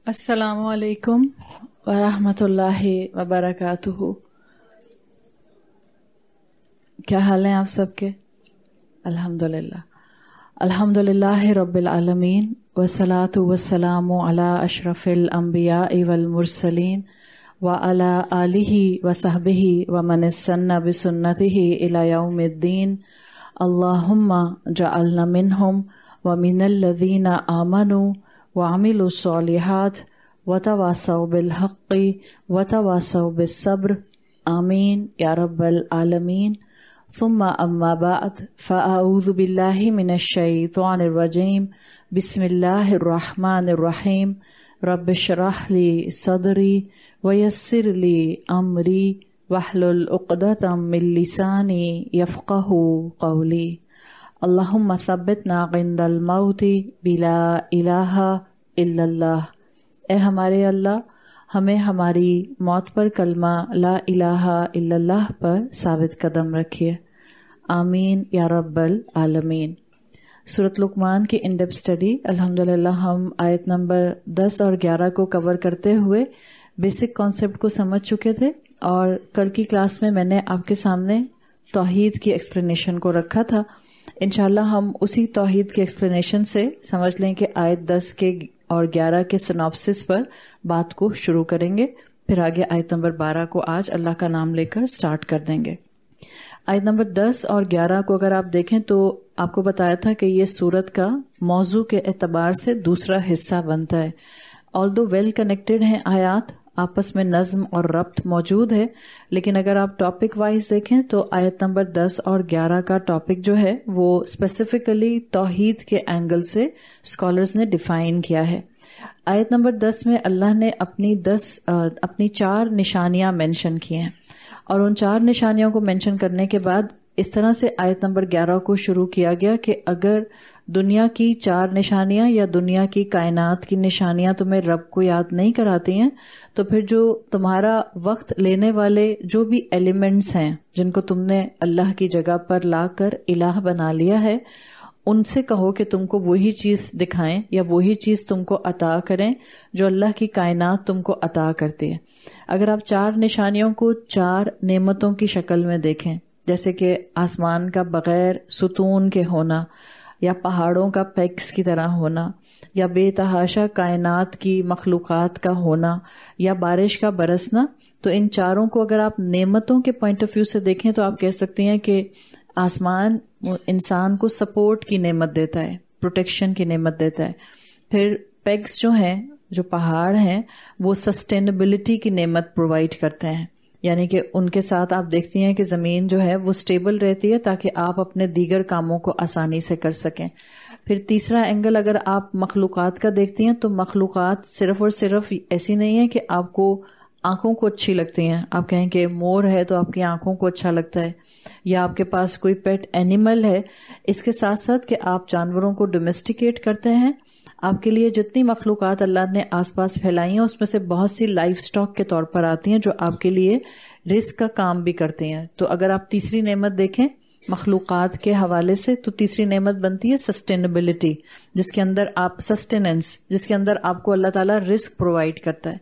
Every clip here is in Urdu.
السلام علیکم ورحمۃ اللہ وبرکاتہ. کیا حال ہیں آپ سب کے؟ الحمدللہ. الحمدللہ رب العالمین والصلاة والسلام علی اشرف الانبیاء والمرسلین وعلی آلہ وصحبہ ومن استنى بسنتہ الی یوم الدین. اللہم جعلنا منہم ومن الذین آمنوا وعملوا الصالحات وتواصوا بالحق وتواصوا بالصبر آمین یا رب العالمین. ثم اما بعد فاعوذ باللہ من الشیطان الرجیم. بسم اللہ الرحمن الرحیم. رب اشرح لی صدری ویسر لی امری واحلل عقدۃ من لسانی یفقہوا قولی. اللہم ثبتنا عند الموت بلا الہ الا اللہ. اے ہمارے اللہ، ہمیں ہماری موت پر کلمہ لا الہ الا اللہ پر ثابت قدم رکھیے. آمین یا رب العالمین. سورۃ لقمان کی ان ڈیپتھ اسٹڈی الحمدللہ ہم آیت نمبر 10 اور 11 کو کور کرتے ہوئے بیسک کانسیپٹ کو سمجھ چکے تھے، اور کل کی کلاس میں نے آپ کے سامنے توحید کی ایکسپلینیشن کو رکھا تھا. انشاءاللہ ہم اسی توحید کے ایکسپلینیشن سے سمجھ لیں کہ آیت 10 کے اور 11 کے سناپسس پر بات کو شروع کریں گے، پھر آگے آیت نمبر 12 کو آج اللہ کا نام لے کر سٹارٹ کر دیں گے. آیت نمبر 10 اور 11 کو اگر آپ دیکھیں تو آپ کو بتایا تھا کہ یہ سورت کا موضوع کے اعتبار سے دوسرا حصہ بنتا ہے. آلدو ویل کنیکٹڈ ہیں آیات، آپس میں نظم اور ربط موجود ہے، لیکن اگر آپ ٹاپک وائز دیکھیں تو آیت نمبر 10 اور 11 کا ٹاپک جو ہے وہ اسپیسیفکلی توحید کے اینگل سے اسکالرز نے ڈیفائن کیا ہے. آیت نمبر 10 میں اللہ نے اپنی 4 نشانیاں مینشن کی ہیں، اور ان 4 نشانیوں کو مینشن کرنے کے بعد اس طرح سے آیت نمبر 11 کو شروع کیا گیا کہ اگر دنیا کی 4 نشانیاں یا دنیا کی کائنات کی نشانیاں تمہیں رب کو یاد نہیں کراتی ہیں، تو پھر جو تمہارا وقت لینے والے جو بھی ایلیمنٹس ہیں جن کو تم نے اللہ کی جگہ پر لا کر الہ بنا لیا ہے، ان سے کہو کہ تم کو وہی چیز دکھائیں یا وہی چیز تم کو عطا کریں جو اللہ کی کائنات تم کو عطا کرتی ہے. اگر آپ 4 نشانیوں کو 4 نعمتوں کی شکل میں دیکھیں، جیسے کہ آسمان کا بغیر ستون کے ہونا، یا پہاڑوں کا پیکس کی طرح ہونا، یا بے تحاشا کائنات کی مخلوقات کا ہونا، یا بارش کا برسنا، تو ان 4 کو اگر آپ نعمتوں کے پوائنٹ آف ویو سے دیکھیں تو آپ کہہ سکتے ہیں کہ آسمان انسان کو سپورٹ کی نعمت دیتا ہے، پروٹیکشن کی نعمت دیتا ہے. پھر پیگز جو ہیں، جو پہاڑ ہیں، وہ سسٹینیبلٹی کی نعمت پرووائڈ کرتے ہیں، یعنی کہ ان کے ساتھ آپ دیکھتی ہیں کہ زمین جو ہے وہ سٹیبل رہتی ہے تاکہ آپ اپنے دیگر کاموں کو آسانی سے کر سکیں. پھر تیسرا اینگل اگر آپ مخلوقات کا دیکھتی ہیں تو مخلوقات صرف اور صرف ایسی نہیں ہے کہ آپ کو آنکھوں کو اچھی لگتی ہیں، آپ کہیں کہ مور ہے تو آپ کی آنکھوں کو اچھا لگتا ہے، یا آپ کے پاس کوئی پیٹ اینیمل ہے. اس کے ساتھ ساتھ کہ آپ جانوروں کو ڈومیسٹیکیٹ کرتے ہیں، آپ کے لیے جتنی مخلوقات اللہ نے آس پاس پھیلائی ہیں اس میں سے بہت سی لائف سٹاک کے طور پر آتی ہیں جو آپ کے لیے رزق کا کام بھی کرتے ہیں. تو اگر آپ تیسری نعمت دیکھیں مخلوقات کے حوالے سے تو تیسری نعمت بنتی ہے سسٹینیبلٹی، جس کے اندر آپ سسٹیننس، جس کے اندر آپ کو اللہ تعالیٰ رزق پرووائڈ کرتا ہے.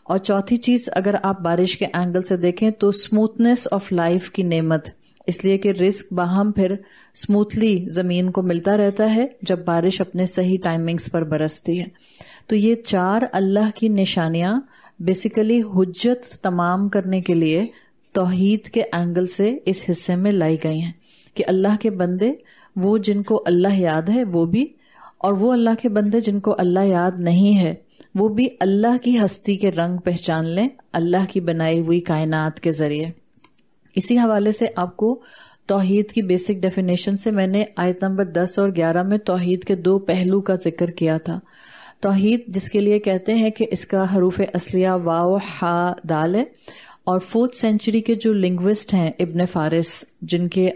اور چوتھی چیز اگر آپ بارش کے اینگل سے دیکھیں تو اسموتھنس آف لائف کی نعمت، اس لیے کہ رزق باہم پھر اسموتھلی زمین کو ملتا رہتا ہے جب بارش اپنے صحیح ٹائمنگز پر برستی ہے. تو یہ 4 اللہ کی نشانیاں بیسیکلی حجت تمام کرنے کے لیے توحید کے اینگل سے اس حصے میں لائی گئی ہیں کہ اللہ کے بندے وہ جن کو اللہ یاد ہے وہ بھی، اور وہ اللہ کے بندے جن کو اللہ یاد نہیں ہے وہ بھی اللہ کی ہستی کے رنگ پہچان لیں اللہ کی بنائی ہوئی کائنات کے ذریعے. اسی حوالے سے آپ کو توحید کی بیسک ڈیفینیشن سے میں نے آیت نمبر 10 اور 11 میں توحید کے 2 پہلو کا ذکر کیا تھا. توحید جس کے لیے کہتے ہیں کہ اس کا حروف اصلیہ واو ہا دال ہے، اور 4th سینچری کے جو لنگوسٹ ہیں ابن فارس، جن کی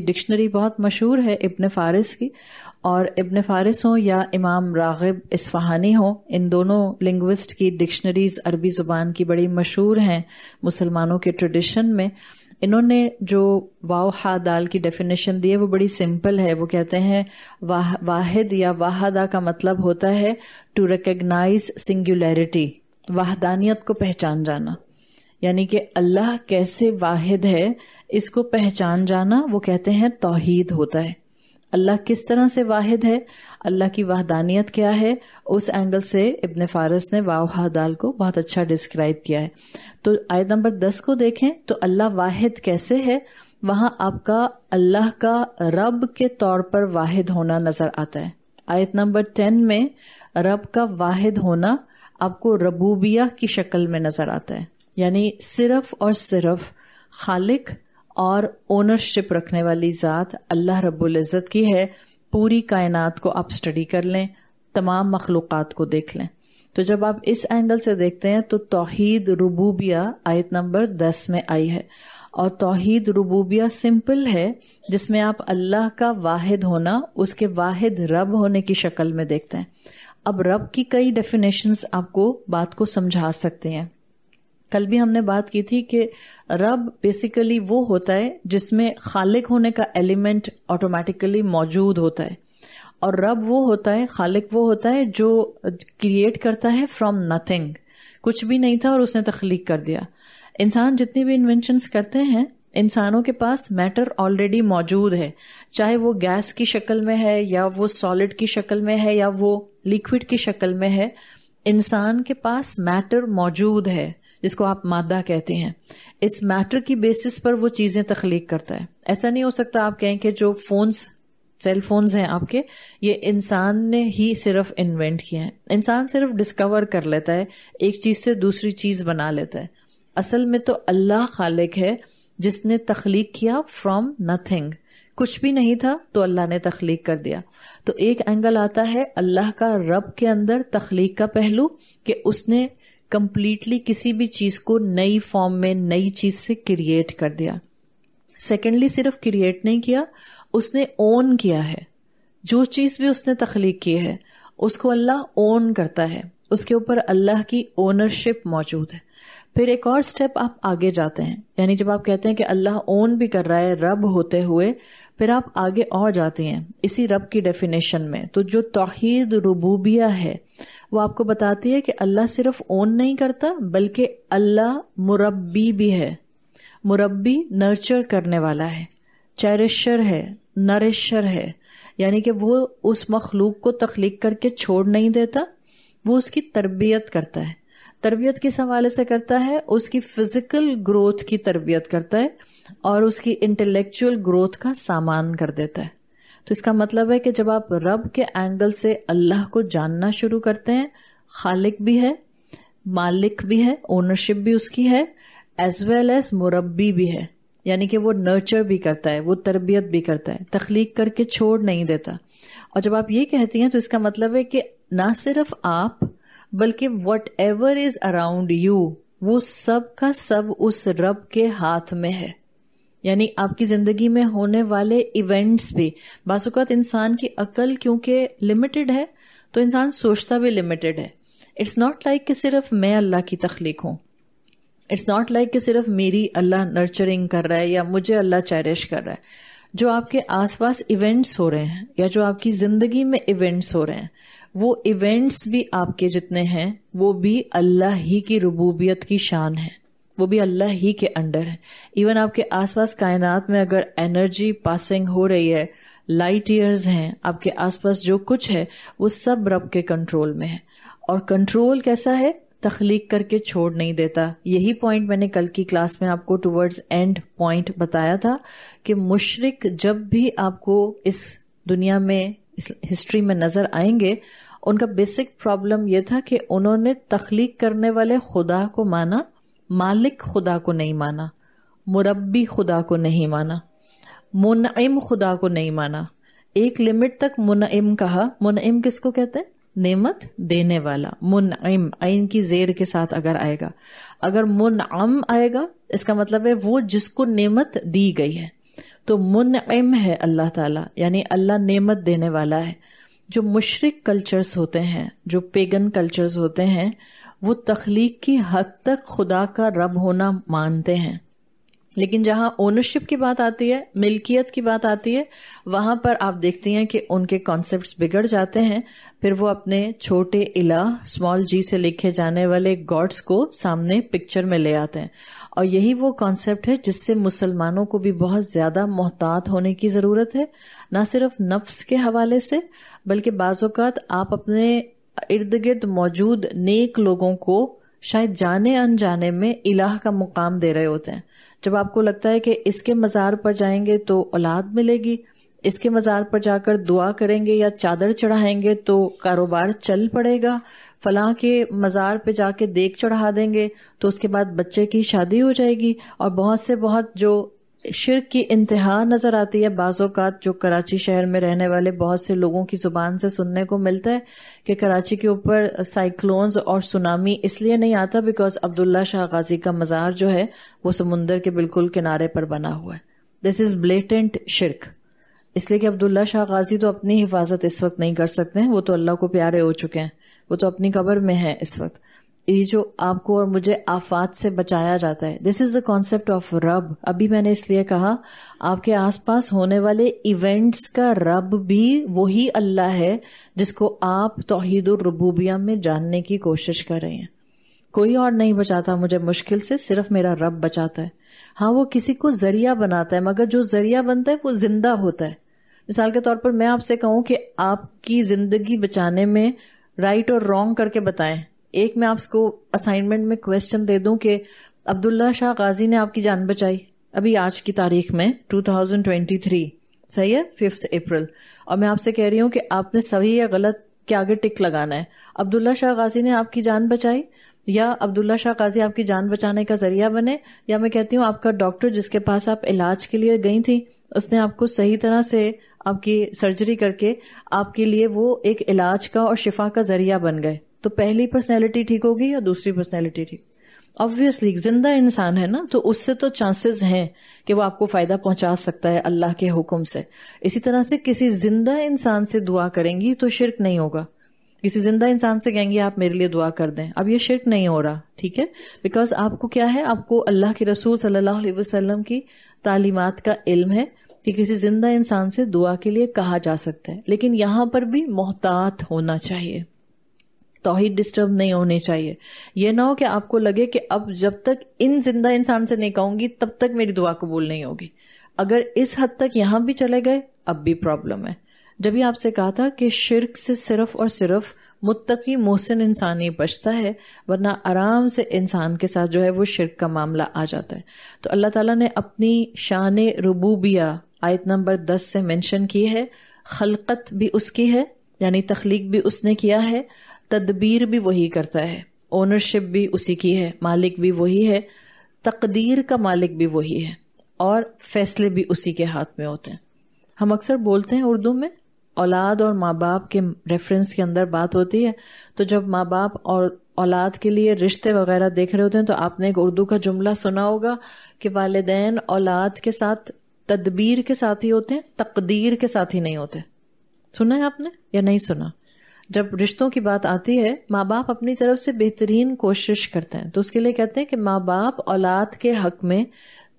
ڈکشنری بہت مشہور ہے ابن فارس کی، اور ابن فارس ہوں یا امام راغب اصفہانی ہوں، ان دونوں لنگوسٹ کی ڈکشنریز عربی زبان کی بڑی مشہور ہیں مسلمانوں کے ٹریڈیشن میں. انہوں نے جو واو ہا دال کی ڈیفینیشن دی ہے وہ بڑی سمپل ہے. وہ کہتے ہیں واحد یا واحدہ کا مطلب ہوتا ہے ٹو ریکگنائز سنگولیرٹی، وحدانیت کو پہچان جانا، یعنی کہ اللہ کیسے واحد ہے اس کو پہچان جانا، وہ کہتے ہیں توحید ہوتا ہے. اللہ کس طرح سے واحد ہے، اللہ کی وحدانیت کیا ہے، اس اینگل سے ابن فارس نے واو ہا دال کو بہت اچھا ڈسکرائب کیا ہے. تو آیت نمبر 10 کو دیکھیں تو اللہ واحد کیسے ہے، وہاں آپ کا اللہ کا رب کے طور پر واحد ہونا نظر آتا ہے. آیت نمبر 10 میں رب کا واحد ہونا آپ کو ربوبیہ کی شکل میں نظر آتا ہے، یعنی صرف اور صرف خالق اور اونرشپ رکھنے والی ذات اللہ رب العزت کی ہے. پوری کائنات کو آپ سٹڈی کر لیں، تمام مخلوقات کو دیکھ لیں. تو جب آپ اس اینگل سے دیکھتے ہیں تو توحید ربوبیہ آیت نمبر 10 میں آئی ہے، اور توحید ربوبیہ سمپل ہے جس میں آپ اللہ کا واحد ہونا اس کے واحد رب ہونے کی شکل میں دیکھتے ہیں. اب رب کی کئی ڈیفینیشنز آپ کو بات کو سمجھا سکتے ہیں. کل بھی ہم نے بات کی تھی کہ رب بیسیکلی وہ ہوتا ہے جس میں خالق ہونے کا ایلیمنٹ آٹومیٹیکلی موجود ہوتا ہے، اور رب وہ ہوتا ہے، خالق وہ ہوتا ہے جو کریٹ کرتا ہے فرام نتھنگ. کچھ بھی نہیں تھا اور اس نے تخلیق کر دیا. انسان جتنی بھی انوینشنز کرتے ہیں، انسانوں کے پاس میٹر آلریڈی موجود ہے، چاہے وہ گیس کی شکل میں ہے یا وہ سالڈ کی شکل میں ہے یا وہ لیکوڈ کی شکل میں ہے. انسان کے پاس میٹر موجود ہے جس کو آپ مادہ کہتے ہیں. اس میٹر کی بیسس پر وہ چیزیں تخلیق کرتا ہے. ایسا نہیں ہو سکتا آپ کہیں کہ جو فونز، سیل فونز ہیں آپ کے، یہ انسان نے ہی صرف انوینٹ کیے ہیں. انسان صرف ڈسکور کر لیتا ہے، ایک چیز سے دوسری چیز بنا لیتا ہے. اصل میں تو اللہ خالق ہے جس نے تخلیق کیا فرام نتھنگ. کچھ بھی نہیں تھا تو اللہ نے تخلیق کر دیا. تو ایک اینگل آتا ہے اللہ کا رب کے اندر تخلیق کا پہلو، کہ اس نے کمپلیٹلی کسی بھی چیز کو نئی فارم میں نئی چیز سے کریٹ کر دیا. سیکنڈلی صرف کریٹ نہیں کیا، اس نے اون کیا ہے. جو چیز بھی اس نے تخلیق کی ہے اس کو اللہ اون کرتا ہے، اس کے اوپر اللہ کی اونرشپ موجود ہے. پھر ایک اور سٹیپ آپ آگے جاتے ہیں، یعنی جب آپ کہتے ہیں کہ اللہ اون بھی کر رہا ہے رب ہوتے ہوئے، پھر آپ آگے اور جاتے ہیں اسی رب کی ڈیفینیشن میں. تو جو توحید ربوبیہ ہے وہ آپ کو بتاتی ہے کہ اللہ صرف اون نہیں کرتا بلکہ اللہ مربی بھی ہے. مربی نرچر کرنے والا ہے، چیرشر ہے، نرشر ہے، یعنی کہ وہ اس مخلوق کو تخلیق کر کے چھوڑ نہیں دیتا، وہ اس کی تربیت کرتا ہے. تربیت کس حوالے سے کرتا ہے؟ اس کی فزیکل گروتھ کی تربیت کرتا ہے اور اس کی انٹلیکچوئل گروتھ کا سامان کر دیتا ہے. تو اس کا مطلب ہے کہ جب آپ رب کے اینگل سے اللہ کو جاننا شروع کرتے ہیں، خالق بھی ہے، مالک بھی ہے، اونرشپ بھی اس کی ہے، ایز ویل ایز مربی بھی ہے، یعنی کہ وہ نرچر بھی کرتا ہے، وہ تربیت بھی کرتا ہے، تخلیق کر کے چھوڑ نہیں دیتا. اور جب آپ یہ کہتی ہیں تو اس کا مطلب ہے کہ نہ صرف آپ بلکہ what ever is around you, وہ سب کا سب اس رب کے ہاتھ میں ہے. یعنی آپ کی زندگی میں ہونے والے ایونٹس بھی، بعض اوقات انسان کی عقل کیونکہ لمیٹڈ ہے تو انسان سوچتا بھی لمیٹڈ ہے. اٹس ناٹ لائک کہ صرف میں اللہ کی تخلیق ہوں، اٹس ناٹ لائک کہ صرف میری اللہ نرچرنگ کر رہا ہے یا مجھے اللہ چیریش کر رہا ہے. جو آپ کے آس پاس ایونٹس ہو رہے ہیں یا جو آپ کی زندگی میں ایونٹس ہو رہے ہیں، وہ ایونٹس بھی آپ کے جتنے ہیں وہ بھی اللہ ہی کی ربوبیت کی شان ہے، وہ بھی اللہ ہی کے انڈر ہے. ایون آپ کے آس پاس کائنات میں اگر انرجی پاسنگ ہو رہی ہے، لائٹ ایئرز ہیں، آپ کے آس پاس جو کچھ ہے وہ سب رب کے کنٹرول میں ہے. اور کنٹرول کیسا ہے؟ تخلیق کر کے چھوڑ نہیں دیتا. یہی پوائنٹ میں نے کل کی کلاس میں آپ کو ٹورڈز اینڈ پوائنٹ بتایا تھا کہ مشرک جب بھی آپ کو اس دنیا میں اس ہسٹری میں نظر آئیں گے، ان کا بیسک پرابلم یہ تھا کہ انہوں نے تخلیق کرنے والے خدا کو مانا، مالک خدا کو نہیں مانا، مربی خدا کو نہیں مانا، منعم خدا کو نہیں مانا. ایک لمٹ تک منعم کہا. منعم کس کو کہتے ہیں؟ نعمت دینے والا. منعم عین کی زیر کے ساتھ اگر آئے گا، اگر منعم آئے گا اس کا مطلب ہے وہ جس کو نعمت دی گئی ہے. تو منعم ہے اللہ تعالیٰ، یعنی اللہ نعمت دینے والا ہے. جو مشرک کلچرز ہوتے ہیں، جو پیگن کلچرز ہوتے ہیں، وہ تخلیق کی حد تک خدا کا رب ہونا مانتے ہیں. لیکن جہاں اونرشپ کی بات آتی ہے، ملکیت کی بات آتی ہے، وہاں پر آپ دیکھتی ہیں کہ ان کے کانسیپٹس بگڑ جاتے ہیں. پھر وہ اپنے چھوٹے الہ اسمال جی سے لکھے جانے والے گاڈس کو سامنے پکچر میں لے آتے ہیں. اور یہی وہ کانسیپٹ ہے جس سے مسلمانوں کو بھی بہت زیادہ محتاط ہونے کی ضرورت ہے، نہ صرف نفس کے حوالے سے بلکہ بعض اوقات آپ اپنے ارد گرد موجود نیک لوگوں کو شاید جانے انجانے میں الہ کا مقام دے رہے ہوتے ہیں. جب آپ کو لگتا ہے کہ اس کے مزار پر جائیں گے تو اولاد ملے گی، اس کے مزار پر جا کر دعا کریں گے یا چادر چڑھائیں گے تو کاروبار چل پڑے گا، فلاں کے مزار پہ جا کے دیگ چڑھا دیں گے تو اس کے بعد بچے کی شادی ہو جائے گی، اور بہت جو شرک کی انتہا نظر آتی ہے بعض اوقات جو کراچی شہر میں رہنے والے بہت سے لوگوں کی زبان سے سننے کو ملتا ہے کہ کراچی کے اوپر سائیکلونز اور سونامی اس لیے نہیں آتا بیکاز عبداللہ شاہ غازی کا مزار جو ہے وہ سمندر کے بالکل کنارے پر بنا ہوا ہے. دس از بلیٹنٹ شرک، اس لیے کہ عبداللہ شاہ غازی تو اپنی حفاظت اس وقت نہیں کر سکتے ہیں، وہ تو اللہ کو پیارے ہو چکے ہیں، وہ تو اپنی قبر میں ہیں اس وقت. یہ جو آپ کو اور مجھے آفات سے بچایا جاتا ہے، دس از دا کانسیپٹ آف رب. ابھی میں نے اس لیے کہا آپ کے آس پاس ہونے والے ایونٹس کا رب بھی وہی اللہ ہے جس کو آپ توحید الربوبیہ میں جاننے کی کوشش کر رہے ہیں. کوئی اور نہیں بچاتا مجھے مشکل سے، صرف میرا رب بچاتا ہے. ہاں وہ کسی کو ذریعہ بناتا ہے مگر جو ذریعہ بنتا ہے وہ زندہ ہوتا ہے. مثال کے طور پر میں آپ سے کہوں کہ آپ کی زندگی بچانے میں رائٹ اور رانگ کر کے بتائیں. ایک میں آپ کو اسائنمنٹ میں کویسچن دے دوں کہ عبداللہ شاہ غازی نے آپ کی جان بچائی ابھی آج کی تاریخ میں 2023، صحیح ہے 5 اپریل، اور میں آپ سے کہہ رہی ہوں کہ آپ نے صحیح یا غلط کے آگے ٹک لگانا ہے. عبداللہ شاہ غازی نے آپ کی جان بچائی یا عبداللہ شاہ غازی آپ کی جان بچانے کا ذریعہ بنے، یا میں کہتی ہوں آپ کا ڈاکٹر جس کے پاس آپ علاج کے لیے گئی تھی اس نے آپ کو صحیح طرح سے آپ کی سرجری کر کے آپ کے لیے وہ ایک علاج کا اور شفا کا ذریعہ بن گئے. تو پہلی پرسنالٹی ٹھیک ہوگی یا دوسری پرسنالٹی ٹھیک؟ obviously زندہ انسان ہے نا، تو اس سے تو چانسز ہیں کہ وہ آپ کو فائدہ پہنچا سکتا ہے اللہ کے حکم سے. اسی طرح سے کسی زندہ انسان سے دعا کریں گی تو شرک نہیں ہوگا. کسی زندہ انسان سے کہیں گے آپ میرے لیے دعا کر دیں، اب یہ شرک نہیں ہو رہا، ٹھیک ہے، بیکاز آپ کو کیا ہے، آپ کو اللہ کے رسول صلی اللہ علیہ وسلم کی تعلیمات کا علم ہے کہ کسی زندہ انسان سے دعا کے لیے کہا جا سکتا ہے. لیکن یہاں پر بھی محتاط ہونا چاہیے، توحید ڈسٹرب نہیں ہونی چاہیے. یہ نہ ہو کہ آپ کو لگے کہ اب جب تک ان زندہ انسان سے نہیں کہوں گی تب تک میری دعا قبول نہیں ہوگی. اگر اس حد تک یہاں بھی چلے گئے اب بھی پرابلم ہے. جب ہی آپ سے کہا تھا کہ شرک سے صرف اور صرف متقی محسن انسان ہی بچتا ہے، ورنہ آرام سے انسان کے ساتھ جو ہے وہ شرک کا معاملہ آ جاتا ہے. تو اللہ تعالیٰ نے اپنی شان ربوبیہ آیت نمبر 10 سے منشن کی ہے. خلقت بھی اس کی ہے، یعنی تخلیق بھی اس نے کیا ہے، تدبیر بھی وہی کرتا ہے، اونرشپ بھی اسی کی ہے، مالک بھی وہی ہے، تقدیر کا مالک بھی وہی ہے، اور فیصلے بھی اسی کے ہاتھ میں ہوتے ہیں. ہم اکثر بولتے ہیں اردو میں اولاد اور ماں باپ کے ریفرنس کے اندر بات ہوتی ہے، تو جب ماں باپ اور اولاد کے لیے رشتے وغیرہ دیکھ رہے ہوتے ہیں تو آپ نے ایک اردو کا جملہ سنا ہوگا کہ والدین اولاد کے ساتھ تدبیر کے ساتھ ہی ہوتے ہیں، تقدیر کے ساتھ ہی نہیں ہوتے. سنا ہے آپ نے یا نہیں سنا؟ جب رشتوں کی بات آتی ہے ماں باپ اپنی طرف سے بہترین کوشش کرتے ہیں، تو اس کے لیے کہتے ہیں کہ ماں باپ اولاد کے حق میں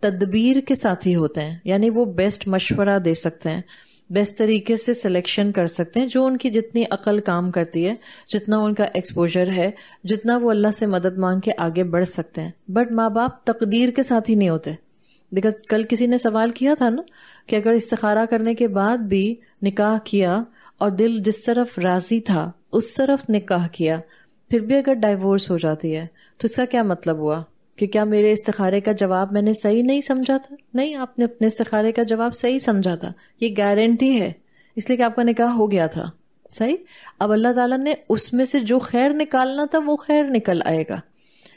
تدبیر کے ساتھ ہی ہوتے ہیں، یعنی وہ بیسٹ مشورہ دے سکتے ہیں، بیسٹ طریقے سے سلیکشن کر سکتے ہیں، جو ان کی جتنی عقل کام کرتی ہے، جتنا ان کا ایکسپوجر ہے، جتنا وہ اللہ سے مدد مانگ کے آگے بڑھ سکتے ہیں. بٹ ماں باپ تقدیر کے ساتھ ہی نہیں ہوتے. دیکھا کل کسی نے سوال کیا تھا نا کہ اگر استخارہ کرنے کے بعد بھی نکاح کیا اور دل جس طرف راضی تھا اس طرف نکاح کیا، پھر بھی اگر ڈائیورس ہو جاتی ہے تو اس کا کیا مطلب ہوا؟ کہ کیا میرے استخارے کا جواب میں نے صحیح نہیں سمجھا تھا؟ نہیں، آپ نے اپنے استخارے کا جواب صحیح سمجھا تھا. یہ گارنٹی ہے اس لیے کہ آپ کا نکاح ہو گیا تھا. صحیح. اب اللہ تعالیٰ نے اس میں سے جو خیر نکالنا تھا وہ خیر نکل آئے گا.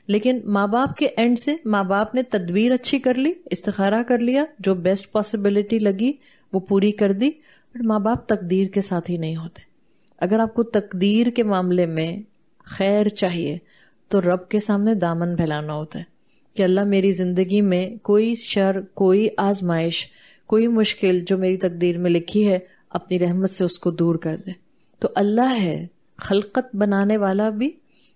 لیکن ماں باپ کے اینڈ سے ماں باپ نے تدبیر اچھی کر لی، استخارہ کر لیا، جو بیسٹ پاسبلٹی لگی وہ پوری کر دی. بٹ ماں باپ تقدیر کے ساتھ ہی نہیں ہوتے. اگر آپ کو تقدیر کے معاملے میں خیر چاہیے تو رب کے سامنے دامن پھیلانا ہوتا ہے کہ اللہ میری زندگی میں کوئی شر، کوئی آزمائش، کوئی مشکل جو میری تقدیر میں لکھی ہے اپنی رحمت سے اس کو دور کر دے. تو اللہ ہے خلقت بنانے والا بھی،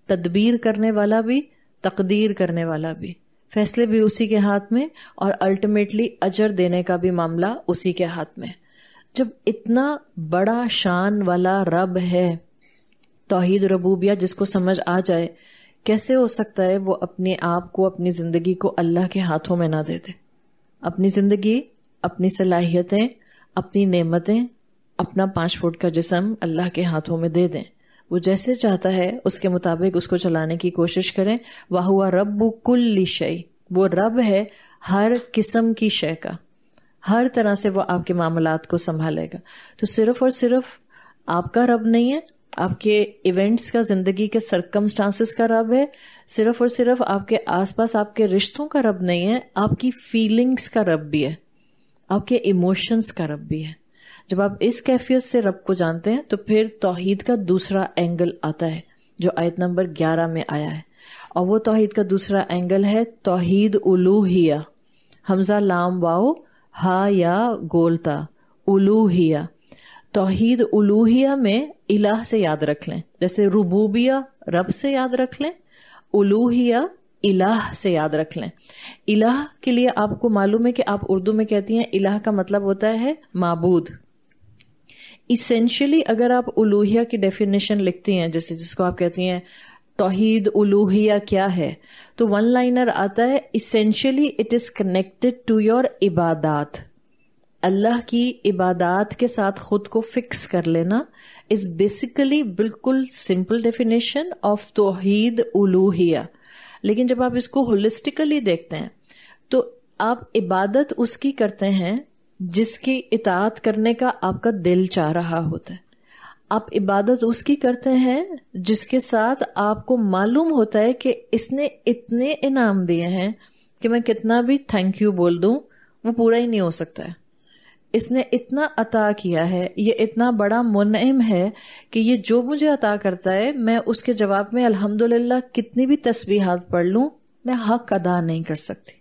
تدبیر کرنے والا بھی، تقدیر کرنے والا بھی. فیصلے بھی اسی کے ہاتھ میں اور الٹیمیٹلی اجر دینے کا بھی معاملہ اسی کے ہاتھ میں. جب اتنا بڑا شان والا رب ہے، توحید ربوبیہ جس کو سمجھ آ جائے، کیسے ہو سکتا ہے وہ اپنے آپ کو، اپنی زندگی کو اللہ کے ہاتھوں میں نہ دے دے؟ اپنی زندگی، اپنی صلاحیتیں، اپنی نعمتیں، اپنا 5 فٹ کا جسم اللہ کے ہاتھوں میں دے دیں. وہ جیسے چاہتا ہے اس کے مطابق اس کو چلانے کی کوشش کریں. وَهُوَ رَبُّ كُلِّ شَيْءٍ، وہ رب ہے ہر قسم کی شے کا، ہر طرح سے وہ آپ کے معاملات کو سنبھالے گا. تو صرف اور صرف آپ کا رب نہیں ہے، آپ کے ایونٹس کا، زندگی کے سرکمسٹانسز کا رب ہے. صرف اور صرف آپ کے آس پاس آپ کے رشتوں کا رب نہیں ہے، آپ کی فیلنگز کا رب بھی ہے، آپ کے ایموشنز کا رب بھی ہے. جب آپ اس کیفیت سے رب کو جانتے ہیں تو پھر توحید کا دوسرا اینگل آتا ہے جو آیت نمبر 11 میں آیا ہے، اور وہ توحید کا دوسرا اینگل ہے توحید الوہیہ. حمزہ لام واو ہا یا گولتا، الوہیہ. توحید الوہیہ میں الہ سے یاد رکھ لیں، جیسے ربوبیہ رب سے یاد رکھ لیں، الوہیہ الہ سے یاد رکھ لیں. الہ کے لیے آپ کو معلوم ہے کہ آپ اردو میں کہتی ہیں الہ کا مطلب ہوتا ہے معبود. اسینشلی اگر آپ الوہیہ کی ڈیفینیشن لکھتی ہیں، جیسے جس کو آپ کہتی ہیں توحید الوہیہ کیا ہے، تو 1 لائنر آتا ہے essentially it is connected to your عبادات. اللہ کی عبادات کے ساتھ خود کو فکس کر لینا از بیسیکلی بالکل سمپل ڈیفینیشن آف توحید الوہیہ. لیکن جب آپ اس کو ہولسٹیکلی دیکھتے ہیں تو آپ عبادت اس کی کرتے ہیں جس کی اطاعت کرنے کا آپ کا دل چاہ رہا ہوتا ہے. آپ عبادت اس کی کرتے ہیں جس کے ساتھ آپ کو معلوم ہوتا ہے کہ اس نے اتنے انعام دیے ہیں کہ میں کتنا بھی تھینک یو بول دوں وہ پورا ہی نہیں ہو سکتا ہے. اس نے اتنا عطا کیا ہے، یہ اتنا بڑا منعم ہے کہ یہ جو مجھے عطا کرتا ہے میں اس کے جواب میں الحمدللہ کتنی بھی تسبیحات پڑھ لوں میں حق ادا نہیں کر سکتی.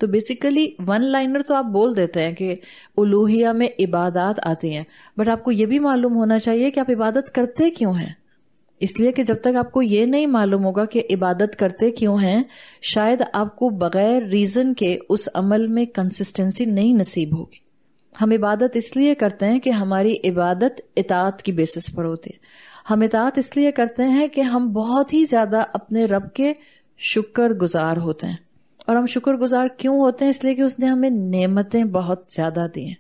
تو بیسیکلی 1 لائنر تو آپ بول دیتے ہیں کہ الوہیہ میں عبادات آتی ہیں، بٹ آپ کو یہ بھی معلوم ہونا چاہیے کہ آپ عبادت کرتے کیوں ہیں. اس لیے کہ جب تک آپ کو یہ نہیں معلوم ہوگا کہ عبادت کرتے کیوں ہیں، شاید آپ کو بغیر ریزن کے اس عمل میں کنسسٹنسی نہیں نصیب ہوگی. ہم عبادت اس لیے کرتے ہیں کہ ہماری عبادت اطاعت کی بیسس پر ہوتی ہے. ہم اطاعت اس لیے کرتے ہیں کہ ہم بہت ہی زیادہ اپنے رب کے شکر گزار ہوتے ہیں. اور ہم شکر گزار کیوں ہوتے ہیں؟ اس لیے کہ اس نے ہمیں نعمتیں بہت زیادہ دی ہیں.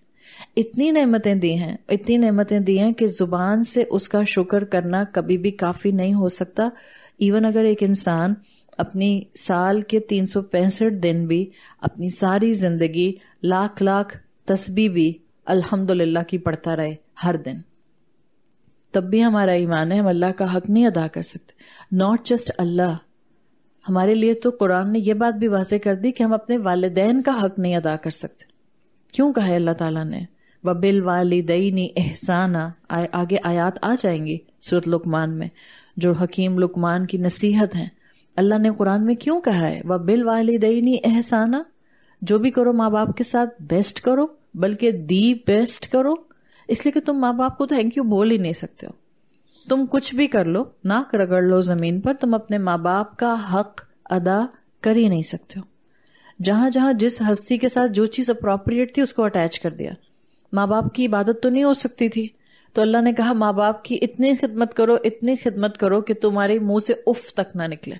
اتنی نعمتیں دی ہیں کہ زبان سے اس کا شکر کرنا کبھی بھی کافی نہیں ہو سکتا. ایون اگر ایک انسان اپنی سال کے 365 دن بھی، اپنی ساری زندگی لاکھ تسبیح بھی الحمدللہ کی پڑھتا رہے ہر دن، تب بھی ہمارا ایمان ہے ہم اللہ کا حق نہیں ادا کر سکتے. ناٹ جسٹ اللہ، ہمارے لیے تو قرآن نے یہ بات بھی واضح کر دی کہ ہم اپنے والدین کا حق نہیں ادا کر سکتے. کیوں کہا ہے اللہ تعالیٰ نے وَبِالْوَالِدَيْنِ إِحْسَانًا؟ آگے آیات آ جائیں گی سورۃ لقمان میں جو حکیم لقمان کی نصیحت ہیں. اللہ نے قرآن میں کیوں کہا ہے وَبِالْوَالِدَيْنِ إِحْسَانًا؟ جو بھی کرو ماں باپ کے ساتھ بیسٹ کرو، بلکہ دی بیسٹ کرو. اس لیے کہ تم ماں باپ کو تھینک یو بول ہی نہیں سکتے ہو. تم کچھ بھی کر لو، ناک رگڑ لو زمین پر، تم اپنے ماں باپ کا حق ادا کر ہی نہیں سکتے ہو. جہاں جہاں جس ہستی کے ساتھ جو چیز اپروپریٹ تھی اس کو اٹیچ کر دیا. ماں باپ کی عبادت تو نہیں ہو سکتی تھی، تو اللہ نے کہا ماں باپ کی اتنی خدمت کرو کہ تمہارے منہ سے اف تک نہ نکلے.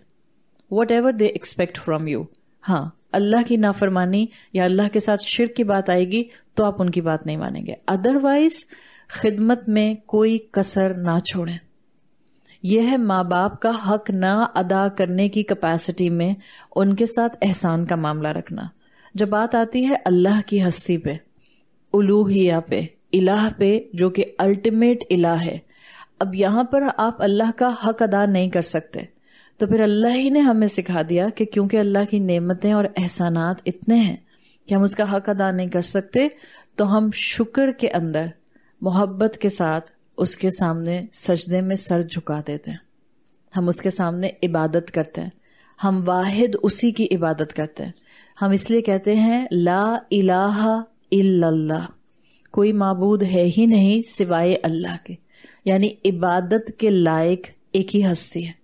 What ever they expect from you. ہاں، اللہ کی نافرمانی یا اللہ کے ساتھ شرک کی بات آئے گی تو آپ ان کی بات نہیں مانیں گے. ادروائز خدمت میں کوئی کسر نہ چھوڑیں. یہ ہے ماں باپ کا حق نہ ادا کرنے کی کیپیسٹی میں ان کے ساتھ احسان کا معاملہ رکھنا. جب بات آتی ہے اللہ کی ہستی پہ، الوہیہ پہ، الہ پہ جو کہ الٹیمیٹ الہ ہے، اب یہاں پر آپ اللہ کا حق ادا نہیں کر سکتے، تو پھر اللہ ہی نے ہمیں سکھا دیا کہ کیونکہ اللہ کی نعمتیں اور احسانات اتنے ہیں کہ ہم اس کا حق ادا نہیں کر سکتے، تو ہم شکر کے اندر محبت کے ساتھ اس کے سامنے سجدے میں سر جھکا دیتے ہیں. ہم اس کے سامنے عبادت کرتے ہیں، ہم واحد اسی کی عبادت کرتے ہیں. ہم اس لیے کہتے ہیں لا الہ الا اللہ، کوئی معبود ہے ہی نہیں سوائے اللہ کے، یعنی عبادت کے لائق ایک ہی ہستی ہے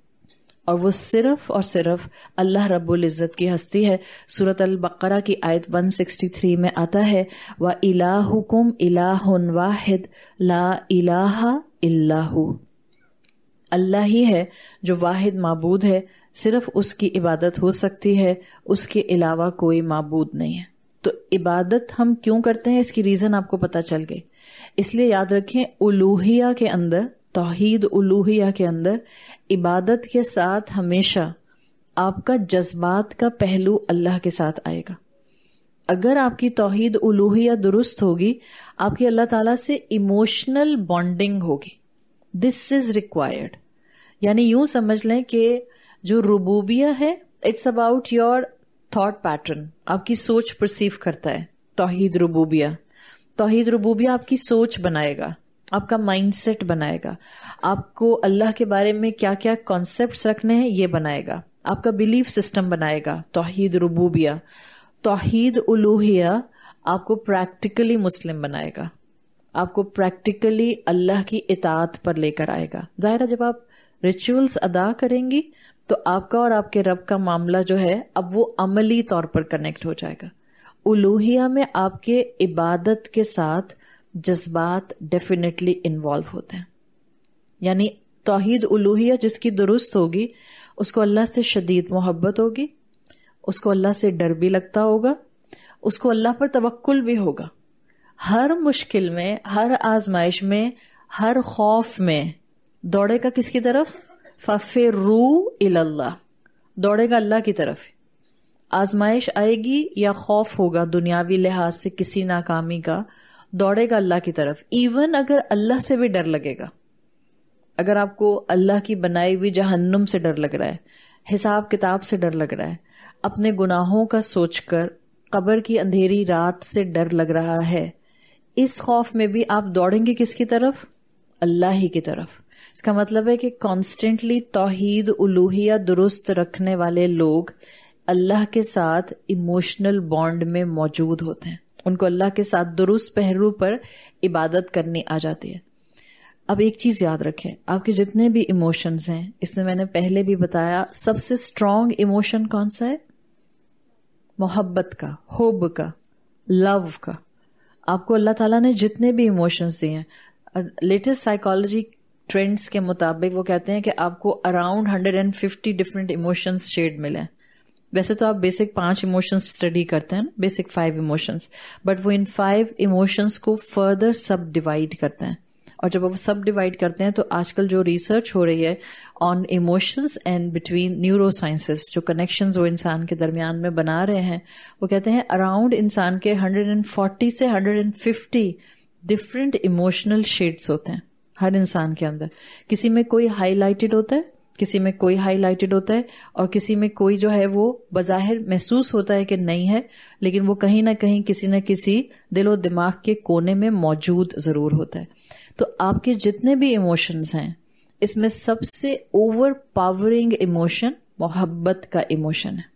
اور وہ صرف اور صرف اللہ رب العزت کی ہستی ہے. سورۃ البقرہ کی آیت 163 میں آتا ہے وَإِلَٰهُكُمْ إِلَٰهٌ وَاحِدٌ لَا إِلَٰهَ إِلَّا هُوَ. اللہ ہی ہے جو واحد معبود ہے، صرف اس کی عبادت ہو سکتی ہے، اس کے علاوہ کوئی معبود نہیں ہے. تو عبادت ہم کیوں کرتے ہیں، اس کی ریزن آپ کو پتہ چل گئی. اس لیے یاد رکھیں الوہیہ کے اندر، توحید الوہیہ کے اندر عبادت کے ساتھ ہمیشہ آپ کا جذبات کا پہلو اللہ کے ساتھ آئے گا. اگر آپ کی توحید الوہیہ درست ہوگی، آپ کی اللہ تعالیٰ سے ایموشنل بانڈنگ ہوگی. This is required. یعنی یوں سمجھ لیں کہ جو ربوبیہ ہے it's about your thought pattern, آپ کی سوچ پرسیو کرتا ہے. توحید ربوبیہ آپ کی سوچ بنائے گا، آپ کا مائنڈ سیٹ بنائے گا، آپ کو اللہ کے بارے میں کیا کیا کانسیپٹس رکھنے ہیں یہ بنائے گا، آپ کا بلیف سسٹم بنائے گا. توحید ربوبیہ. توحید الوہیہ آپ کو پریکٹیکلی مسلم بنائے گا، آپ کو پریکٹیکلی اللہ کی اطاعت پر لے کر آئے گا. ظاہر ہے جب آپ ریچولز ادا کریں گی تو آپ کا اور آپ کے رب کا معاملہ جو ہے اب وہ عملی طور پر کنیکٹ ہو جائے گا. الوہیہ میں آپ کے عبادت کے ساتھ جذبات ڈیفینیٹلی انوالو ہوتے ہیں. یعنی توحید الوہیہ جس کی درست ہوگی اس کو اللہ سے شدید محبت ہوگی، اس کو اللہ سے ڈر بھی لگتا ہوگا، اس کو اللہ پر توکل بھی ہوگا. ہر مشکل میں، ہر آزمائش میں، ہر خوف میں دوڑے گا کس کی طرف؟ فَفِرُّوا إِلَى اللَّهِ. دوڑے گا اللہ کی طرف. آزمائش آئے گی یا خوف ہوگا دنیاوی لحاظ سے کسی ناکامی کا، دوڑے گا اللہ کی طرف. ایون اگر اللہ سے بھی ڈر لگے گا، اگر آپ کو اللہ کی بنائی ہوئی جہنم سے ڈر لگ رہا ہے، حساب کتاب سے ڈر لگ رہا ہے، اپنے گناہوں کا سوچ کر قبر کی اندھیری رات سے ڈر لگ رہا ہے، اس خوف میں بھی آپ دوڑیں گے کس کی طرف؟ اللہ ہی کی طرف. اس کا مطلب ہے کہ کانسٹنٹلی توحید الوہیہ درست رکھنے والے لوگ اللہ کے ساتھ ایموشنل بانڈ میں موجود ہوتے ہیں. ان کو اللہ کے ساتھ درست پہلو پر عبادت کرنی آ جاتی ہے. اب ایک چیز یاد رکھیں، آپ کے جتنے بھی ایموشنز ہیں، اس میں نے پہلے بھی بتایا سب سے اسٹرانگ ایموشن کون سا ہے؟ محبت کا، حب کا، لو کا. آپ کو اللہ تعالیٰ نے جتنے بھی ایموشنز دیے ہیں، لیٹسٹ سائیکالوجی ٹرینڈز کے مطابق وہ کہتے ہیں کہ آپ کو اراؤنڈ 150 ڈفرینٹ ایموشنز شیڈ ملے ہیں. ویسے تو آپ بیسک 5 ایموشنز اسٹڈی کرتے ہیں، بیسک 5 ایموشنز، بٹ وہ ان 5 ایموشنز کو فردر سب ڈیوائڈ کرتے ہیں. اور جب وہ سب ڈیوائڈ کرتے ہیں تو آج کل جو ریسرچ ہو رہی ہے on emotions and between neuro sciences, جو کنیکشنز وہ انسان کے درمیان میں بنا رہے ہیں، وہ کہتے ہیں اراؤنڈ انسان کے 140 سے 150 ڈفرینٹ ایموشنل شیڈز ہوتے ہیں ہر انسان کے اندر. کسی میں کوئی ہائی لائٹڈ ہوتا ہے، کسی میں کوئی ہائی لائٹڈ ہوتا ہے، اور کسی میں کوئی جو ہے وہ بظاہر محسوس ہوتا ہے کہ نہیں ہے، لیکن وہ کہیں نہ کہیں کسی نہ کسی دل و دماغ کے کونے میں موجود ضرور ہوتا ہے. تو آپ کے جتنے بھی ایموشنز ہیں اس میں سب سے اوور پاورنگ ایموشن محبت کا ایموشن ہے.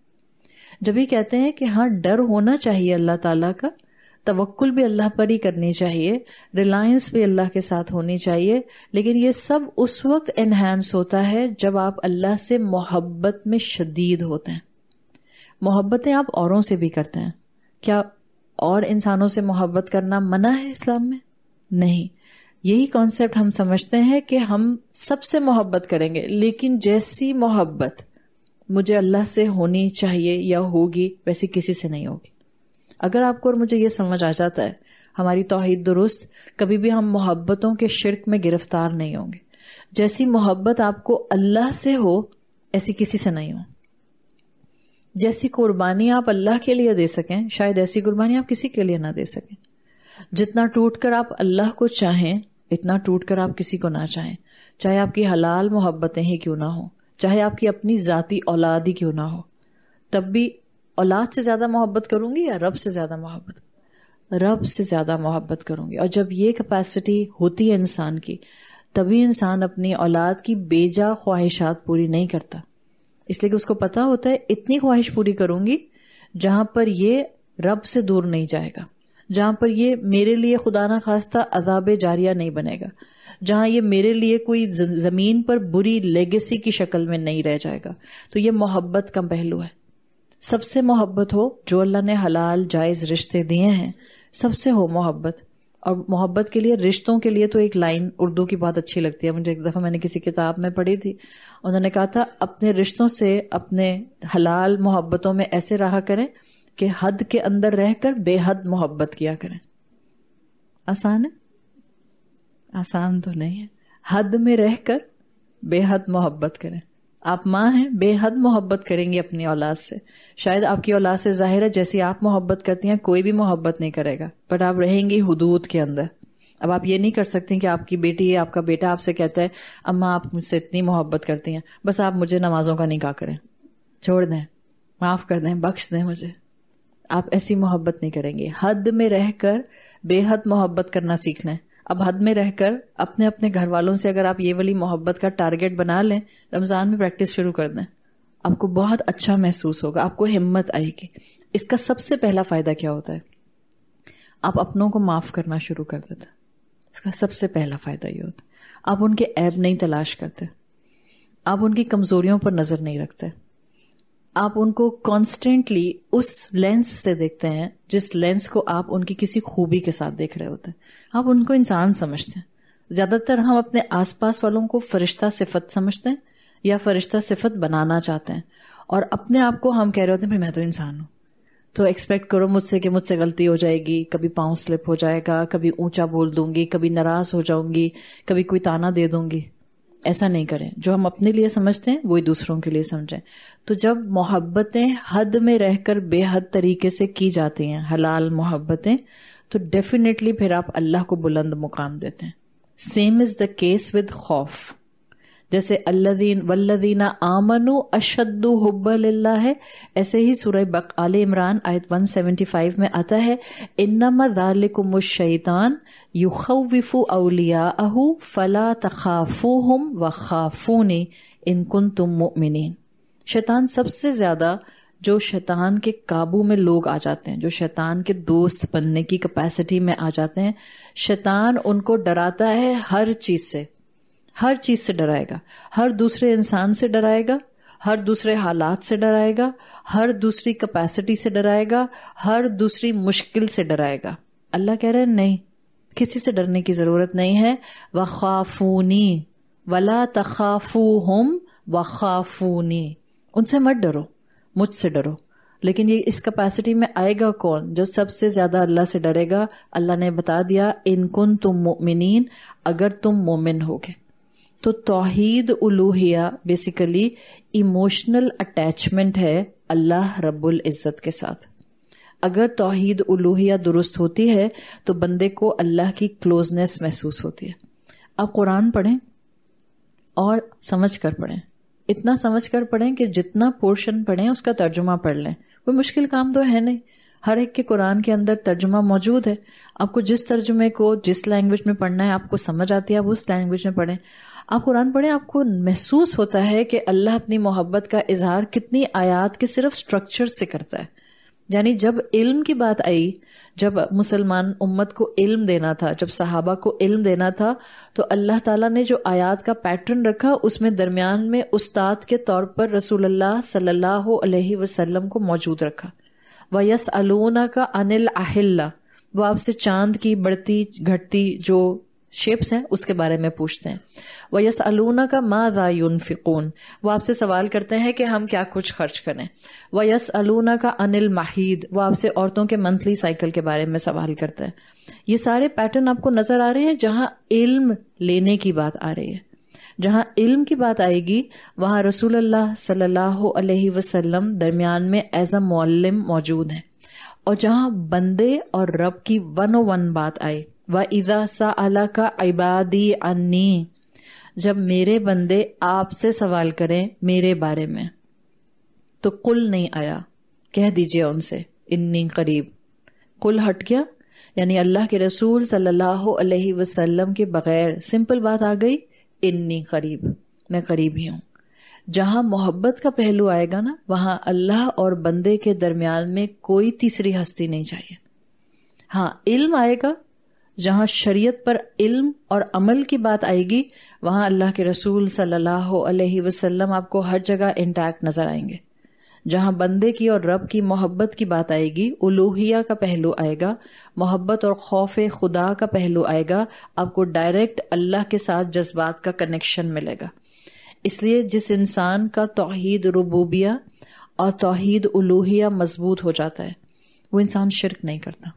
جب یہ کہتے ہیں کہ ہاں ڈر ہونا چاہیے اللہ تعالیٰ کا، توکل بھی اللہ پر ہی کرنی چاہیے، ریلائنس بھی اللہ کے ساتھ ہونی چاہیے، لیکن یہ سب اس وقت انہینس ہوتا ہے جب آپ اللہ سے محبت میں شدید ہوتے ہیں. محبتیں آپ اوروں سے بھی کرتے ہیں. کیا اور انسانوں سے محبت کرنا منع ہے اسلام میں؟ نہیں. یہی کانسیپٹ ہم سمجھتے ہیں کہ ہم سب سے محبت کریں گے، لیکن جیسی محبت مجھے اللہ سے ہونی چاہیے یا ہوگی ویسی کسی سے نہیں ہوگی. اگر آپ کو اور مجھے یہ سمجھ آ جاتا ہے ہماری توحید درست، کبھی بھی ہم محبتوں کے شرک میں گرفتار نہیں ہوں گے. جیسی محبت آپ کو اللہ سے ہو ایسی کسی سے نہیں ہو. جیسی قربانی آپ اللہ کے لیے دے سکیں شاید ایسی قربانی آپ کسی کے لیے نہ دے سکیں. جتنا ٹوٹ کر آپ اللہ کو چاہیں اتنا ٹوٹ کر آپ کسی کو نہ چاہیں، چاہے آپ کی حلال محبتیں ہی کیوں نہ ہوں، چاہے آپ کی اپنی ذاتی اولاد ہی کیوں نہ ہو. تب بھی اولاد سے زیادہ محبت کروں گی یا رب سے زیادہ محبت؟ رب سے زیادہ محبت کروں گی. اور جب یہ کیپیسٹی ہوتی ہے انسان کی، تبھی انسان اپنی اولاد کی بے جا خواہشات پوری نہیں کرتا، اس لیے کہ اس کو پتا ہوتا ہے اتنی خواہش پوری کروں گی جہاں پر یہ رب سے دور نہیں جائے گا، جہاں پر یہ میرے لیے خدا نہ خواستہ عذاب جاریہ نہیں بنے گا. جہاں یہ میرے لیے کوئی زمین پر بری لیگیسی کی شکل میں نہیں رہ جائے گا. تو یہ محبت کا پہلو ہے. سب سے محبت ہو, جو اللہ نے حلال جائز رشتے دیے ہیں سب سے ہو محبت. اور محبت کے لیے, رشتوں کے لیے تو ایک لائن اردو کی بہت اچھی لگتی ہے مجھے, ایک دفعہ میں نے کسی کتاب میں پڑھی تھی, انہوں نے کہا تھا اپنے رشتوں سے اپنے حلال محبتوں میں ایسے رہا کریں کہ حد کے اندر رہ کر بے حد محبت کیا کریں. آسان ہے؟ آسان تو نہیں ہے. حد میں رہ کر بے حد محبت کریں. آپ ماں ہیں, بے حد محبت کریں گی اپنی اولاد سے. شاید آپ کی اولاد سے ظاہر ہے جیسی آپ محبت کرتی ہیں کوئی بھی محبت نہیں کرے گا, بٹ آپ رہیں گی حدود کے اندر. اب آپ یہ نہیں کر سکتی کہ آپ کی بیٹی یا آپ کا بیٹا آپ سے کہتا ہے اماں آپ مجھ سے اتنی محبت کرتی ہیں, بس آپ مجھے نمازوں کا نکاح کریں, چھوڑ دیں, معاف کر دیں, بخش دیں مجھے. آپ ایسی محبت نہیں کریں گے. حد میں رہ کر بے حد محبت کرنا سیکھ لیں. اب حد میں رہ کر اپنے گھر والوں سے اگر آپ یہ والی محبت کا ٹارگٹ بنا لیں, رمضان میں پریکٹس شروع کر دیں, آپ کو بہت اچھا محسوس ہوگا, آپ کو ہمت آئے گی. اس کا سب سے پہلا فائدہ کیا ہوتا ہے؟ آپ اپنوں کو معاف کرنا شروع کر دیتے. اس کا سب سے پہلا فائدہ یہ ہوتا ہے آپ ان کے عیب نہیں تلاش کرتے, آپ ان کی کمزوریوں پر نظر نہیں رکھتے, آپ ان کو کانسٹینٹلی اس لینس سے دیکھتے ہیں جس لینس کو آپ ان کی کسی خوبی کے ساتھ دیکھ رہے ہوتے ہیں. آپ ان کو انسان سمجھتے ہیں. زیادہ تر ہم اپنے آس پاس والوں کو فرشتہ صفت سمجھتے ہیں یا فرشتہ صفت بنانا چاہتے ہیں, اور اپنے آپ کو ہم کہہ رہے ہوتے ہیں میں تو انسان ہوں, تو ایکسپیکٹ کرو مجھ سے کہ مجھ سے غلطی ہو جائے گی, کبھی پاؤں سلپ ہو جائے گا, کبھی اونچا بول دوں گی, کبھی ناراض ہو جاؤں گی, کبھی کوئی تانا دے دوں گی. ایسا نہیں کریں. جو ہم اپنے لیے سمجھتے ہیں وہی دوسروں کے لیے سمجھیں. تو جب محبتیں حد میں رہ کر بے حد طریقے سے کی جاتی ہیں, حلال محبتیں, تو ڈیفینیٹلی پھر آپ اللہ کو بلند مقام دیتے ہیں. Same is the case with خوف. جیسے والذین آمنوا اشد حبا للہ ہے, ایسے ہی سورہ آل عمران آیت 175 میں آتا ہے انما ذالکم الشیطان یخوف اولیاءہ فلا تخافوہم وخافونی ان کنتم مؤمنین. شیطان سب سے زیادہ جو شیطان کے قابو میں لوگ آ جاتے ہیں, جو شیطان کے دوست بننے کی کیپیسٹی میں آ جاتے ہیں, شیطان ان کو ڈراتا ہے ہر چیز سے. ہر چیز سے ڈرائے گا, ہر دوسرے انسان سے ڈرائے گا, ہر دوسرے حالات سے ڈرائے گا, ہر دوسری کیپیسٹی سے ڈرائے گا, ہر دوسری مشکل سے ڈرائے گا. اللہ کہہ رہے ہیں نہیں, کسی سے ڈرنے کی ضرورت نہیں ہے. وَخَافُونِي وَلَا تَخَافُوهُمْ وَخَافُونِي, ان سے مت ڈرو, مجھ سے ڈرو. لیکن یہ اس کیپیسٹی میں آئے گا کون؟ جو سب سے زیادہ اللہ سے ڈرے گا. اللہ نے بتا دیا ان کنتم مؤمنین, اگر تم مومن ہوگے. تو توحید الوہیہ بیسیکلی ایموشنل اٹیچمنٹ ہے اللہ رب العزت کے ساتھ. اگر توحید الوہیہ درست ہوتی ہے تو بندے کو اللہ کی کلوزنس محسوس ہوتی ہے. آپ قرآن پڑھیں اور سمجھ کر پڑھیں, اتنا سمجھ کر پڑھیں کہ جتنا پورشن پڑھیں اس کا ترجمہ پڑھ لیں. کوئی مشکل کام تو ہے نہیں, ہر ایک کے قرآن کے اندر ترجمہ موجود ہے. آپ کو جس ترجمے کو جس لینگویج میں پڑھنا ہے, آپ کو سمجھ آتی ہے, آپ اس لینگویج میں پڑھیں. آپ قرآن پڑھیں, آپ کو محسوس ہوتا ہے کہ اللہ اپنی محبت کا اظہار کتنی آیات کے صرف سٹرکچر سے کرتا ہے. یعنی جب علم کی بات آئی, جب مسلمان امت کو علم دینا تھا, جب صحابہ کو علم دینا تھا, تو اللہ تعالیٰ نے جو آیات کا پیٹرن رکھا اس میں درمیان میں استاد کے طور پر رسول اللہ صلی اللہ علیہ وسلم کو موجود رکھا. وَيَسْأَلُونَكَ عَنِ الْأَحِلَّةِ, وہ آپ سے چاند کی بڑھتی گھٹتی جو شیپس ہیں اس کے بارے میں پوچھتے ہیں. وَيَسْأَلُونَكَ مَاذَا يُنْفِقُونَ, وہ آپ سے سوال کرتے ہیں کہ ہم کیا کچھ خرچ کریں. وَيَسْأَلُونَكَ عَنِ الْمَحِيضِ, وہ آپ سے عورتوں کے منتھلی سائیکل کے بارے میں سوال کرتے ہیں. یہ سارے پیٹرن آپ کو نظر آ رہے ہیں. جہاں علم لینے کی بات آ رہی ہے, جہاں علم کی بات آئے گی, وہاں رسول اللہ صلی اللہ علیہ وسلم درمیان میں ایز اے معلم موجود ہیں. اور جہاں بندے اور رب کی 101 بات آئی, وَإِذَا سَأَلَكَ عِبَادِي عَنِّي, جب میرے بندے آپ سے سوال کریں میرے بارے میں, تو قل نہیں آیا, کہہ دیجئے ان سے انی قریب. قل ہٹ گیا, یعنی اللہ کے رسول صلی اللہ علیہ وسلم کے بغیر سمپل بات آ گئی, انی قریب, میں قریب ہی ہوں. جہاں محبت کا پہلو آئے گا نا, وہاں اللہ اور بندے کے درمیان میں کوئی تیسری ہستی نہیں چاہیے. ہاں علم آئے گا, جہاں شریعت پر علم اور عمل کی بات آئے گی وہاں اللہ کے رسول صلی اللہ علیہ وسلم آپ کو ہر جگہ انٹیکٹ نظر آئیں گے. جہاں بندے کی اور رب کی محبت کی بات آئے گی، الوہیہ کا پہلو آئے گا، محبت اور خوف خدا کا پہلو آئے گا، آپ کو ڈائریکٹ اللہ کے ساتھ جذبات کا کنیکشن ملے گا. اس لیے جس انسان کا توحید ربوبیہ اور توحید الوہیہ مضبوط ہو جاتا ہے وہ انسان شرک نہیں کرتا،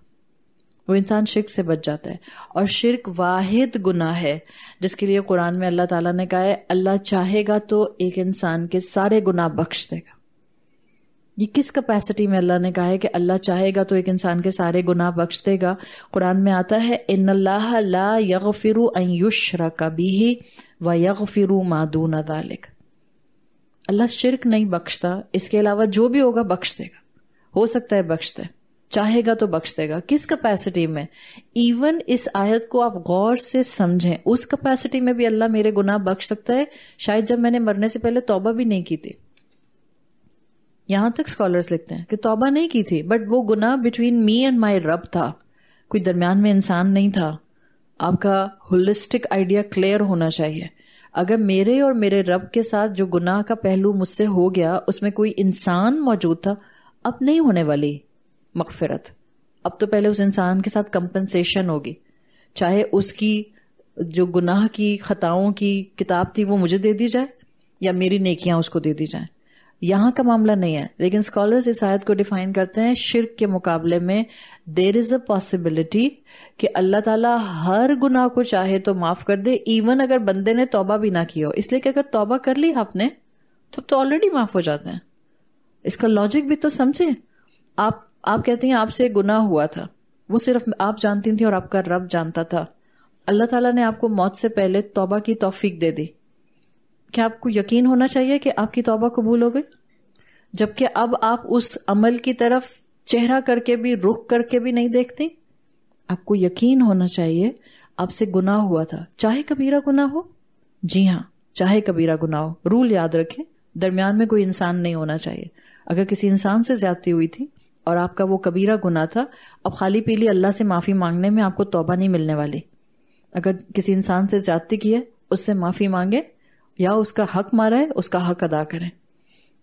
وہ انسان شرک سے بچ جاتا ہے. اور شرک واحد گناہ ہے جس کے لیے قرآن میں اللہ تعالیٰ نے کہا ہے اللہ چاہے گا تو ایک انسان کے سارے گناہ بخش دے گا. یہ کس کیپیسٹی میں اللہ نے کہا ہے کہ اللہ چاہے گا تو ایک انسان کے سارے گناہ بخش دے گا؟ قرآن میں آتا ہے ان اللہ لا یغفر ان یشرک بہ ویغفر ما دون ذلک. اللہ شرک نہیں بخشتا، اس کے علاوہ جو بھی ہوگا بخش دے گا. ہو سکتا ہے بخش دے، چاہے گا تو بخش دے گا. کس کیپیسٹی میں؟ ایون اس آیت کو آپ غور سے سمجھیں، اس کیپیسٹی میں بھی اللہ میرے گناہ بخش سکتا ہے شاید جب میں نے مرنے سے پہلے توبہ بھی نہیں کی تھی. یہاں تک اسکالرز لکھتے ہیں کہ توبہ نہیں کی تھی بٹ وہ گناہ بٹوین می اینڈ مائی رب تھا، کوئی درمیان میں انسان نہیں تھا. آپ کا ہولسٹک آئیڈیا کلیئر ہونا چاہیے. اگر میرے اور میرے رب کے ساتھ جو گناہ کا پہلو مجھ سے ہو گیا اس میں کوئی انسان موجود تھا، اب نہیں ہونے والی مغفرت. اب تو پہلے اس انسان کے ساتھ کمپنسیشن ہوگی، چاہے اس کی جو گناہ کی خطاؤں کی کتاب تھی وہ مجھے دے دی جائے یا میری نیکیاں اس کو دے دی جائیں. یہاں کا معاملہ نہیں ہے. لیکن اسکالرز اس آیت کو ڈیفائن کرتے ہیں شرک کے مقابلے میں دیر از اے پاسبلٹی کہ اللہ تعالیٰ ہر گناہ کو چاہے تو معاف کر دے، ایون اگر بندے نے توبہ بھی نہ کی ہو. اس لیے کہ اگر توبہ کر لی آپ نے تو آلریڈی معاف ہو جاتے ہیں. اس کا لاجک بھی تو سمجھیں. آپ کہتے ہیں آپ سے گناہ ہوا تھا، وہ صرف آپ جانتی تھیں اور آپ کا رب جانتا تھا. اللہ تعالیٰ نے آپ کو موت سے پہلے توبہ کی توفیق دے دی. کیا آپ کو یقین ہونا چاہیے کہ آپ کی توبہ قبول ہو گئی؟ جبکہ اب آپ اس عمل کی طرف چہرہ کر کے بھی رخ کر کے بھی نہیں دیکھتی. آپ کو یقین ہونا چاہیے آپ سے گناہ ہوا تھا، چاہے کبیرہ گناہ ہو. جی ہاں، چاہے کبیرہ گناہ ہو. رول یاد رکھیں، درمیان میں کوئی انسان نہیں ہونا چاہیے. اگر کسی انسان سے زیادتی ہوئی تھی اور آپ کا وہ کبیرہ گناہ تھا، اب خالی پیلی اللہ سے معافی مانگنے میں آپ کو توبہ نہیں ملنے والی. اگر کسی انسان سے زیادتی کی ہے اس سے معافی مانگے یا اس کا حق مارا ہے اس کا حق ادا کریں،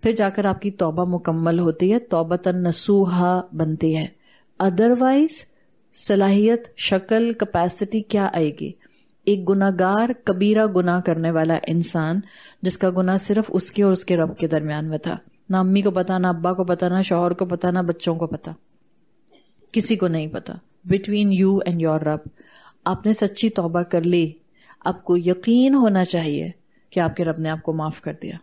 پھر جا کر آپ کی توبہ مکمل ہوتی ہے، توبۃ نصوحا بنتی ہے. ادروائز صلاحیت، شکل، کیپیسٹی کیا آئے گی؟ ایک گناہگار کبیرہ گناہ کرنے والا انسان جس کا گناہ صرف اس کے اور اس کے رب کے درمیان میں تھا. نہ امی کو پتا، نہ ابا کو پتا، نہ شوہر کو پتا، نہ بچوں کو پتا، کسی کو نہیں پتا. بٹوین یو اینڈ یور رب. آپ نے سچی توبہ کر لی، آپ کو یقین ہونا چاہیے کہ آپ کے رب نے آپ کو معاف کر دیا،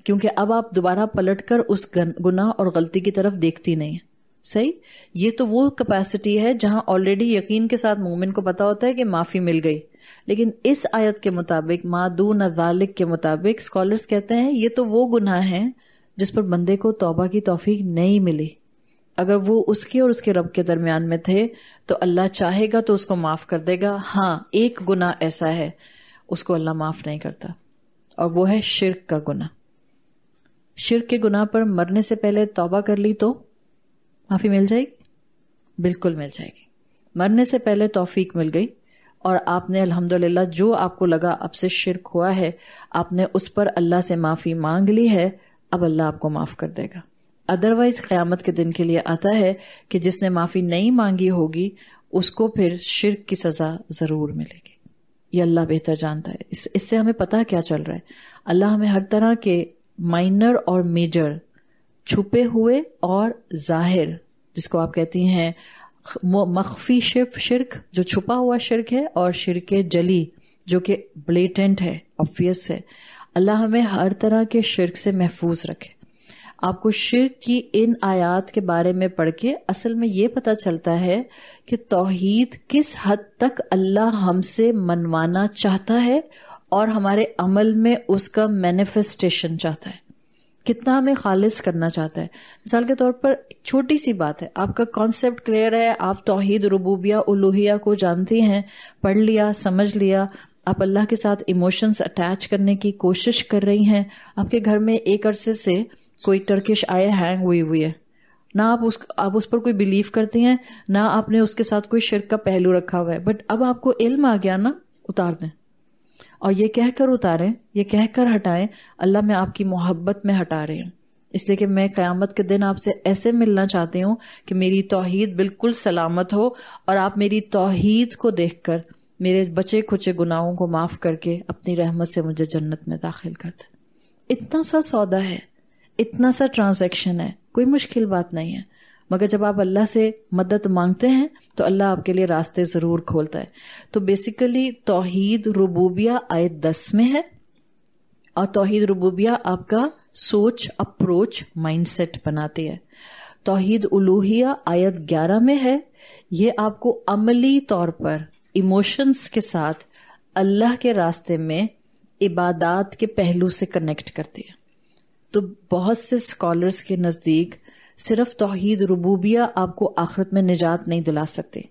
کیونکہ اب آپ دوبارہ پلٹ کر اس گناہ اور غلطی کی طرف دیکھتی نہیں ہیں. صحیح؟ یہ تو وہ کیپیسٹی ہے جہاں آلریڈی یقین کے ساتھ مومن کو پتا ہوتا ہے کہ معافی مل گئی. لیکن اس آیت کے مطابق، ما دون ذالک کے مطابق، اسکالرز کہتے ہیں یہ تو وہ گناہ ہیں جس پر بندے کو توبہ کی توفیق نہیں ملی. اگر وہ اس کے اور اس کے رب کے درمیان میں تھے تو اللہ چاہے گا تو اس کو معاف کر دے گا. ہاں، ایک گناہ ایسا ہے اس کو اللہ معاف نہیں کرتا، اور وہ ہے شرک کا گناہ. شرک کے گناہ پر مرنے سے پہلے توبہ کر لی تو معافی مل جائے گی؟ بالکل مل جائے گی. مرنے سے پہلے توفیق مل گئی اور آپ نے الحمدللہ جو آپ کو لگا اب سے شرک ہوا ہے، آپ نے اس پر اللہ سے معافی مانگ لی ہے، اب اللہ آپ کو معاف کر دے گا. ادروائز قیامت کے دن کے لیے آتا ہے کہ جس نے معافی نہیں مانگی ہوگی اس کو پھر شرک کی سزا ضرور ملے گی. یہ اللہ بہتر جانتا ہے. اس سے ہمیں پتہ کیا چل رہا ہے؟ اللہ ہمیں ہر طرح کے مائنر اور میجر، چھپے ہوئے اور ظاہر، جس کو آپ کہتی ہیں مخفی شرک جو چھپا ہوا شرک ہے، اور شرک جلی جو کہ بلیٹنٹ ہے، obvious ہے. اللہ ہمیں ہر طرح کے شرک سے محفوظ رکھے. آپ کو شرک کی ان آیات کے بارے میں پڑھ کے اصل میں یہ پتہ چلتا ہے کہ توحید کس حد تک اللہ ہم سے منوانا چاہتا ہے اور ہمارے عمل میں اس کا مینیفیسٹیشن چاہتا ہے، کتنا ہمیں خالص کرنا چاہتا ہے. مثال کے طور پر چھوٹی سی بات ہے، آپ کا کانسیپٹ کلیئر ہے، آپ توحید ربوبیہ الوہیہ کو جانتی ہیں، پڑھ لیا، سمجھ لیا، آپ اللہ کے ساتھ ایموشنز اٹیچ کرنے کی کوشش کر رہی ہیں. آپ کے گھر میں ایک عرصے سے کوئی ٹرکش آئے ہینگ ہوئی ہے، نہ آپ اس پر کوئی بلیف کرتے ہیں، نہ آپ نے اس کے ساتھ کوئی شرک کا پہلو رکھا ہوا ہے، بٹ اب آپ کو علم آ گیا نا، اتار دیں. اور یہ کہہ کر اتاریں، یہ کہہ کر ہٹائیں، اللہ میں آپ کی محبت میں ہٹا رہی ہوں، اس لیے کہ میں قیامت کے دن آپ سے ایسے ملنا چاہتی ہوں کہ میری توحید بالکل سلامت ہو، اور آپ میری توحید کو دیکھ کر میرے بچے کھچے گناہوں کو معاف کر کے اپنی رحمت سے مجھے جنت میں داخل کر دیں. اتنا سا سودا ہے، اتنا سا ٹرانزیکشن ہے، کوئی مشکل بات نہیں ہے. مگر جب آپ اللہ سے مدد مانگتے ہیں تو اللہ آپ کے لیے راستے ضرور کھولتا ہے. تو بیسیکلی توحید ربوبیہ آیت 10 میں ہے، اور توحید ربوبیہ آپ کا سوچ، اپروچ، مائنڈ سیٹ بناتی ہے. توحید الوہیہ آیت 11 میں ہے، یہ آپ کو عملی طور پر ایموشنز کے ساتھ اللہ کے راستے میں عبادات کے پہلو سے کنیکٹ کرتی ہے. تو بہت سے اسکالرس کے نزدیک صرف توحید ربوبیہ آپ کو آخرت میں نجات نہیں دلا سکتے.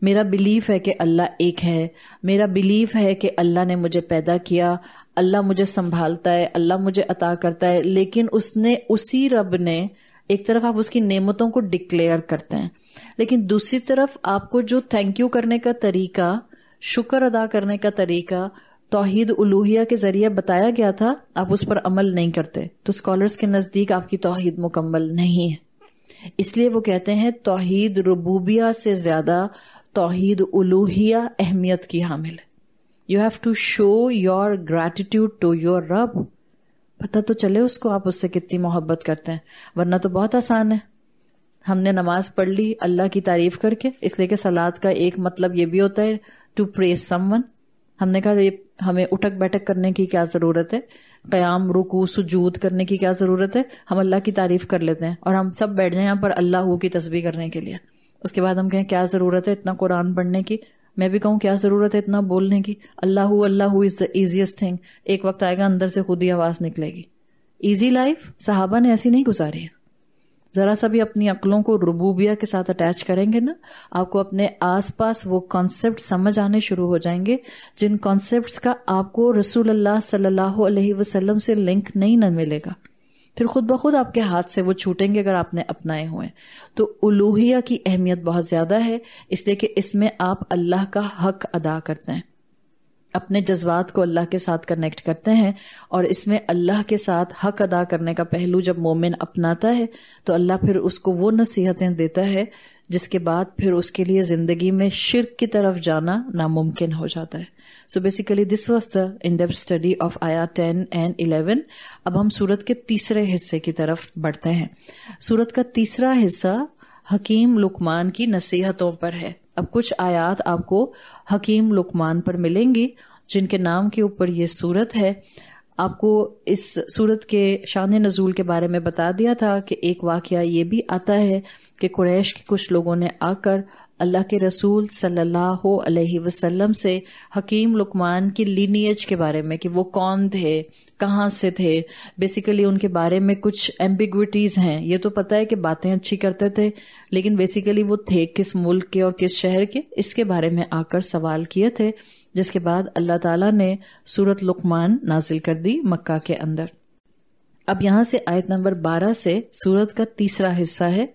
میرا بلیف ہے کہ اللہ ایک ہے، میرا بلیف ہے کہ اللہ نے مجھے پیدا کیا، اللہ مجھے سنبھالتا ہے، اللہ مجھے عطا کرتا ہے، لیکن اسی رب نے، ایک طرف آپ اس کی نعمتوں کو ڈکلیئر کرتے ہیں، لیکن دوسری طرف آپ کو جو تھینک یو کرنے کا طریقہ، شکر ادا کرنے کا طریقہ توحید الوہیہ کے ذریعے بتایا گیا تھا، آپ اس پر عمل نہیں کرتے، تو اسکالرس کے نزدیک آپ کی توحید مکمل نہیں ہے. اس لیے وہ کہتے ہیں توحید ربوبیہ سے زیادہ توحید الوہیہ اہمیت کی حامل ہے. You have to show your gratitude to your رب. پتہ تو چلے اس کو آپ اس سے کتنی محبت کرتے ہیں، ورنہ تو بہت آسان ہے. ہم نے نماز پڑھ لی اللہ کی تعریف کر کے، اس لیے کہ صلاۃ کا ایک مطلب یہ بھی ہوتا ہے ٹو پریز سم ون. ہم نے کہا ہمیں اٹھک بیٹھک کرنے کی کیا ضرورت ہے، قیام رکوع سجود کرنے کی کیا ضرورت ہے، ہم اللہ کی تعریف کر لیتے ہیں اور ہم سب بیٹھ جائیں یہاں پر اللہ کی تسبیح کرنے کے لیے. اس کے بعد ہم کہیں کیا ضرورت ہے اتنا قرآن پڑھنے کی، میں بھی کہوں کیا ضرورت ہے اتنا بولنے کی. اللہ از دا ایزیسٹ تھنگ. ایک وقت آئے گا اندر سے خود ہی آواز نکلے گی. ایزی لائف صحابہ نے ایسی نہیں گزاری ہے. ذرا سا بھی اپنی عقلوں کو ربوبیہ کے ساتھ اٹیچ کریں گے نا، آپ کو اپنے آس پاس وہ کانسیپٹ سمجھ آنے شروع ہو جائیں گے جن کانسیپٹس کا آپ کو رسول اللہ صلی اللہ علیہ وسلم سے لنک نہیں نہ ملے گا. پھر خود بخود آپ کے ہاتھ سے وہ چھوٹیں گے اگر آپ نے اپنائے ہوئے. تو الوہیہ کی اہمیت بہت زیادہ ہے، اس لیے کہ اس میں آپ اللہ کا حق ادا کرتے ہیں، اپنے جذبات کو اللہ کے ساتھ کنیکٹ کرتے ہیں، اور اس میں اللہ کے ساتھ حق ادا کرنے کا پہلو جب مومن اپناتا ہے تو اللہ پھر اس کو وہ نصیحتیں دیتا ہے جس کے بعد پھر اس کے لیے زندگی میں شرک کی طرف جانا ناممکن ہو جاتا ہے. So basically this was the in-depth study of ayat 10 and 11. اب ہم سورت کے تیسرے حصے کی طرف بڑھتے ہیں. سورت کا تیسرا حصہ حکیم لقمان کی نصیحتوں پر ہے. اب کچھ آیات آپ کو حکیم لقمان پر ملیں گی جن کے نام کے اوپر یہ سورت ہے. آپ کو اس سورت کے شان نزول کے بارے میں بتا دیا تھا کہ ایک واقعہ یہ بھی آتا ہے کہ قریش کے کچھ لوگوں نے آ کر اللہ کے رسول صلی اللہ علیہ وسلم سے حکیم لقمان کی لینیج کے بارے میں کہ وہ کون تھے، کہاں سے تھے، بیسیکلی ان کے بارے میں کچھ ایمبیگوٹیز ہیں. یہ تو پتہ ہے کہ باتیں اچھی کرتے تھے، لیکن بیسیکلی وہ تھے کس ملک کے اور کس شہر کے، اس کے بارے میں آ کر سوال کیے تھے، جس کے بعد اللہ تعالیٰ نے سورت لقمان نازل کر دی مکہ کے اندر. اب یہاں سے آیت نمبر 12 سے سورت کا تیسرا حصہ ہے.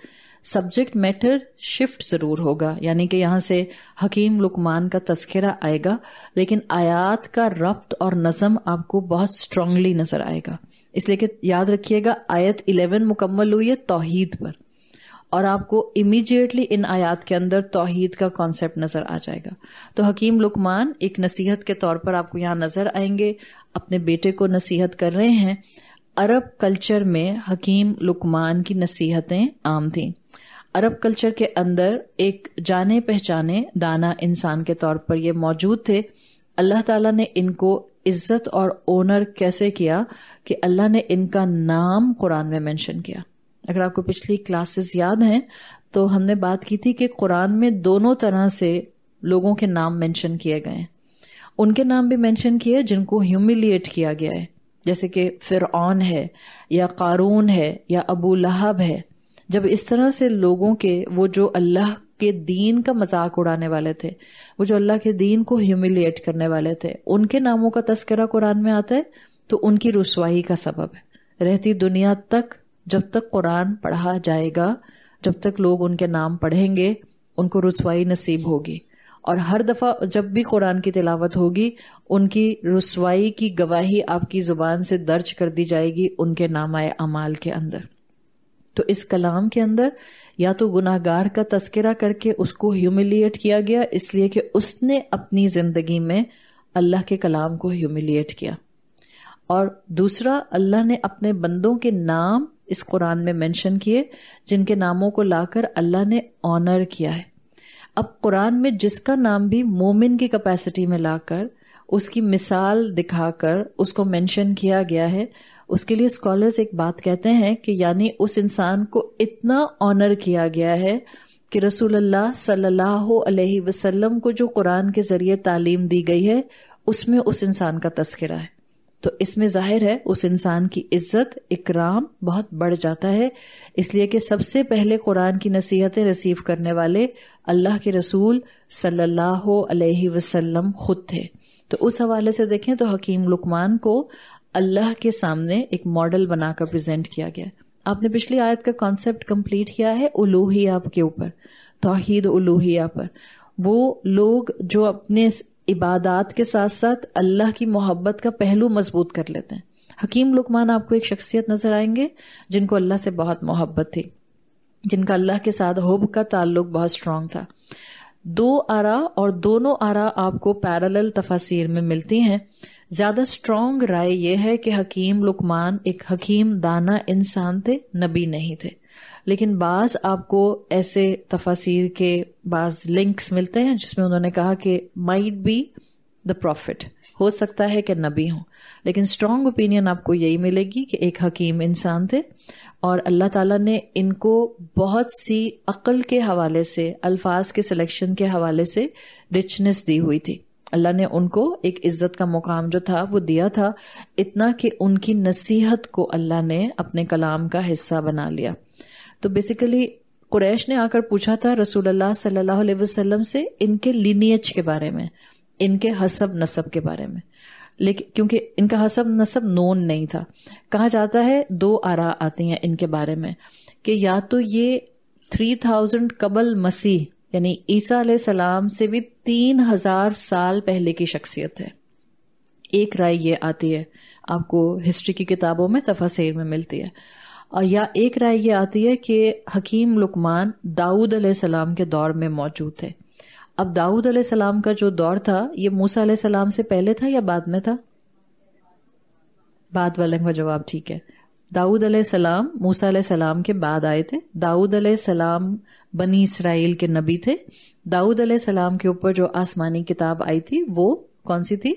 سبجیکٹ میٹر شفٹ ضرور ہوگا، یعنی کہ یہاں سے حکیم لقمان کا تذکرہ آئے گا، لیکن آیات کا ربط اور نظم آپ کو بہت اسٹرانگلی نظر آئے گا. اس لیے کہ یاد رکھیے گا آیت 11 مکمل ہوئی ہے توحید پر، اور آپ کو امیڈیٹلی ان آیات کے اندر توحید کا کانسیپٹ نظر آ جائے گا. تو حکیم لقمان ایک نصیحت کے طور پر آپ کو یہاں نظر آئیں گے، اپنے بیٹے کو نصیحت کر رہے ہیں. عرب کلچر میں حکیم لقمان کی نصیحتیں عام تھیں. عرب کلچر کے اندر ایک جانے پہچانے دانا انسان کے طور پر یہ موجود تھے. اللہ تعالیٰ نے ان کو عزت اور اونر کیسے کیا کہ اللہ نے ان کا نام قرآن میں مینشن کیا. اگر آپ کو پچھلی کلاسز یاد ہیں تو ہم نے بات کی تھی کہ قرآن میں دونوں طرح سے لوگوں کے نام مینشن کیے گئے ہیں. ان کے نام بھی مینشن کیے جن کو ہیوملیٹ کیا گیا ہے، جیسے کہ فرعون ہے یا قارون ہے یا ابو لہب ہے. جب اس طرح سے لوگوں کے وہ جو اللہ کے دین کا مذاق اڑانے والے تھے، وہ جو اللہ کے دین کو ہیوملیٹ کرنے والے تھے، ان کے ناموں کا تذکرہ قرآن میں آتا ہے تو ان کی رسوائی کا سبب ہے. رہتی دنیا تک جب تک قرآن پڑھا جائے گا، جب تک لوگ ان کے نام پڑھیں گے، ان کو رسوائی نصیب ہوگی. اور ہر دفعہ جب بھی قرآن کی تلاوت ہوگی ان کی رسوائی کی گواہی آپ کی زبان سے درج کر دی جائے گی ان کے نامہ اعمال کے اندر. تو اس کلام کے اندر یا تو گناہگار کا تذکرہ کر کے اس کو ہیوملیٹ کیا گیا اس لیے کہ اس نے اپنی زندگی میں اللہ کے کلام کو ہیوملیٹ کیا، اور دوسرا اللہ نے اپنے بندوں کے نام اس قرآن میں مینشن کیے جن کے ناموں کو لا کر اللہ نے آنر کیا ہے. اب قرآن میں جس کا نام بھی مومن کی کیپیسٹی میں لا کر اس کی مثال دکھا کر اس کو مینشن کیا گیا ہے، اس کے لیے اسکالرز ایک بات کہتے ہیں کہ یعنی اس انسان کو اتنا آنر کیا گیا ہے کہ رسول اللہ صلی اللہ علیہ وسلم کو جو قرآن کے ذریعے تعلیم دی گئی ہے اس میں اس انسان کا تذکرہ ہے. تو اس میں ظاہر ہے اس انسان کی عزت اکرام بہت بڑھ جاتا ہے، اس لیے کہ سب سے پہلے قرآن کی نصیحتیں ریسیو کرنے والے اللہ کے رسول صلی اللہ علیہ وسلم خود تھے. تو اس حوالے سے دیکھیں تو حکیم لقمان کو اللہ کے سامنے ایک ماڈل بنا کر پریزنٹ کیا گیا. آپ نے پچھلی آیت کا کانسیپٹ کمپلیٹ کیا ہے الوہیہ کے اوپر، توحید الوہیہ پر. وہ لوگ جو اپنے عبادات کے ساتھ ساتھ اللہ کی محبت کا پہلو مضبوط کر لیتے ہیں. حکیم لقمان آپ کو ایک شخصیت نظر آئیں گے جن کو اللہ سے بہت محبت تھی، جن کا اللہ کے ساتھ حب کا تعلق بہت اسٹرانگ تھا. دو آرا اور دونوں آرا آپ کو پیرالل تفاسیر میں ملتی ہیں. زیادہ اسٹرانگ رائے یہ ہے کہ حکیم لقمان ایک حکیم دانا انسان تھے، نبی نہیں تھے. لیکن بعض آپ کو ایسے تفاسیر کے بعض لنکس ملتے ہیں جس میں انہوں نے کہا کہ مائٹ بی دا پروفٹ، ہو سکتا ہے کہ نبی ہوں. لیکن اسٹرانگ اوپینین آپ کو یہی ملے گی کہ ایک حکیم انسان تھے، اور اللہ تعالیٰ نے ان کو بہت سی عقل کے حوالے سے، الفاظ کے سلیکشن کے حوالے سے رچنس دی ہوئی تھی. اللہ نے ان کو ایک عزت کا مقام جو تھا وہ دیا تھا، اتنا کہ ان کی نصیحت کو اللہ نے اپنے کلام کا حصہ بنا لیا. تو بیسیکلی قریش نے آ کر پوچھا تھا رسول اللہ صلی اللہ علیہ وسلم سے ان کے لینیج کے بارے میں، ان کے حسب نسب کے بارے میں، لیکن کیونکہ ان کا حسب نسب نون نہیں تھا. کہا جاتا ہے دو آرا آتی ہیں ان کے بارے میں کہ یا تو یہ 3000 قبل مسیح یعنی عیسیٰ علیہ السلام سے بھی 3000 سال پہلے کی شخصیت ہے. ایک رائے یہ آتی ہے، آپ کو ہسٹری کی کتابوں میں تفاسیر میں ملتی ہے. اور یا ایک رائے یہ آتی ہے کہ حکیم لقمان داؤد علیہ السلام کے دور میں موجود تھے. اب داؤد علیہ السلام کا جو دور تھا یہ موسیٰ علیہ السلام سے پہلے تھا یا بعد میں تھا؟ بعد والے کا جواب ٹھیک ہے. داؤد علیہ السلام موسیٰ علیہ السلام کے بعد آئے تھے. داؤد علیہ السلام بنی اسرائیل کے نبی تھے. داؤد علیہ السلام کے اوپر جو آسمانی کتاب آئی تھی وہ کون سی تھی؟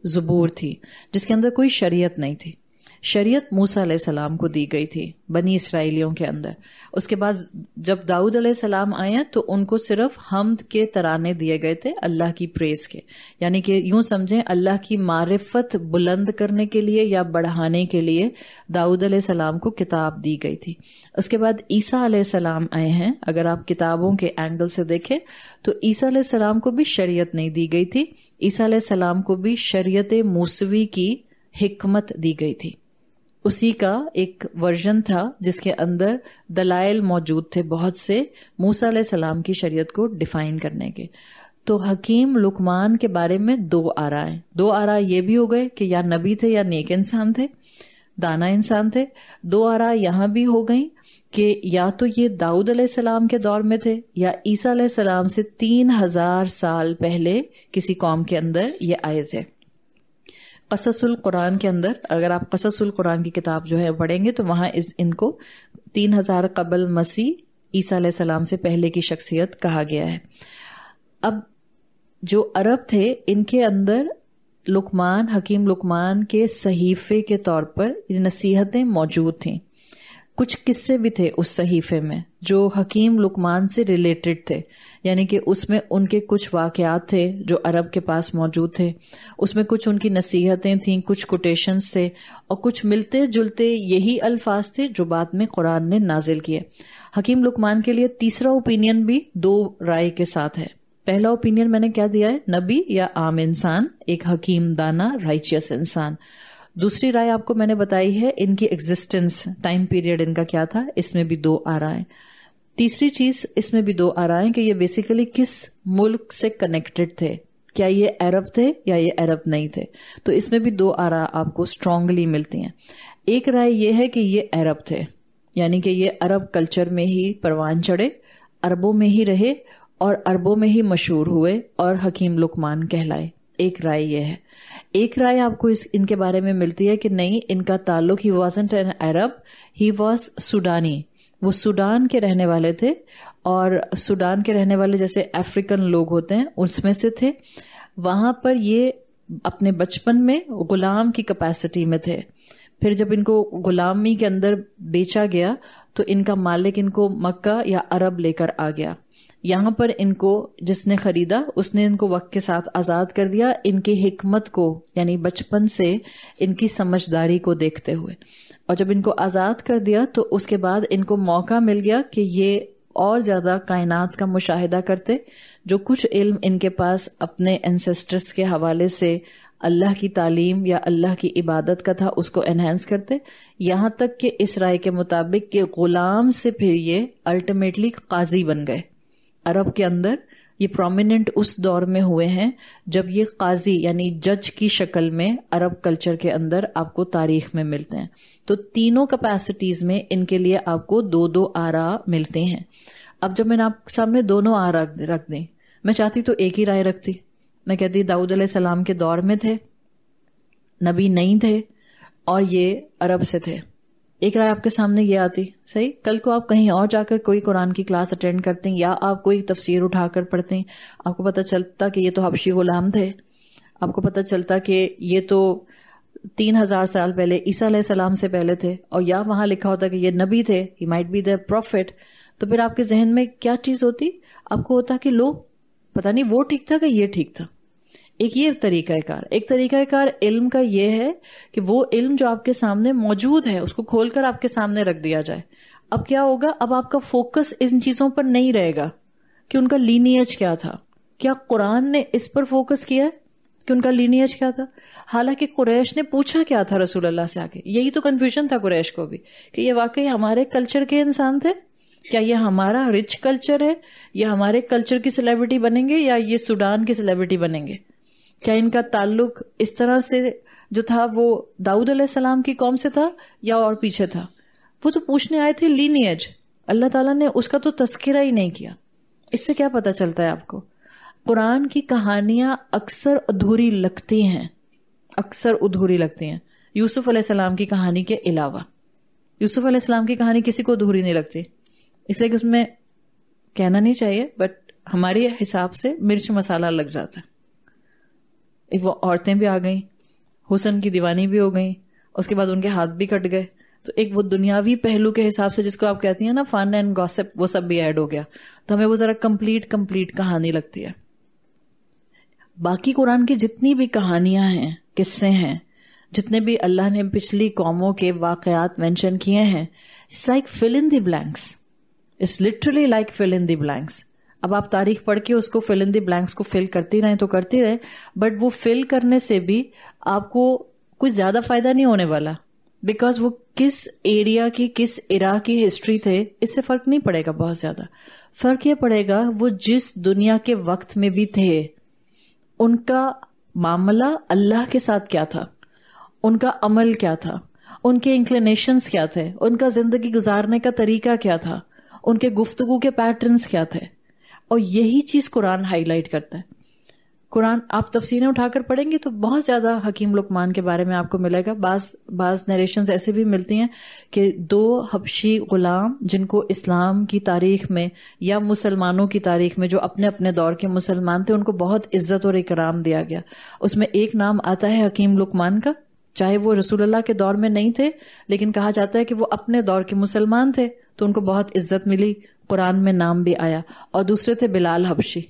زبور تھی، جس کے اندر کوئی شریعت نہیں تھی. شریعت موسیٰ علیہ السلام کو دی گئی تھی بنی اسرائیلیوں کے اندر. اس کے بعد جب داؤد علیہ السلام آئے تو ان کو صرف حمد کے ترانے دیے گئے تھے، اللہ کی پریز کے، یعنی کہ یوں سمجھیں اللہ کی معرفت بلند کرنے کے لیے یا بڑھانے کے لیے داؤد علیہ السلام کو کتاب دی گئی تھی. اس کے بعد عیسیٰ علیہ السلام آئے ہیں. اگر آپ کتابوں کے اینگل سے دیکھیں تو عیسیٰ علیہ السلام کو بھی شریعت نہیں دی گئی تھی. عیسیٰ علیہ السلام کو بھی شریعت موسوی کی حکمت دی گئی تھی. اسی کا ایک ورژن تھا جس کے اندر دلائل موجود تھے بہت سے موسیٰ علیہ السلام کی شریعت کو ڈیفائن کرنے کے. تو حکیم لقمان کے بارے میں دو آرا ہیں. دو آرا یہ بھی ہو گئے کہ یا نبی تھے یا نیک انسان تھے، دانا انسان تھے. دو آرا یہاں بھی ہو گئیں کہ یا تو یہ داؤد علیہ السلام کے دور میں تھے یا عیسیٰ علیہ السلام سے 3000 سال پہلے کسی قوم کے اندر یہ آئے تھے. قصص القرآن کے اندر اگر آپ قصص القرآن کی کتاب جو ہے پڑھیں گے تو وہاں ان کو 3000 قبل مسیح عیسیٰ علیہ السلام سے پہلے کی شخصیت کہا گیا ہے. اب جو عرب تھے ان کے اندر لقمان، حکیم لقمان کے صحیفے کے طور پر نصیحتیں موجود تھیں. کچھ قصے بھی تھے اس صحیفے میں جو حکیم لقمان سے ریلیٹڈ تھے، یعنی کہ اس میں ان کے کچھ واقعات تھے جو عرب کے پاس موجود تھے. اس میں کچھ ان کی نصیحتیں تھیں، کچھ کوٹیشنز تھے، اور کچھ ملتے جلتے یہی الفاظ تھے جو بعد میں قرآن نے نازل کیے. حکیم لقمان کے لیے تیسرا اوپینین بھی دو رائے کے ساتھ ہے. پہلا اوپینین میں نے کیا دیا ہے؟ نبی یا عام انسان، ایک حکیم دانا رائچیس انسان. دوسری رائے آپ کو میں نے بتائی ہے ان کی ایگزسٹنس، ٹائم پیریڈ ان کا کیا تھا، اس میں بھی 2 آرائیں. تیسری چیز اس میں بھی 2 آرائیں کہ یہ بیسیکلی کس ملک سے کنیکٹڈ تھے، کیا یہ عرب تھے یا یہ عرب نہیں تھے. تو اس میں بھی 2 آراء آپ کو اسٹرانگلی ملتی ہیں. ایک رائے یہ ہے کہ یہ عرب تھے، یعنی کہ یہ عرب کلچر میں ہی پروان چڑھے، عربوں میں ہی رہے اور عربوں میں ہی مشہور ہوئے اور حکیم لقمان کہلائے. ایک رائے یہ ہے. ایک رائے آپ کو ان کے بارے میں ملتی ہے کہ نہیں، ان کا تعلق ہی wasn't an Arab, he was سوڈانی. وہ سوڈان کے رہنے والے تھے، اور سوڈان کے رہنے والے جیسے افریقن لوگ ہوتے ہیں اس میں سے تھے. وہاں پر یہ اپنے بچپن میں غلام کی کیپیسٹی میں تھے. پھر جب ان کو غلامی کے اندر بیچا گیا تو ان کا مالک ان کو مکہ یا عرب لے کر آ گیا. یہاں پر ان کو جس نے خریدا اس نے ان کو وقت کے ساتھ آزاد کر دیا، ان کی حکمت کو یعنی بچپن سے ان کی سمجھداری کو دیکھتے ہوئے. اور جب ان کو آزاد کر دیا تو اس کے بعد ان کو موقع مل گیا کہ یہ اور زیادہ کائنات کا مشاہدہ کرتے. جو کچھ علم ان کے پاس اپنے اینسیسٹرز کے حوالے سے اللہ کی تعلیم یا اللہ کی عبادت کا تھا اس کو انہینس کرتے، یہاں تک کہ اس رائے کے مطابق کہ غلام سے پھر یہ الٹیمیٹلی قاضی بن گئے. عرب کے اندر یہ پرومیننٹ اس دور میں ہوئے ہیں جب یہ قاضی یعنی جج کی شکل میں عرب کلچر کے اندر آپ کو تاریخ میں ملتے ہیں. تو تینوں کیپیسٹیز میں ان کے لیے آپ کو 2 آراء ملتے ہیں. اب جب میں نے آپ سامنے دونوں آراء رکھ دیں، میں چاہتی تو ایک ہی رائے رکھتی. میں کہتی داؤد علیہ السلام کے دور میں تھے، نبی نہیں تھے، اور یہ عرب سے تھے. ایک رائے آپ کے سامنے یہ آتی. صحیح، کل کو آپ کہیں اور جا کر کوئی قرآن کی کلاس اٹینڈ کرتے ہیں یا آپ کوئی تفسیر اٹھا کر پڑھتے ہیں، آپ کو پتہ چلتا کہ یہ تو حبشی غلام تھے. آپ کو پتہ چلتا کہ یہ تو 3000 سال پہلے عیسیٰ علیہ السلام سے پہلے تھے، اور یا وہاں لکھا ہوتا کہ یہ نبی تھے، he might be their prophet. تو پھر آپ کے ذہن میں کیا چیز ہوتی؟ آپ کو ہوتا کہ لو پتہ نہیں وہ ٹھیک تھا کہ یہ ٹھیک تھا. ایک یہ طریقہ کار. ایک طریقہ کار علم کا یہ ہے کہ وہ علم جو آپ کے سامنے موجود ہے اس کو کھول کر آپ کے سامنے رکھ دیا جائے. اب کیا ہوگا؟ اب آپ کا فوکس ان چیزوں پر نہیں رہے گا کہ ان کا لینیج کیا تھا. کیا قرآن نے اس پر فوکس کیا کہ ان کا لینیج کیا تھا؟ حالانکہ قریش نے پوچھا کیا تھا رسول اللہ سے آگے. یہی تو کنفیوژن تھا قریش کو بھی کہ یہ واقعی ہمارے کلچر کے انسان تھے، کیا یہ ہمارا رچ کلچر ہے، یہ ہمارے کلچر کی سیلیبریٹی بنیں گے یا یہ سوڈان کی سیلیبریٹی بنیں گے؟ کیا ان کا تعلق اس طرح سے جو تھا وہ داؤد علیہ السلام کی قوم سے تھا یا اور پیچھے تھا؟ وہ تو پوچھنے آئے تھے لینیج. اللہ تعالیٰ نے اس کا تو تذکرہ ہی نہیں کیا. اس سے کیا پتا چلتا ہے آپ کو؟ قرآن کی کہانیاں اکثر ادھوری لگتی ہیں، اکثر ادھوری لگتی ہیں. یوسف علیہ السلام کی کہانی کے علاوہ یوسف علیہ السلام کی کہانی کسی کو ادھوری نہیں لگتی، اس لیے کہ اس میں کہنا نہیں چاہیے بٹ ہمارے حساب سے مرچ مسالہ لگ جاتا ہے. وہ عورتیں بھی آ گئیں، حسن کی دیوانی بھی ہو گئیں، اس کے بعد ان کے ہاتھ بھی کٹ گئے. تو ایک وہ دنیاوی پہلو کے حساب سے جس کو آپ کہتی ہیں نا فن اینڈ گاسپ، وہ سب بھی ایڈ ہو گیا. تو ہمیں وہ ذرا کمپلیٹ کہانی لگتی ہے. باقی قرآن کی جتنی بھی کہانیاں ہیں، قصے ہیں، جتنے بھی اللہ نے پچھلی قوموں کے واقعات مینشن کیے ہیں، it's like fill in the blanks. It's literally like fill in the blanks. اب آپ تاریخ پڑھ کے اس کو فل ان دی بلینکس کو فل کرتی رہیں تو کرتی رہیں، بٹ وہ فل کرنے سے بھی آپ کو کوئی زیادہ فائدہ نہیں ہونے والا، بیکاز وہ کس ایریا کی کس ایرا کی ہسٹری تھے اس سے فرق نہیں پڑے گا. بہت زیادہ فرق یہ پڑے گا وہ جس دنیا کے وقت میں بھی تھے ان کا معاملہ اللہ کے ساتھ کیا تھا، ان کا عمل کیا تھا، ان کے انکلینیشنز کیا تھے، ان کا زندگی گزارنے کا طریقہ کیا تھا، ان کے گفتگو کے پیٹرنز کیا تھے. اور یہی چیز قرآن ہائی لائٹ کرتا ہے. قرآن آپ تفسیریں اٹھا کر پڑھیں گے تو بہت زیادہ حکیم لقمان کے بارے میں آپ کو ملے گا. بعض نیریشنز ایسے بھی ملتی ہیں کہ 2 حبشی غلام جن کو اسلام کی تاریخ میں یا مسلمانوں کی تاریخ میں جو اپنے اپنے دور کے مسلمان تھے ان کو بہت عزت اور اکرام دیا گیا. اس میں ایک نام آتا ہے حکیم لقمان کا، چاہے وہ رسول اللہ کے دور میں نہیں تھے لیکن کہا جاتا ہے کہ وہ اپنے دور کے مسلمان تھے تو ان کو بہت عزت ملی، قرآن میں نام بھی آیا. اور دوسرے تھے بلال حبشی.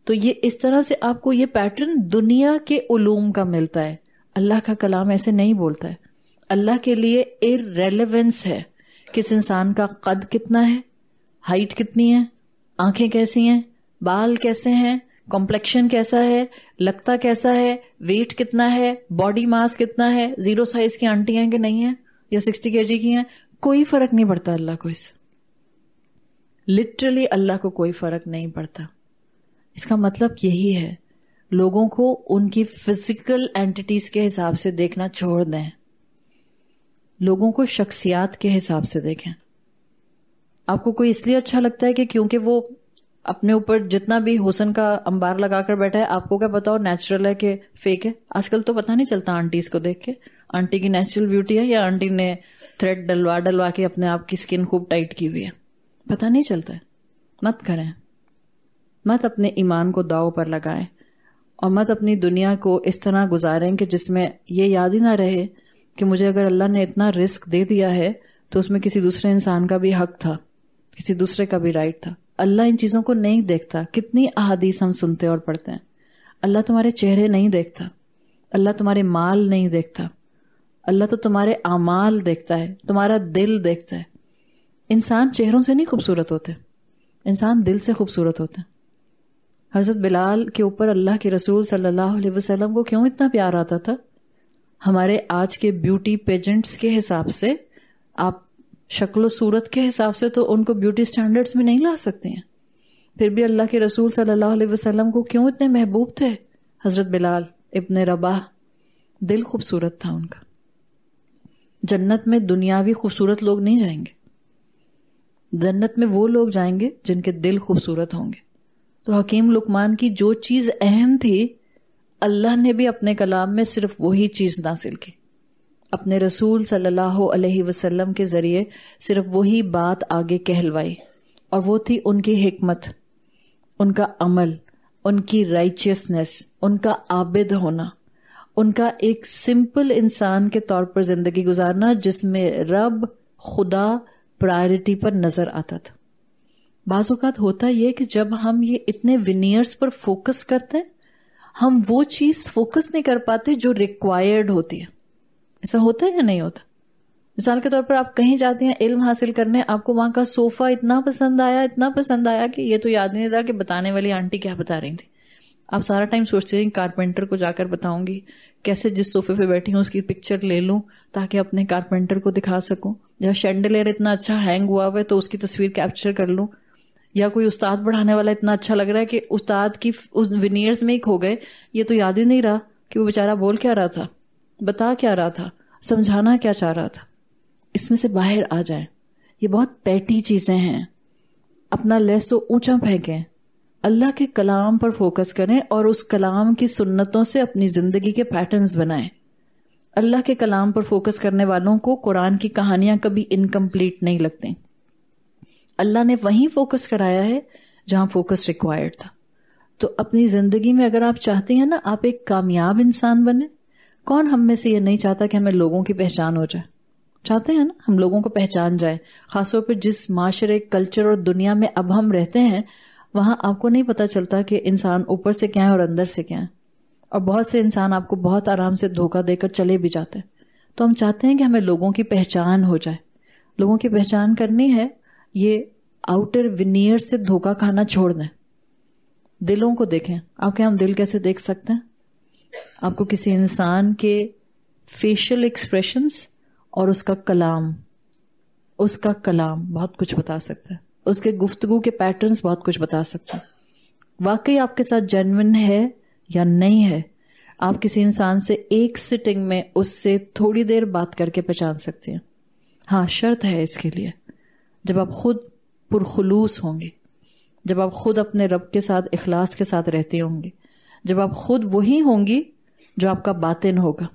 تو یہ اس طرح سے آپ کو یہ پیٹرن دنیا کے علوم کا ملتا ہے. اللہ کا کلام ایسے نہیں بولتا ہے. اللہ کے لیے ارریلیونس ہے کس انسان کا قد کتنا ہے، ہائٹ کتنی ہے، آنکھیں کیسی ہیں، بال کیسے ہیں، کمپلیکشن کیسا ہے, لگتا کیسا ہے, ویٹ کتنا ہے, باڈی ماس کتنا ہے, 0 سائز کی آنٹی ہیں کہ نہیں ہیں یا 60 kg کی ہیں, کوئی فرق نہیں پڑتا اللہ کو. اس لٹرلی اللہ کو کوئی فرق نہیں پڑتا. اس کا مطلب یہی ہے لوگوں کو ان کی فزیکل اینٹیٹیز کے حساب سے دیکھنا چھوڑ دیں, لوگوں کو شخصیات کے حساب سے دیکھیں. آپ کو کوئی اس لیے اچھا لگتا ہے کہ کیونکہ وہ اپنے اوپر جتنا بھی حسن کا انبار لگا کر بیٹھا ہے, آپ کو کیا پتا ہو نیچرل ہے کہ فیک ہے؟ آج کل تو پتہ نہیں چلتا آنٹیز کو دیکھ کے آنٹی کی نیچرل بیوٹی ہے یا آنٹی نے تھریڈ ڈلوا کے اپنے آپ کی سکن خوب ٹائٹ کی ہوئی ہے, پتہ نہیں چلتا ہے. مت کریں, مت اپنے ایمان کو داؤ پر لگائیں, اور مت اپنی دنیا کو اس طرح گزاریں کہ جس میں یہ یاد ہی نہ رہے کہ مجھے اگر اللہ نے اتنا رزق دے دیا ہے تو اس میں کسی دوسرے انسان کا بھی حق تھا, کسی دوسرے کا بھی رائٹ تھا. اللہ ان چیزوں کو نہیں دیکھتا. کتنی احادیث ہم سنتے اور پڑھتے ہیں. اللہ تمہارے چہرے نہیں دیکھتا, اللہ تمہارے مال نہیں دیکھتا, اللہ تو تمہارے اعمال دیکھتا ہے, تمہارا دل دیکھتا ہے. انسان چہروں سے نہیں خوبصورت ہوتے, انسان دل سے خوبصورت ہوتے ہیں. حضرت بلال کے اوپر اللہ کے رسول صلی اللہ علیہ وسلم کو کیوں اتنا پیار آتا تھا؟ ہمارے آج کے بیوٹی پیجنٹس کے حساب سے, آپ شکل و صورت کے حساب سے تو ان کو بیوٹی سٹینڈرڈز میں نہیں لا سکتے ہیں, پھر بھی اللہ کے رسول صلی اللہ علیہ وسلم کو کیوں اتنے محبوب تھے حضرت بلال ابن رباح؟ دل خوبصورت تھا ان کا. جنت میں دنیاوی خوبصورت لوگ نہیں جائیں گے, جنت میں وہ لوگ جائیں گے جن کے دل خوبصورت ہوں گے. تو حکیم لقمان کی جو چیز اہم تھی, اللہ نے بھی اپنے کلام میں صرف وہی چیز نازل کی. اپنے رسول صلی اللہ علیہ وسلم کے ذریعے صرف وہی بات آگے کہلوائی, اور وہ تھی ان کی حکمت, ان کا عمل, ان کی رائچیسنس, ان کا عابد ہونا, ان کا ایک سمپل انسان کے طور پر زندگی گزارنا جس میں رب خدا پرائرٹی پر نظر آتا تھا. بعض اوقات ہوتا یہ کہ جب ہم یہ اتنے ونیئرز پر فوکس کرتے ہیں, ہم وہ چیز فوکس نہیں کر پاتے جو ریکوائرڈ ہوتی ہے. ایسا ہوتا ہے یا نہیں ہوتا؟ مثال کے طور پر آپ کہیں جاتے ہیں علم حاصل کرنے, آپ کو وہاں کا صوفہ اتنا پسند آیا کہ یہ تو یاد نہیں تھا کہ بتانے والی آنٹی کیا بتا رہی تھی. آپ سارا ٹائم سوچتے ہیں کارپینٹر کو جا کر بتاؤں گی, کیسے جس صوفے پہ بیٹھی ہوں اس کی پکچر لے لوں تاکہ اپنے کارپینٹر کو دکھا سکوں, یا شینڈلیئر اتنا اچھا ہینگ ہوا ہوا ہے تو اس کی تصویر کیپچر کر لوں, یا کوئی استاد پڑھانے والا اتنا اچھا لگ رہا ہے کہ استاد کی اس ونیئرز میں ہی کھو گئے, یہ تو یاد ہی نہیں رہا کہ وہ بیچارہ بول کیا رہا تھا, بتا کیا رہا تھا, سمجھانا کیا چاہ رہا تھا. اس میں سے باہر آ جائیں. یہ بہت پیٹی چیزیں ہیں. اپنا لہسو اونچا پھینکیں, اللہ کے کلام پر فوکس کریں اور اس کلام کی سنتوں سے اپنی زندگی کے پیٹرنز بنائیں. اللہ کے کلام پر فوکس کرنے والوں کو قرآن کی کہانیاں کبھی انکمپلیٹ نہیں لگتی. اللہ نے وہیں فوکس کرایا ہے جہاں فوکس ریکوائرڈ تھا. تو اپنی زندگی میں اگر آپ چاہتے ہیں نا آپ ایک کامیاب انسان بنیں, کون ہم میں سے یہ نہیں چاہتا کہ ہمیں لوگوں کی پہچان ہو جائے؟ چاہتے ہیں نا ہم لوگوں کو پہچان جائیں. خاص طور پہ جس معاشرے, کلچر اور دنیا میں اب ہم رہتے ہیں, وہاں آپ کو نہیں پتا چلتا کہ انسان اوپر سے کیا ہے اور اندر سے کیا ہے, اور بہت سے انسان آپ کو بہت آرام سے دھوکہ دے کر چلے بھی جاتے ہیں. تو ہم چاہتے ہیں کہ ہمیں لوگوں کی پہچان ہو جائے. لوگوں کی پہچان کرنی ہے, یہ آؤٹر ونیئر سے دھوکہ کھانا چھوڑ دیں. دلوں کو دیکھیں. آپ کے ہم دل کیسے دیکھ سکتے ہیں؟ آپ کو کسی انسان کے فیشل ایکسپریشنز اور اس کا کلام بہت کچھ بتا سکتا ہے. اس کے گفتگو کے پیٹرنز بہت کچھ بتا سکتا ہے. واقعی آپ کے ساتھ جینوئن ہے یا نہیں ہے, آپ کسی انسان سے ایک سٹنگ میں اس سے تھوڑی دیر بات کر کے پہچان سکتے ہیں. ہاں, شرط ہے اس کے لیے, جب آپ خود پرخلوص ہوں گے, جب آپ خود اپنے رب کے ساتھ اخلاص کے ساتھ رہتے ہوں گے, جب آپ خود وہی ہوں گی جو آپ کا باطن ہوگا,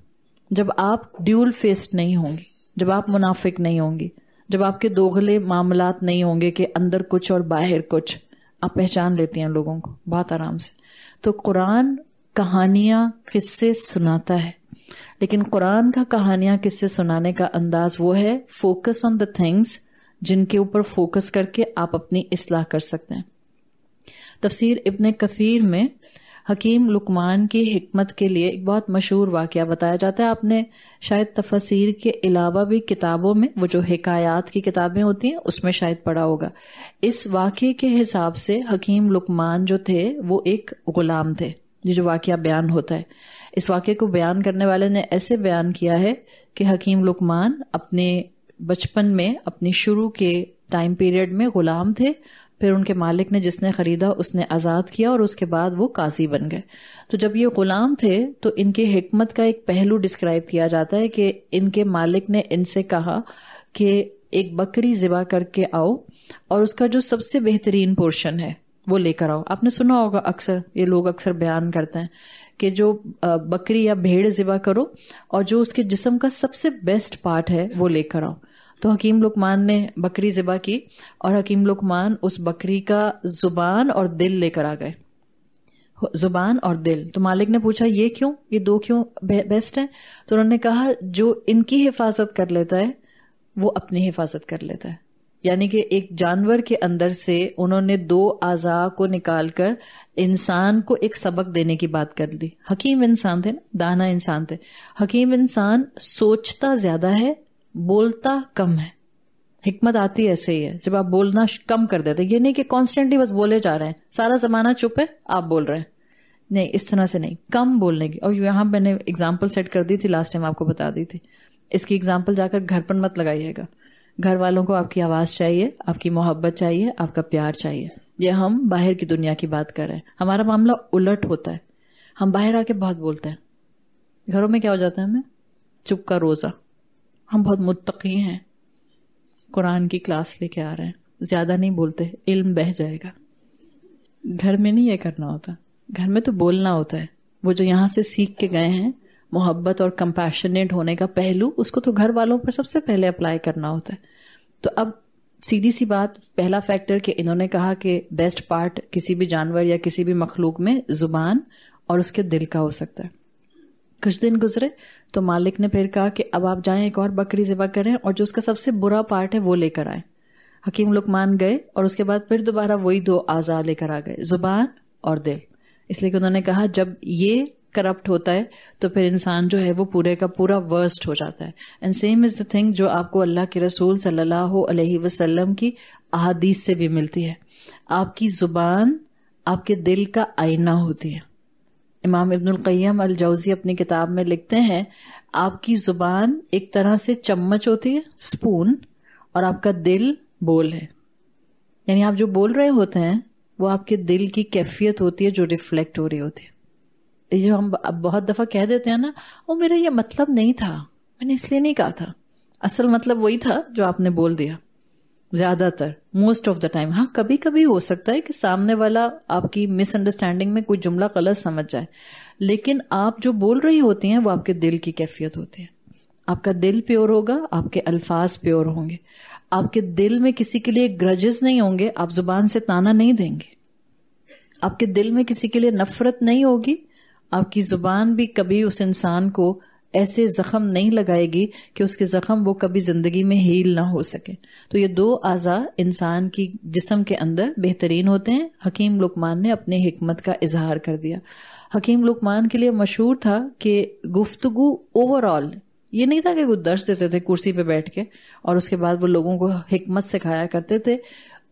جب آپ ڈیول فیسڈ نہیں ہوں گی, جب آپ منافق نہیں ہوں گی, جب آپ کے دوغلے معاملات نہیں ہوں گے کہ اندر کچھ اور باہر کچھ, آپ پہچان لیتی ہیں لوگوں کو بہت آرام سے. تو قرآن کہانیاں قصے سناتا ہے, لیکن قرآن کا کہانیاں قصے سنانے کا انداز وہ ہے فوکس آن دا تھنگس جن کے اوپر فوکس کر کے آپ اپنی اصلاح کر سکتے ہیں. تفسیر ابن کثیر میں حکیم لقمان کی حکمت کے لیے ایک بہت مشہور واقعہ بتایا جاتا ہے. آپ نے شاید تفاسیر کے علاوہ بھی کتابوں میں، وہ جو حکایات کی کتابیں ہوتی ہیں اس میں شاید پڑھا ہوگا. اس واقعے کے حساب سے حکیم لقمان جو تھے وہ ایک غلام تھے. یہ جو واقعہ بیان ہوتا ہے، اس واقعے کو بیان کرنے والے نے ایسے بیان کیا ہے کہ حکیم لقمان اپنے بچپن میں، اپنی شروع کے ٹائم پیریڈ میں غلام تھے، پھر ان کے مالک نے جس نے خریدا اس نے آزاد کیا اور اس کے بعد وہ قاضی بن گئے. تو جب یہ غلام تھے تو ان کی حکمت کا ایک پہلو ڈسکرائب کیا جاتا ہے کہ ان کے مالک نے ان سے کہا کہ ایک بکری ذبح کر کے آؤ اور اس کا جو سب سے بہترین پورشن ہے وہ لے کر آؤ. آپ نے سنا ہوگا، اکثر یہ لوگ اکثر بیان کرتے ہیں کہ جو بکری یا بھیڑ ذبح کرو اور جو اس کے جسم کا سب سے بیسٹ پارٹ ہے وہ لے کر آؤ. تو حکیم لقمان نے بکری ذبح کی اور حکیم لقمان اس بکری کا زبان اور دل لے کر آ گئے. زبان اور دل. تو مالک نے پوچھا یہ کیوں، یہ دو کیوں بیسٹ ہیں؟ تو انہوں نے کہا جو ان کی حفاظت کر لیتا ہے وہ اپنی حفاظت کر لیتا ہے. یعنی کہ ایک جانور کے اندر سے انہوں نے دو اعضاء کو نکال کر انسان کو ایک سبق دینے کی بات کر دی. حکیم انسان تھے نا، دانا انسان تھے. حکیم انسان سوچتا زیادہ ہے، بولتا کم ہے. حکمت آتی ایسے ہی ہے جب آپ بولنا کم کر دیتے. یہ نہیں کہ کانسٹنٹلی بس بولے جا رہے ہیں، سارا زمانہ چپ ہے آپ بول رہے ہیں، نہیں، اس طرح سے نہیں، کم بولنے کی. اور یہاں میں نے اگزامپل سیٹ کر دی تھی لاسٹ ٹائم، آپ کو بتا دی تھی. اس کی اگزامپل جا کر گھر پر مت لگائیے گا. گھر والوں کو آپ کی آواز چاہیے، آپ کی محبت چاہیے، آپ کا پیار چاہیے. یہ ہم باہر کی دنیا کی بات کر رہے ہیں. ہمارا معاملہ الٹ ہوتا ہے. ہم باہر آ کے بہت بولتے ہیں، گھروں میں کیا ہو جاتا ہے ہمیں چپ کا روزہ. ہم بہت متقی ہیں، قرآن کی کلاس لے کے آ رہے ہیں، زیادہ نہیں بولتے، علم بہہ جائے گا. گھر میں نہیں یہ کرنا ہوتا. گھر میں تو بولنا ہوتا ہے. وہ جو یہاں سے سیکھ کے گئے ہیں محبت اور کمپیشنیٹ ہونے کا پہلو، اس کو تو گھر والوں پر سب سے پہلے اپلائی کرنا ہوتا ہے. تو اب سیدھی سی بات، پہلا فیکٹر کہ انہوں نے کہا کہ بیسٹ پارٹ کسی بھی جانور یا کسی بھی مخلوق میں زبان اور اس کے دل کا ہو سکتا ہے. کچھ دن گزرے تو مالک نے پھر کہا کہ اب آپ جائیں ایک اور بکری ذبح کریں اور جو اس کا سب سے برا پارٹ ہے وہ لے کر آئیں. حکیم لقمان گئے اور اس کے بعد پھر دوبارہ وہی دو اعضاء لے کر آ گئے، زبان اور دل. اس لیے کہ انہوں نے کہا جب یہ کرپٹ ہوتا ہے تو پھر انسان جو ہے وہ پورے کا پورا ورسٹ ہو جاتا ہے. And same is the thing جو آپ کو اللہ کے رسول صلی اللہ علیہ وسلم کی احادیث سے بھی ملتی ہے. آپ کی زبان آپ کے دل کا آئینہ ہوتی ہے. امام ابن القیم الجوزی اپنی کتاب میں لکھتے ہیں آپ کی زبان ایک طرح سے چمچ ہوتی ہے، سپون، اور آپ کا دل بول ہے. یعنی آپ جو بول رہے ہوتے ہیں وہ آپ کے دل کی کیفیت ہوتی ہے جو ریفلیکٹ ہو رہی ہوتی ہے. یہ جو ہم بہت دفعہ کہہ دیتے ہیں نا، وہ میرا یہ مطلب نہیں تھا، میں نے اس لیے نہیں کہا تھا، اصل مطلب وہی تھا جو آپ نے بول دیا. زیادہ تر، موسٹ آف دا ٹائم. ہاں کبھی کبھی ہو سکتا ہے کہ سامنے والا آپ کی مس انڈرسٹینڈنگ میں کوئی جملہ غلط سمجھ جائے، لیکن آپ جو بول رہی ہوتی ہیں وہ آپ کے دل کی کیفیت ہوتی ہے. آپ کا دل پیور ہوگا، آپ کے الفاظ پیور ہوں گے، آپ کے دل میں کسی کے لیے گرجز نہیں ہوں گے، آپ زبان سے تانا نہیں دیں گے، آپ کے دل میں کسی کے لیے نفرت نہیں ہوگی، آپ کی زبان بھی کبھی اس انسان کو ایسے زخم نہیں لگائے گی کہ اس کے زخم وہ کبھی زندگی میں ہیل نہ ہو سکے. تو یہ دو اعضاء انسان کی جسم کے اندر بہترین ہوتے ہیں. حکیم لقمان نے اپنے حکمت کا اظہار کر دیا. حکیم لقمان کے لیے مشہور تھا کہ گفتگو اوور آل، یہ نہیں تھا کہ وہ درس دیتے تھے کرسی پہ بیٹھ کے اور اس کے بعد وہ لوگوں کو حکمت سکھایا کرتے تھے.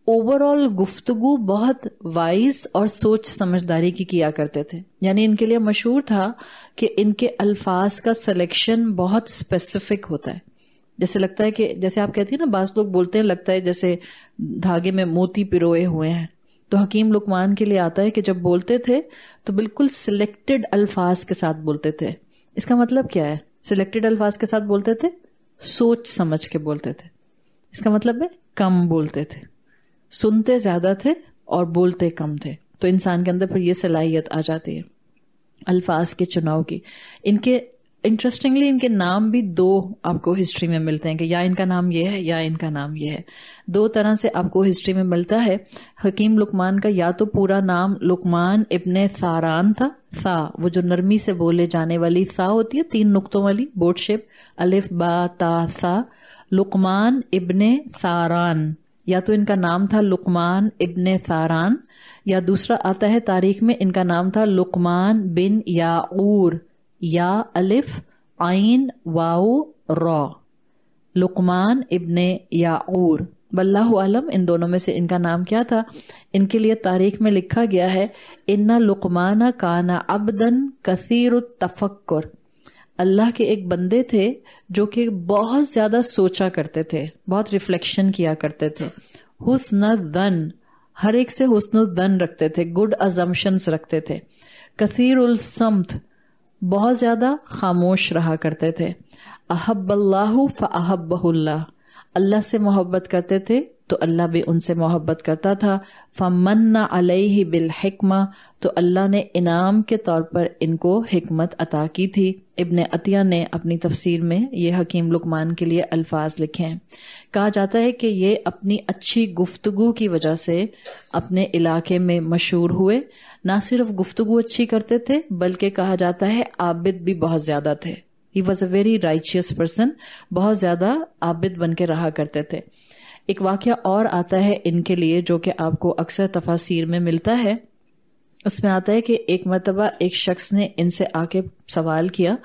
اوور آل گفتگو بہت وائز اور سوچ سمجھداری کی کیا کرتے تھے. یعنی ان کے لیے مشہور تھا کہ ان کے الفاظ کا سلیکشن بہت اسپیسیفک ہوتا ہے. جیسے لگتا ہے کہ جیسے آپ کہتی ہیں نا، بعض لوگ بولتے ہیں لگتا ہے جیسے دھاگے میں موتی پروئے ہوئے ہیں. تو حکیم لقمان کے لیے آتا ہے کہ جب بولتے تھے تو بالکل سلیکٹڈ الفاظ کے ساتھ بولتے تھے. اس کا مطلب کیا ہے؟ سلیکٹڈ الفاظ کے ساتھ بولتے تھے، سوچ سمجھ کے بولتے تھے. اس کا مطلب ہے کم بولتے تھے، سنتے زیادہ تھے اور بولتے کم تھے. تو انسان کے اندر پھر یہ صلاحیت آ جاتی ہے الفاظ کے چناؤ کی. ان کے انٹرسٹنگلی ان کے نام بھی دو آپ کو ہسٹری میں ملتے ہیں کہ یا ان کا نام یہ ہے یا ان کا نام یہ ہے. دو طرح سے آپ کو ہسٹری میں ملتا ہے. حکیم لقمان کا یا تو پورا نام لقمان ابن ثاران تھا، سا وہ جو نرمی سے بولے جانے والی سا ہوتی ہے، 3 نقطوں والی بوٹ شیپ، الف با تا سا. لقمان ابن ثاران یا تو ان کا نام تھا لقمان ابن ثاران، یا دوسرا آتا ہے تاریخ میں ان کا نام تھا لقمان بن یاعور، یا الف عین واو را، لقمان ابن یاعور، واللہ عالم ان دونوں میں سے ان کا نام کیا تھا. ان کے لیے تاریخ میں لکھا گیا ہے ان لقمان کان عبدا کثیر التفکر، اللہ کے ایک بندے تھے جو کہ بہت زیادہ سوچا کرتے تھے، بہت ریفلیکشن کیا کرتے تھے. حسن الظن، ہر ایک سے حسن الظن رکھتے تھے، گڈ ازمپشنز رکھتے تھے. کثیر الصمت، بہت زیادہ خاموش رہا کرتے تھے. احب اللہ فاحبہ اللہ، اللہ سے محبت کرتے تھے تو اللہ بھی ان سے محبت کرتا تھا. فمن علیہ بالحکمہ، تو اللہ نے انعام کے طور پر ان کو حکمت عطا کی تھی. ابن عطیہ نے اپنی تفسیر میں یہ حکیم لقمان کے لیے الفاظ لکھے ہیں. کہا جاتا ہے کہ یہ اپنی اچھی گفتگو کی وجہ سے اپنے علاقے میں مشہور ہوئے. نہ صرف گفتگو اچھی کرتے تھے بلکہ کہا جاتا ہے عابد بھی بہت زیادہ تھے. He was a very righteous person، بہت زیادہ عابد بن کے رہا کرتے تھے. ایک واقعہ اور آتا ہے ان کے لیے جو کہ آپ کو اکثر تفاسیر میں ملتا ہے. اس میں آتا ہے کہ ایک مرتبہ ایک شخص نے ان سے آ کے سوال کیا،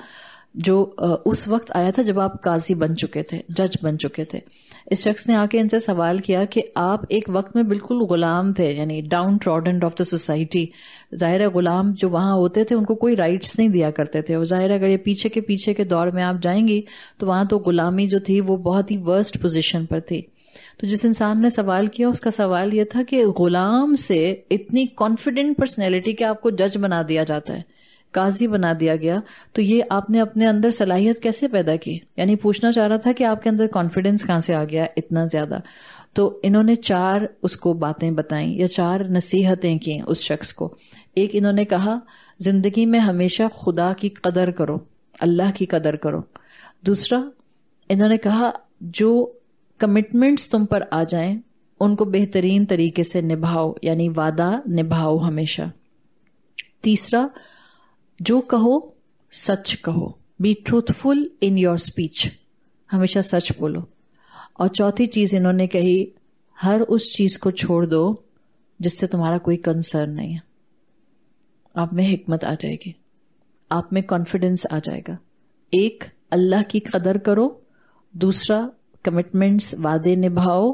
جو اس وقت آیا تھا جب آپ قاضی بن چکے تھے، جج بن چکے تھے. اس شخص نے آ کے ان سے سوال کیا کہ آپ ایک وقت میں بالکل غلام تھے، یعنی down trodden of the society. ظاہر ہے غلام جو وہاں ہوتے تھے ان کو کوئی رائٹس نہیں دیا کرتے تھے، اور ظاہر ہے اگر یہ پیچھے کے دور میں آپ جائیں گی تو وہاں تو غلامی جو تھی وہ بہت ہی ورسٹ پوزیشن پر تھی. تو جس انسان نے سوال کیا اس کا سوال یہ تھا کہ غلام سے اتنی کانفیڈنٹ پرسنالٹی کہ آپ کو جج بنا دیا جاتا ہے، قاضی بنا دیا گیا، تو یہ آپ نے اپنے اندر صلاحیت کیسے پیدا کی؟ یعنی پوچھنا چاہ رہا تھا کہ آپ کے اندر کانفیڈنس کہاں سے آ گیا اتنا زیادہ. تو انہوں نے 4 اس کو باتیں بتائیں یا 4 نصیحتیں کی اس شخص کو. ایک انہوں نے کہا زندگی میں ہمیشہ خدا کی قدر کرو، اللہ کی قدر کرو. دوسرا انہوں نے کہا جو کمٹمنٹس تم پر آ جائیں ان کو بہترین طریقے سے نبھاؤ، یعنی وعدہ نبھاؤ ہمیشہ. تیسرا جو کہو سچ کہو، be truthful in your speech, ہمیشہ سچ بولو. اور چوتھی چیز انہوں نے کہی ہر اس چیز کو چھوڑ دو جس سے تمہارا کوئی کنسرن نہیں ہے. آپ میں حکمت آ جائے گی، آپ میں کانفیڈنس آ جائے گا. ایک اللہ کی قدر کرو، دوسرا کمٹمنٹس وعدے نبھاؤ،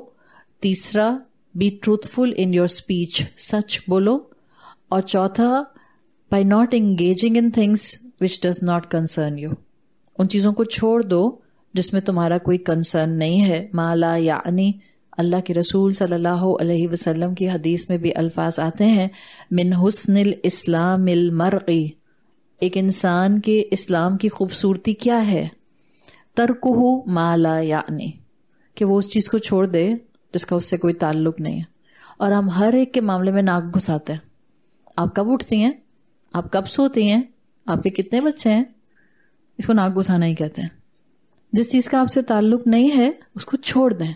تیسرا be truthful in your speech, سچ بولو، اور چوتھا by not engaging in things which does not concern you, ان چیزوں کو چھوڑ دو جس میں تمہارا کوئی کنسرن نہیں ہے. ما لا یعنی، اللہ کے رسول صلی اللہ علیہ وسلم کی حدیث میں بھی الفاظ آتے ہیں من حسن الاسلام المرء، ایک انسان کے اسلام کی خوبصورتی کیا ہے؟ ترکہ ما لا یعنی، کہ وہ اس چیز کو چھوڑ دے جس کا اس سے کوئی تعلق نہیں ہے. اور ہم ہر ایک کے معاملے میں ناک گھساتے ہیں. آپ کب اٹھتی ہیں، آپ کب سوتی ہیں، آپ کے کتنے بچے ہیں، اس کو ناک گھسانا ہی کہتے ہیں. جس چیز کا آپ سے تعلق نہیں ہے اس کو چھوڑ دیں.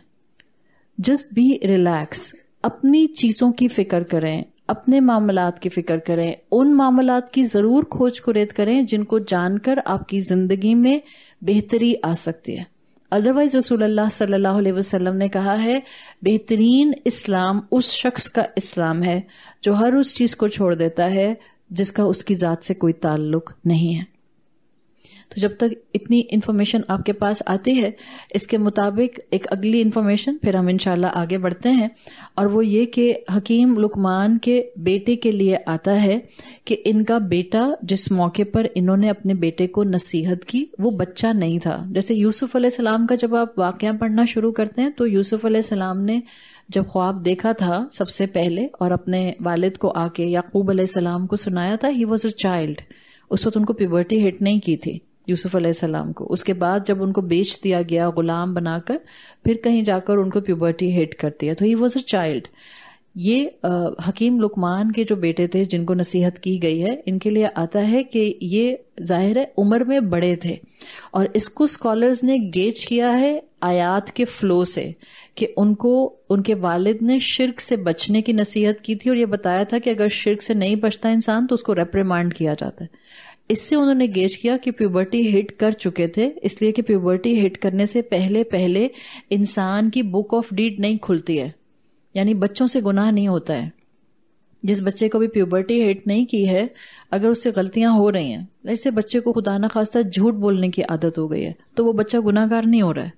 جسٹ بی ریلیکس، اپنی چیزوں کی فکر کریں، اپنے معاملات کی فکر کریں، ان معاملات کی ضرور کھوج کرید کریں جن کو جان کر آپ کی زندگی میں بہتری آ سکتی ہے. ادروائز رسول اللہ صلی اللہ علیہ وسلم نے کہا ہے بہترین اسلام اس شخص کا اسلام ہے جو ہر اس چیز کو چھوڑ دیتا ہے جس کا اس کی ذات سے کوئی تعلق نہیں ہے. تو جب تک اتنی انفارمیشن آپ کے پاس آتی ہے، اس کے مطابق ایک اگلی انفارمیشن پھر ہم انشاءاللہ آگے بڑھتے ہیں، اور وہ یہ کہ حکیم لقمان کے بیٹے کے لیے آتا ہے کہ ان کا بیٹا جس موقع پر انہوں نے اپنے بیٹے کو نصیحت کی وہ بچہ نہیں تھا. جیسے یوسف علیہ السلام کا جب آپ واقعہ پڑھنا شروع کرتے ہیں تو یوسف علیہ السلام نے جب خواب دیکھا تھا سب سے پہلے اور اپنے والد کو آ کے یعقوب علیہ السلام کو سنایا تھا، ہی واز اے چائلڈ. اس وقت ان کو پیورٹی ہٹ نہیں کی تھی یوسف علیہ السلام کو. اس کے بعد جب ان کو بیچ دیا گیا غلام بنا کر، پھر کہیں جا کر ان کو پیوبرٹی ہٹ کرتی ہے، تو ہی واز اے چائلڈ. یہ حکیم لقمان کے جو بیٹے تھے جن کو نصیحت کی گئی ہے، ان کے لیے آتا ہے کہ یہ ظاہر ہے عمر میں بڑے تھے، اور اس کو اسکالرز نے گیج کیا ہے آیات کے فلو سے کہ ان کو ان کے والد نے شرک سے بچنے کی نصیحت کی تھی، اور یہ بتایا تھا کہ اگر شرک سے نہیں بچتا انسان تو اس کو ریپریمانڈ کیا جاتا ہے. اس سے انہوں نے گیج کیا کہ پیوبرٹی ہٹ کر چکے تھے، اس لیے کہ پیوبرٹی ہٹ کرنے سے پہلے انسان کی بک آف ڈیڈ نہیں کھلتی ہے. یعنی بچوں سے گناہ نہیں ہوتا ہے. جس بچے کو بھی پیوبرٹی ہٹ نہیں کی ہے, اگر اس سے غلطیاں ہو رہی ہیں, جیسے بچے کو خدا نہ خواستہ جھوٹ بولنے کی عادت ہو گئی ہے, تو وہ بچہ گناہ گار نہیں ہو رہا ہے.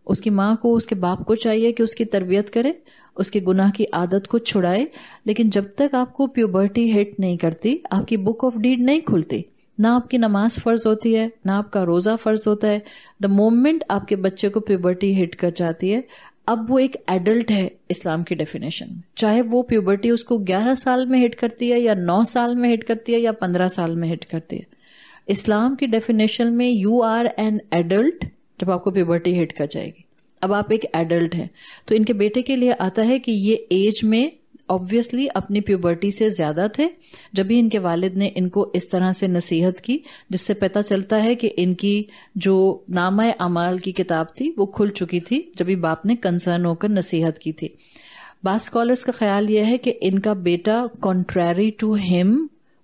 اس کی ماں کو, اس کے باپ کو چاہیے کہ اس کی تربیت کرے, اس کے گناہ کی عادت کو چھڑائے. لیکن جب تک آپ کو پیوبرٹی ہٹ نہیں کرتی, آپ کی بک آف ڈیڈ نہیں کھلتی, نہ آپ کی نماز فرض ہوتی ہے, نہ آپ کا روزہ فرض ہوتا ہے. دا مومنٹ آپ کے بچے کو پیوبرٹی ہٹ کر جاتی ہے, اب وہ ایک ایڈلٹ ہے اسلام کی ڈیفینیشن میں. چاہے وہ پیوبرٹی اس کو 11 سال میں ہٹ کرتی ہے, یا 9 سال میں ہٹ کرتی ہے, یا 15 سال میں ہٹ کرتی ہے. اسلام کی ڈیفینیشن میں یو آر این ایڈلٹ جب آپ کو پیوبرٹی ہٹ کر جائے گی. اب آپ ایک ایڈلٹ ہیں. تو ان کے بیٹے کے لیے آتا ہے کہ یہ ایج میں obviously اپنی پیوبرٹی سے زیادہ تھے جب بھی ان کے والد نے ان کو اس طرح سے نصیحت کی, جس سے پتہ چلتا ہے کہ ان کی جو نامہ اعمال کی کتاب تھی وہ کھل چکی تھی جب بھی باپ نے کنسرن ہو کر نصیحت کی تھی. بعض اسکالرس کا خیال یہ ہے کہ ان کا بیٹا کنٹریری ٹو ہم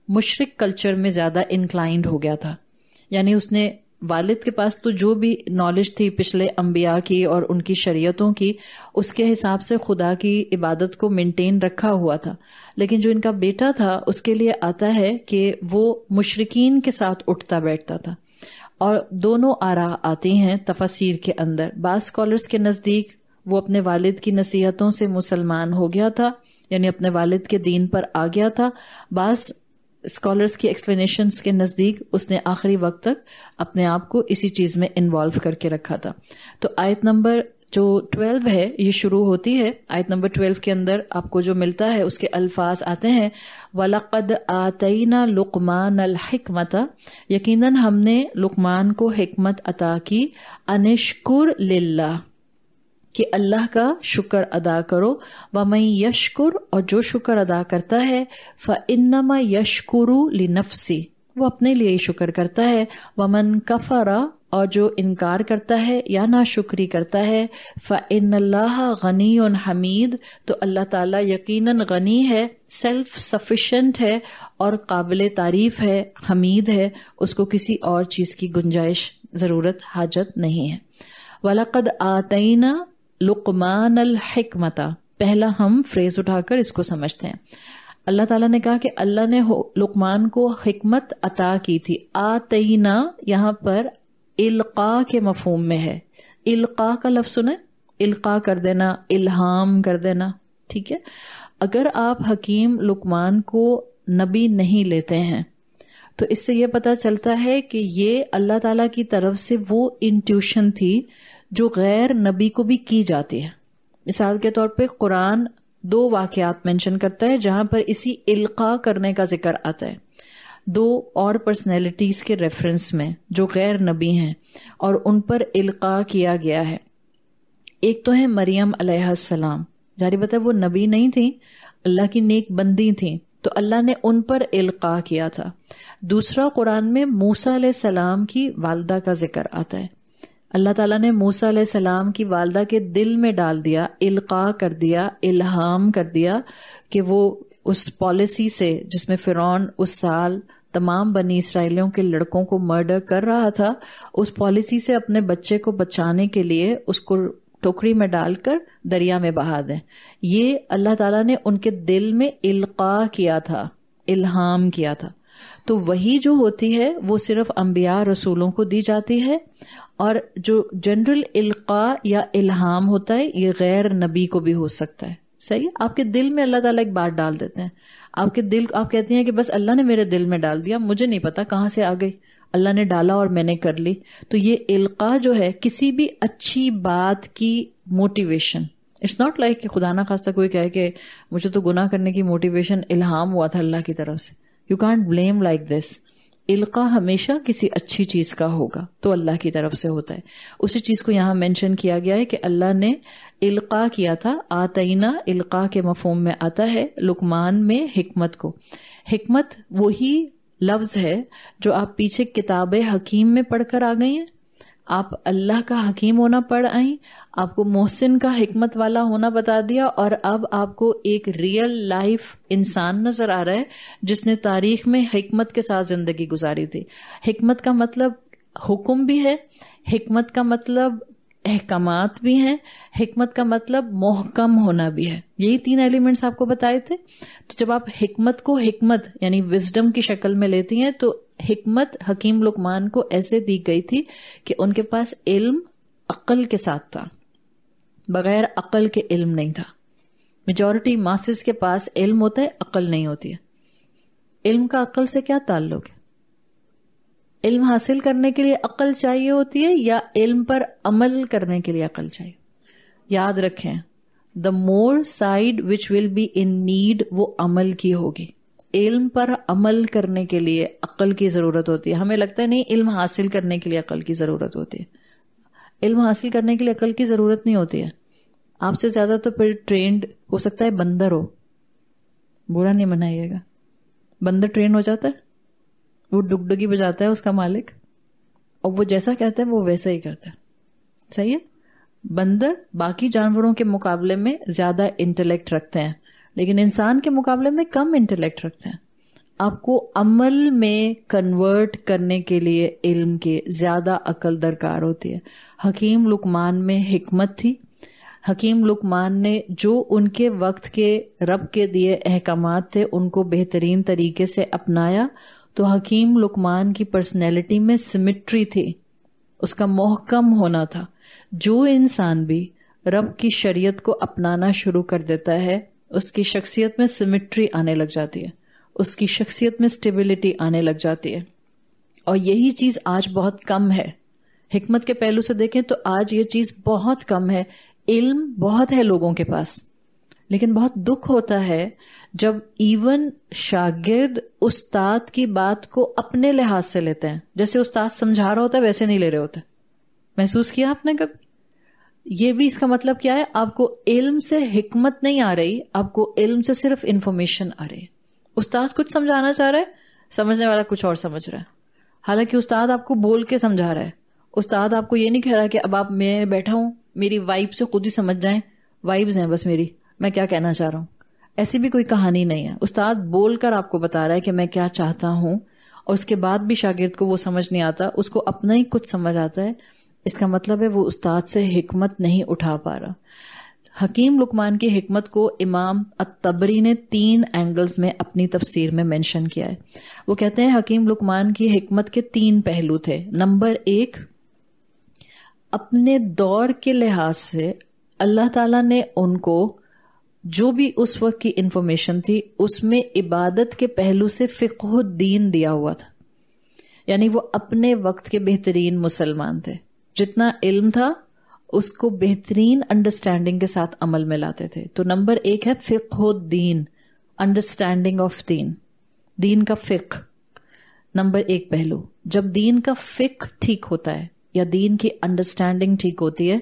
مشرک کلچر میں زیادہ انکلائنڈ ہو گیا تھا. یعنی اس نے والد کے پاس تو جو بھی نالج تھی پچھلے انبیاء کی اور ان کی شریعتوں کی, اس کے حساب سے خدا کی عبادت کو مینٹین رکھا ہوا تھا. لیکن جو ان کا بیٹا تھا اس کے لیے آتا ہے کہ وہ مشرکین کے ساتھ اٹھتا بیٹھتا تھا. اور دونوں آراء آتی ہیں تفاسیر کے اندر. بعض اسکالرس کے نزدیک وہ اپنے والد کی نصیحتوں سے مسلمان ہو گیا تھا, یعنی اپنے والد کے دین پر آ گیا تھا. بعض اسکالرس کی ایکسپلینیشنز کے نزدیک اس نے آخری وقت تک اپنے آپ کو اسی چیز میں انوالو کر کے رکھا تھا. تو آیت نمبر جو 12 ہے یہ شروع ہوتی ہے. آیت نمبر 12 کے اندر آپ کو جو ملتا ہے اس کے الفاظ آتے ہیں وَلَقَدْ آتَيْنَا لُقْمَانَ الْحِكْمَةَ, یقیناً ہم نے لقمان کو حکمت عطا کی, أَنِشْكُرْ لِلَّهِ, کہ اللہ کا شکر ادا کرو. وَمَن يَشْكُرْ, اور جو شکر ادا کرتا ہے, فَإِنَّمَا يَشْكُرُ لِنَفْسِهِ, وہ اپنے لیے ہی شکر کرتا ہے. وَمَن كَفَرَ, اور جو انکار کرتا ہے یا ناشکری کرتا ہے, فَإِنَّ اللَّهَ غَنِيٌّ حَمِيدٌ, تو اللہ تعالیٰ یقیناً غنی ہے, سیلف سفیشینٹ ہے اور قابل تعریف ہے, حمید ہے, اس کو کسی اور چیز کی گنجائش ضرورت حاجت نہیں ہے. وَلَقَدْ آتَيْنَا لقمان الحکمت, پہلا ہم فریز اٹھا کر اس کو سمجھتے ہیں. اللہ تعالیٰ نے کہا کہ اللہ نے لقمان کو حکمت عطا کی تھی. آتینا یہاں پر القاء کے مفہوم میں ہے. القاء کا لفظ سنیں, القاء کر دینا, الہام کر دینا, ٹھیک ہے. اگر آپ حکیم لقمان کو نبی نہیں لیتے ہیں تو اس سے یہ پتہ چلتا ہے کہ یہ اللہ تعالیٰ کی طرف سے وہ انٹیوشن تھی جو غیر نبی کو بھی کی جاتی ہے. مثال کے طور پہ قرآن 2 واقعات مینشن کرتا ہے جہاں پر اسی القاء کرنے کا ذکر آتا ہے, 2 اور پرسنالٹیز کے ریفرنس میں جو غیر نبی ہیں اور ان پر القاء کیا گیا ہے. ایک تو ہے مریم علیہ السلام, جاری بتا وہ نبی نہیں تھیں, اللہ کی نیک بندی تھیں, تو اللہ نے ان پر القاء کیا تھا. دوسرا قرآن میں موسیٰ علیہ السلام کی والدہ کا ذکر آتا ہے. اللہ تعالیٰ نے موسیٰ علیہ السلام کی والدہ کے دل میں ڈال دیا, القاء کر دیا, الہام کر دیا کہ وہ اس پالیسی سے جس میں فرعون اس سال تمام بنی اسرائیلیوں کے لڑکوں کو مرڈر کر رہا تھا, اس پالیسی سے اپنے بچے کو بچانے کے لیے اس کو ٹوکری میں ڈال کر دریا میں بہا دیں. یہ اللہ تعالیٰ نے ان کے دل میں القاء کیا تھا, الہام کیا تھا. تو وہی جو ہوتی ہے وہ صرف انبیاء رسولوں کو دی جاتی ہے, اور جو جنرل القاء یا الہام ہوتا ہے یہ غیر نبی کو بھی ہو سکتا ہے. صحیح, آپ کے دل میں اللہ تعالیٰ ایک بات ڈال دیتے ہیں, آپ کے دل, آپ کہتے ہیں کہ بس اللہ نے میرے دل میں ڈال دیا, مجھے نہیں پتا کہاں سے آ گئی, اللہ نے ڈالا اور میں نے کر لی. تو یہ القاء جو ہے کسی بھی اچھی بات کی موٹیویشن, اٹس ناٹ لائک کہ خدا نہ خواستہ کوئی کہے کہ مجھے تو گناہ کرنے کی موٹیویشن الہام ہوا تھا اللہ کی طرف سے. You can't blame like this. القاء ہمیشہ کسی اچھی چیز کا ہوگا تو اللہ کی طرف سے ہوتا ہے. اسی چیز کو یہاں مینشن کیا گیا ہے کہ اللہ نے القاء کیا تھا. آتینا القاء کے مفہوم میں آتا ہے لقمان میں حکمت کو. حکمت وہی لفظ ہے جو آپ پیچھے کتاب حکیم میں پڑھ کر آ گئی ہیں. آپ اللہ کا حکیم ہونا پڑھ آئیں, آپ کو محسن کا حکمت والا ہونا بتا دیا, اور اب آپ کو ایک ریئل لائف انسان نظر آ رہا ہے جس نے تاریخ میں حکمت کے ساتھ زندگی گزاری تھی. حکمت کا مطلب حکم بھی ہے, حکمت کا مطلب احکامات بھی ہیں. حکمت کا مطلب محکم ہونا بھی ہے. یہی 3 ایلیمنٹس آپ کو بتائے تھے. تو جب آپ حکمت کو حکمت یعنی وزڈم کی شکل میں لیتی ہیں تو حکمت حکیم لقمان کو ایسے دی گئی تھی کہ ان کے پاس علم عقل کے ساتھ تھا, بغیر عقل کے علم نہیں تھا. میجورٹی ماسز کے پاس علم ہوتا ہے, عقل نہیں ہوتی ہے. علم کا عقل سے کیا تعلق ہے؟ علم حاصل کرنے کے لیے عقل چاہیے ہوتی ہے یا علم پر عمل کرنے کے لیے عقل چاہیے؟ یاد رکھیں, the more side which will be in need وہ عمل کی ہوگی. علم پر عمل کرنے کے لیے عقل کی ضرورت ہوتی ہے. ہمیں لگتا ہے نہیں علم حاصل کرنے کے لیے عقل کی ضرورت ہوتی ہے. علم حاصل کرنے کے لیے عقل کی ضرورت نہیں ہوتی ہے. آپ سے زیادہ تو پھر ٹرینڈ ہو سکتا ہے بندر ہو, برا نہیں منائیے گا. بندر ٹرین ہو جاتا ہے, وہ ڈگڈگی بجاتا ہے اس کا مالک, اور وہ جیسا کہتا ہے وہ ویسا ہی کرتا ہے. صحیح ہے. بندر باقی جانوروں کے مقابلے میں زیادہ انٹلیکٹ رکھتے ہیں, لیکن انسان کے مقابلے میں کم انٹلیکٹ رکھتے ہیں. آپ کو عمل میں کنورٹ کرنے کے لیے علم کے زیادہ عقل درکار ہوتی ہے. حکیم لقمان میں حکمت تھی. حکیم لقمان نے جو ان کے وقت کے رب کے دیے احکامات تھے ان کو بہترین طریقے سے اپنایا. تو حکیم لقمان کی پرسنالٹی میں سمٹری تھی, اس کا محکم ہونا تھا. جو انسان بھی رب کی شریعت کو اپنانا شروع کر دیتا ہے اس کی شخصیت میں سمٹری آنے لگ جاتی ہے, اس کی شخصیت میں سٹیبلٹی آنے لگ جاتی ہے. اور یہی چیز آج بہت کم ہے. حکمت کے پہلو سے دیکھیں تو آج یہ چیز بہت کم ہے. علم بہت ہے لوگوں کے پاس, لیکن بہت دکھ ہوتا ہے جب ایون شاگرد استاد کی بات کو اپنے لحاظ سے لیتے ہیں. جیسے استاد سمجھا رہا ہوتا ہے ویسے نہیں لے رہے ہوتے. محسوس کیا آپ نے کبھی؟ یہ بھی اس کا مطلب کیا ہے؟ آپ کو علم سے حکمت نہیں آ رہی, آپ کو علم سے صرف انفارمیشن آ رہی ہے. استاد کچھ سمجھانا چاہ رہا ہے, سمجھنے والا کچھ اور سمجھ رہا ہے. حالانکہ استاد آپ کو بول کے سمجھا رہا ہے. استاد آپ کو یہ نہیں کہہ رہا کہ اب آپ میں بیٹھا ہوں میری وائب سے خود ہی سمجھ جائیں, وائبز ہیں بس میری, میں کیا کہنا چاہ رہا ہوں. ایسی بھی کوئی کہانی نہیں ہے. استاد بول کر آپ کو بتا رہا ہے کہ میں کیا چاہتا ہوں, اور اس کے بعد بھی شاگرد کو وہ سمجھ نہیں آتا, اس کو اپنا ہی کچھ سمجھ آتا ہے. اس کا مطلب ہے وہ استاد سے حکمت نہیں اٹھا پا رہا. حکیم لقمان کی حکمت کو امام الطبری نے 3 اینگلز میں اپنی تفسیر میں مینشن کیا ہے. وہ کہتے ہیں حکیم لقمان کی حکمت کے 3 پہلو تھے. نمبر 1, اپنے دور کے لحاظ سے اللہ تعالیٰ نے ان کو جو بھی اس وقت کی انفارمیشن تھی اس میں عبادت کے پہلو سے فقہ الدین دیا ہوا تھا. یعنی وہ اپنے وقت کے بہترین مسلمان تھے. جتنا علم تھا اس کو بہترین انڈرسٹینڈنگ کے ساتھ عمل میں لاتے تھے. تو نمبر 1 ہے فقہ الدین, انڈرسٹینڈنگ آف دین, دین کا فقہ. نمبر 1 پہلو. جب دین کا فقہ ٹھیک ہوتا ہے یا دین کی انڈرسٹینڈنگ ٹھیک ہوتی ہے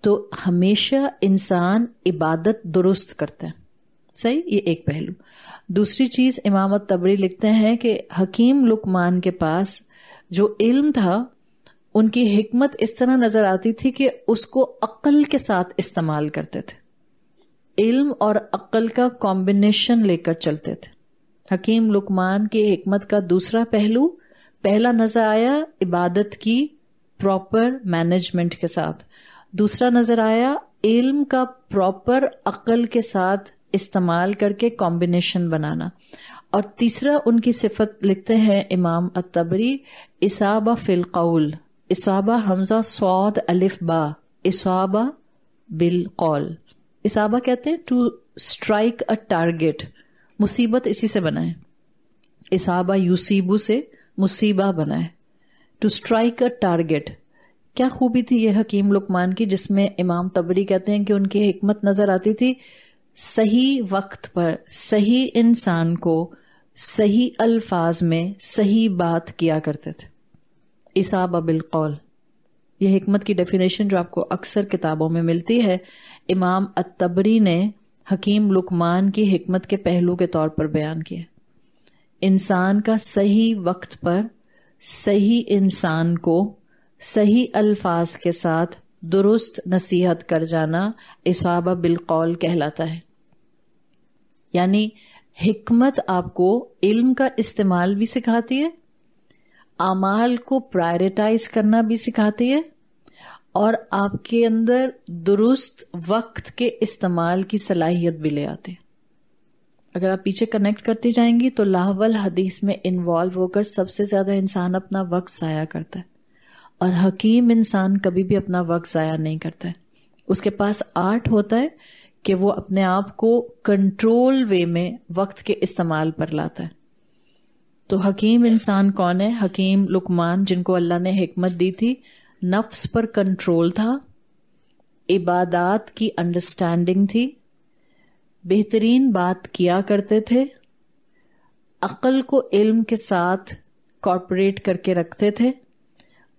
تو ہمیشہ انسان عبادت درست کرتا ہے. صحیح, یہ ایک پہلو. دوسری چیز امام الطبری لکھتے ہیں کہ حکیم لقمان کے پاس جو علم تھا ان کی حکمت اس طرح نظر آتی تھی کہ اس کو عقل کے ساتھ استعمال کرتے تھے. علم اور عقل کا کمبینیشن لے کر چلتے تھے. حکیم لقمان کی حکمت کا دوسرا پہلو, پہلا نظر آیا عبادت کی پراپر مینجمنٹ کے ساتھ, دوسرا نظر آیا علم کا پراپر عقل کے ساتھ استعمال کر کے کمبینیشن بنانا, اور تیسرا ان کی صفت لکھتے ہیں امام الطبری اصابہ فی القول. اصابہ حمزہ صاد الف با, اصابہ بالقول. اصابہ کہتے ہیں ٹو اسٹرائک اے ٹارگیٹ, مصیبت اسی سے بنا ہے. اصابہ یوسیبو سے مصیبہ بنا ہے, ٹو اسٹرائک اے ٹارگیٹ. کیا خوبی تھی یہ حکیم لقمان کی جس میں امام طبری کہتے ہیں کہ ان کی حکمت نظر آتی تھی صحیح وقت پر صحیح انسان کو صحیح الفاظ میں صحیح بات کیا کرتے تھے. اصابہ بالقول, یہ حکمت کی ڈیفینیشن جو آپ کو اکثر کتابوں میں ملتی ہے, امام الطبری نے حکیم لقمان کی حکمت کے پہلو کے طور پر بیان کیا. انسان کا صحیح وقت پر صحیح انسان کو صحیح الفاظ کے ساتھ درست نصیحت کر جانا اصابہ بالقول کہلاتا ہے. یعنی حکمت آپ کو علم کا استعمال بھی سکھاتی ہے, اعمال کو پرائرٹائز کرنا بھی سکھاتی ہے, اور آپ کے اندر درست وقت کے استعمال کی صلاحیت بھی لے آتے ہیں. اگر آپ پیچھے کنیکٹ کرتی جائیں گی تو لاول حدیث میں انوالو ہو کر سب سے زیادہ انسان اپنا وقت ضائع کرتا ہے، اور حکیم انسان کبھی بھی اپنا وقت ضائع نہیں کرتا ہے. اس کے پاس آرٹ ہوتا ہے کہ وہ اپنے آپ کو کنٹرول وے میں وقت کے استعمال پر لاتا ہے. تو حکیم انسان کون ہے؟ حکیم لقمان، جن کو اللہ نے حکمت دی تھی، نفس پر کنٹرول تھا، عبادات کی انڈرسٹینڈنگ تھی، بہترین بات کیا کرتے تھے، عقل کو علم کے ساتھ کارپوریٹ کر کے رکھتے تھے،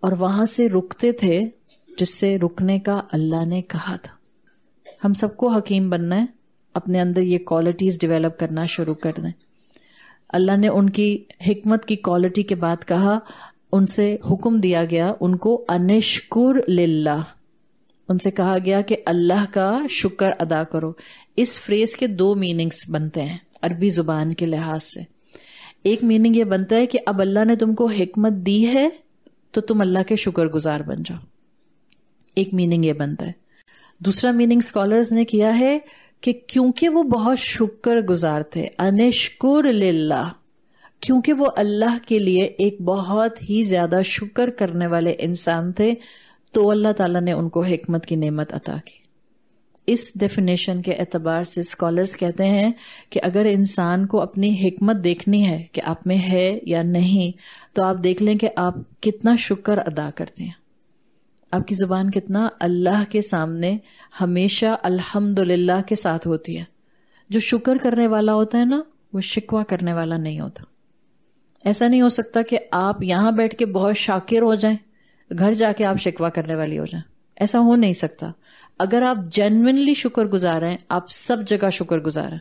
اور وہاں سے رکتے تھے جس سے رکنے کا اللہ نے کہا تھا. ہم سب کو حکیم بننا ہے، اپنے اندر یہ کوالٹیز ڈیولپ کرنا شروع کر دیں. اللہ نے ان کی حکمت کی کوالٹی کے بعد کہا، ان سے حکم دیا گیا ان کو انشکر للہ، ان سے کہا گیا کہ اللہ کا شکر ادا کرو. اس فریز کے دو میننگز بنتے ہیں عربی زبان کے لحاظ سے. ایک میننگ یہ بنتا ہے کہ اب اللہ نے تم کو حکمت دی ہے تو تم اللہ کے شکر گزار بن جاؤ، ایک میننگ یہ بنتا ہے. دوسرا میننگ اسکالرز نے کیا ہے کہ کیونکہ وہ بہت شکر گزار تھے، انشکر للہ، کیونکہ وہ اللہ کے لیے ایک بہت ہی زیادہ شکر کرنے والے انسان تھے، تو اللہ تعالیٰ نے ان کو حکمت کی نعمت عطا کی. اس ڈیفینیشن کے اعتبار سے اسکالرز کہتے ہیں کہ اگر انسان کو اپنی حکمت دیکھنی ہے کہ آپ میں ہے یا نہیں، تو آپ دیکھ لیں کہ آپ کتنا شکر ادا کرتے ہیں. آپ کی زبان کتنا اللہ کے سامنے ہمیشہ الحمدللہ کے ساتھ ہوتی ہے. جو شکر کرنے والا ہوتا ہے نا، وہ شکوہ کرنے والا نہیں ہوتا. ایسا نہیں ہو سکتا کہ آپ یہاں بیٹھ کے بہت شاکر ہو جائیں، گھر جا کے آپ شکوہ کرنے والی ہو جائیں. ایسا ہو نہیں سکتا. اگر آپ جینوئنلی شکر گزار ہیں، آپ سب جگہ شکر گزار ہیں.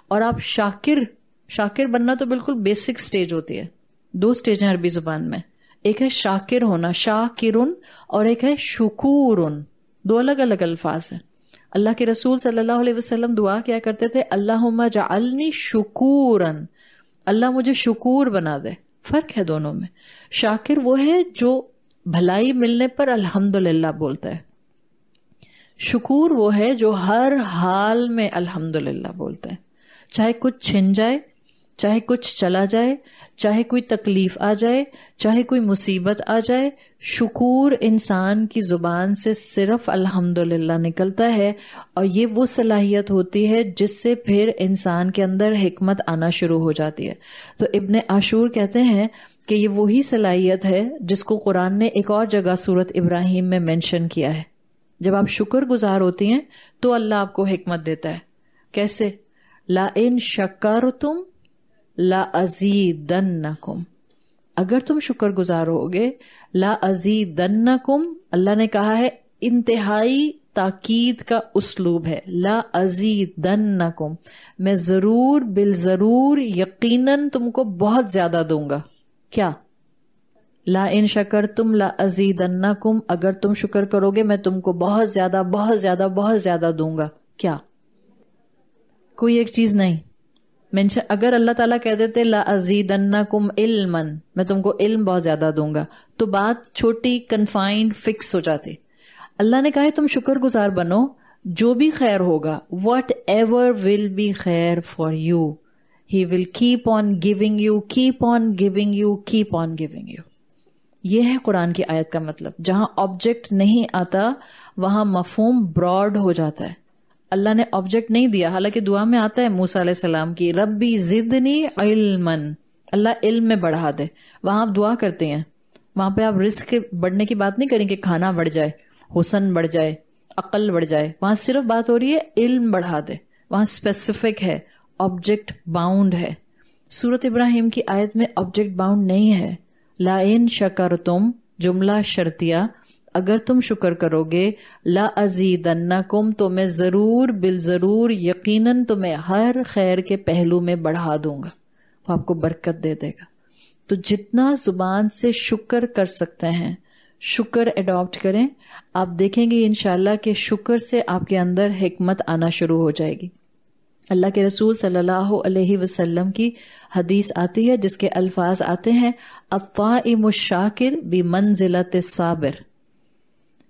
اور آپ شاکر بننا تو بالکل بیسک سٹیج ہوتی ہے. دو سٹیج ہیں عربی زبان میں، ایک ہے شاکر ہونا، شاکرن، اور ایک ہے شکورن. دو الگ الگ الفاظ ہیں. اللہ کے رسول صلی اللہ علیہ وسلم دعا کیا کرتے تھے، اللہم اجعلنی شکورن، اللہ مجھے شکور بنا دے. فرق ہے دونوں میں. شاکر وہ ہے جو بھلائی ملنے پر الحمدللہ بولتا ہے. شکور وہ ہے جو ہر حال میں الحمدللہ بولتا ہے، چاہے کچھ چھن جائے، چاہے کچھ چلا جائے، چاہے کوئی تکلیف آ جائے، چاہے کوئی مصیبت آ جائے. شکور انسان کی زبان سے صرف الحمدللہ نکلتا ہے، اور یہ وہ صلاحیت ہوتی ہے جس سے پھر انسان کے اندر حکمت آنا شروع ہو جاتی ہے. تو ابن عاشور کہتے ہیں کہ یہ وہی صلاحیت ہے جس کو قرآن نے ایک اور جگہ سورت ابراہیم میں مینشن کیا ہے. جب آپ شکر گزار ہوتی ہیں تو اللہ آپ کو حکمت دیتا ہے. کیسے؟ لَإِن شَكَرْتُمْ لَأَزِيدَنَّكُمْ، اگر تم شکر گزار ہوگے، لَأَزِيدَنَّكُمْ، اللہ نے کہا ہے، انتہائی تاکید کا اسلوب ہے، لَأَزِيدَنَّكُمْ، میں ضرور بالضرور یقیناً تم کو بہت زیادہ دوں گا. کیا؟ لَإِن شَكَرْتُمْ لَأَزِيدَنَّكُمْ، اگر تم شکر کرو گے میں تم کو بہت زیادہ بہت زیادہ بہت زیادہ دوں گا. کیا؟ کوئی ایک چیز نہیں. اگر اللہ تعالیٰ کہہ دیتے لَأَزِيدَنَّكُمْ عِلْمًا، میں تم کو علم بہت زیادہ دوں گا، تو بات چھوٹی، کنفائنڈ، فکس ہو جاتی. اللہ نے کہا ہے تم شکر گزار بنو، جو بھی خیر ہوگا، whatever will be خیر for you, he will keep on giving you, keep on giving you, keep on giving you. یہ ہے قرآن کی آیت کا مطلب. جہاں آبجیکٹ نہیں آتا وہاں مفہوم براڈ ہو جاتا ہے. اللہ نے آبجیکٹ نہیں دیا، حالانکہ دعا میں آتا ہے موسیٰ علیہ السلام کی، ربی زدنی علما، اللہ علم میں بڑھا دے. وہاں آپ دعا کرتے ہیں، وہاں پہ آپ رزق کے بڑھنے کی بات نہیں کریں کہ کھانا بڑھ جائے، حسن بڑھ جائے، عقل بڑھ جائے. وہاں صرف بات ہو رہی ہے علم بڑھا دے. وہاں اسپیسیفک ہے، آبجیکٹ باؤنڈ ہے. سورت ابراہیم کی آیت میں آبجیکٹ باؤنڈ نہیں ہے. لَإِن شَكَرْتُمْ، جملہ شرطیہ، اگر تم شکر کرو گے، لَأَزِيدَنَّكُمْ، تو میں ضرور بالضرور یقیناً تمہیں ہر خیر کے پہلو میں بڑھا دوں گا، وہ آپ کو برکت دے دے گا. تو جتنا زبان سے شکر کر سکتے ہیں شکر اڈاپٹ کریں. آپ دیکھیں گے انشاءاللہ کہ شکر سے آپ کے اندر حکمت آنا شروع ہو جائے گی. اللہ کے رسول صلی اللہ علیہ وسلم کی حدیث آتی ہے جس کے الفاظ آتے ہیں، الطائم الشاکر بمنزلۃ الصابر.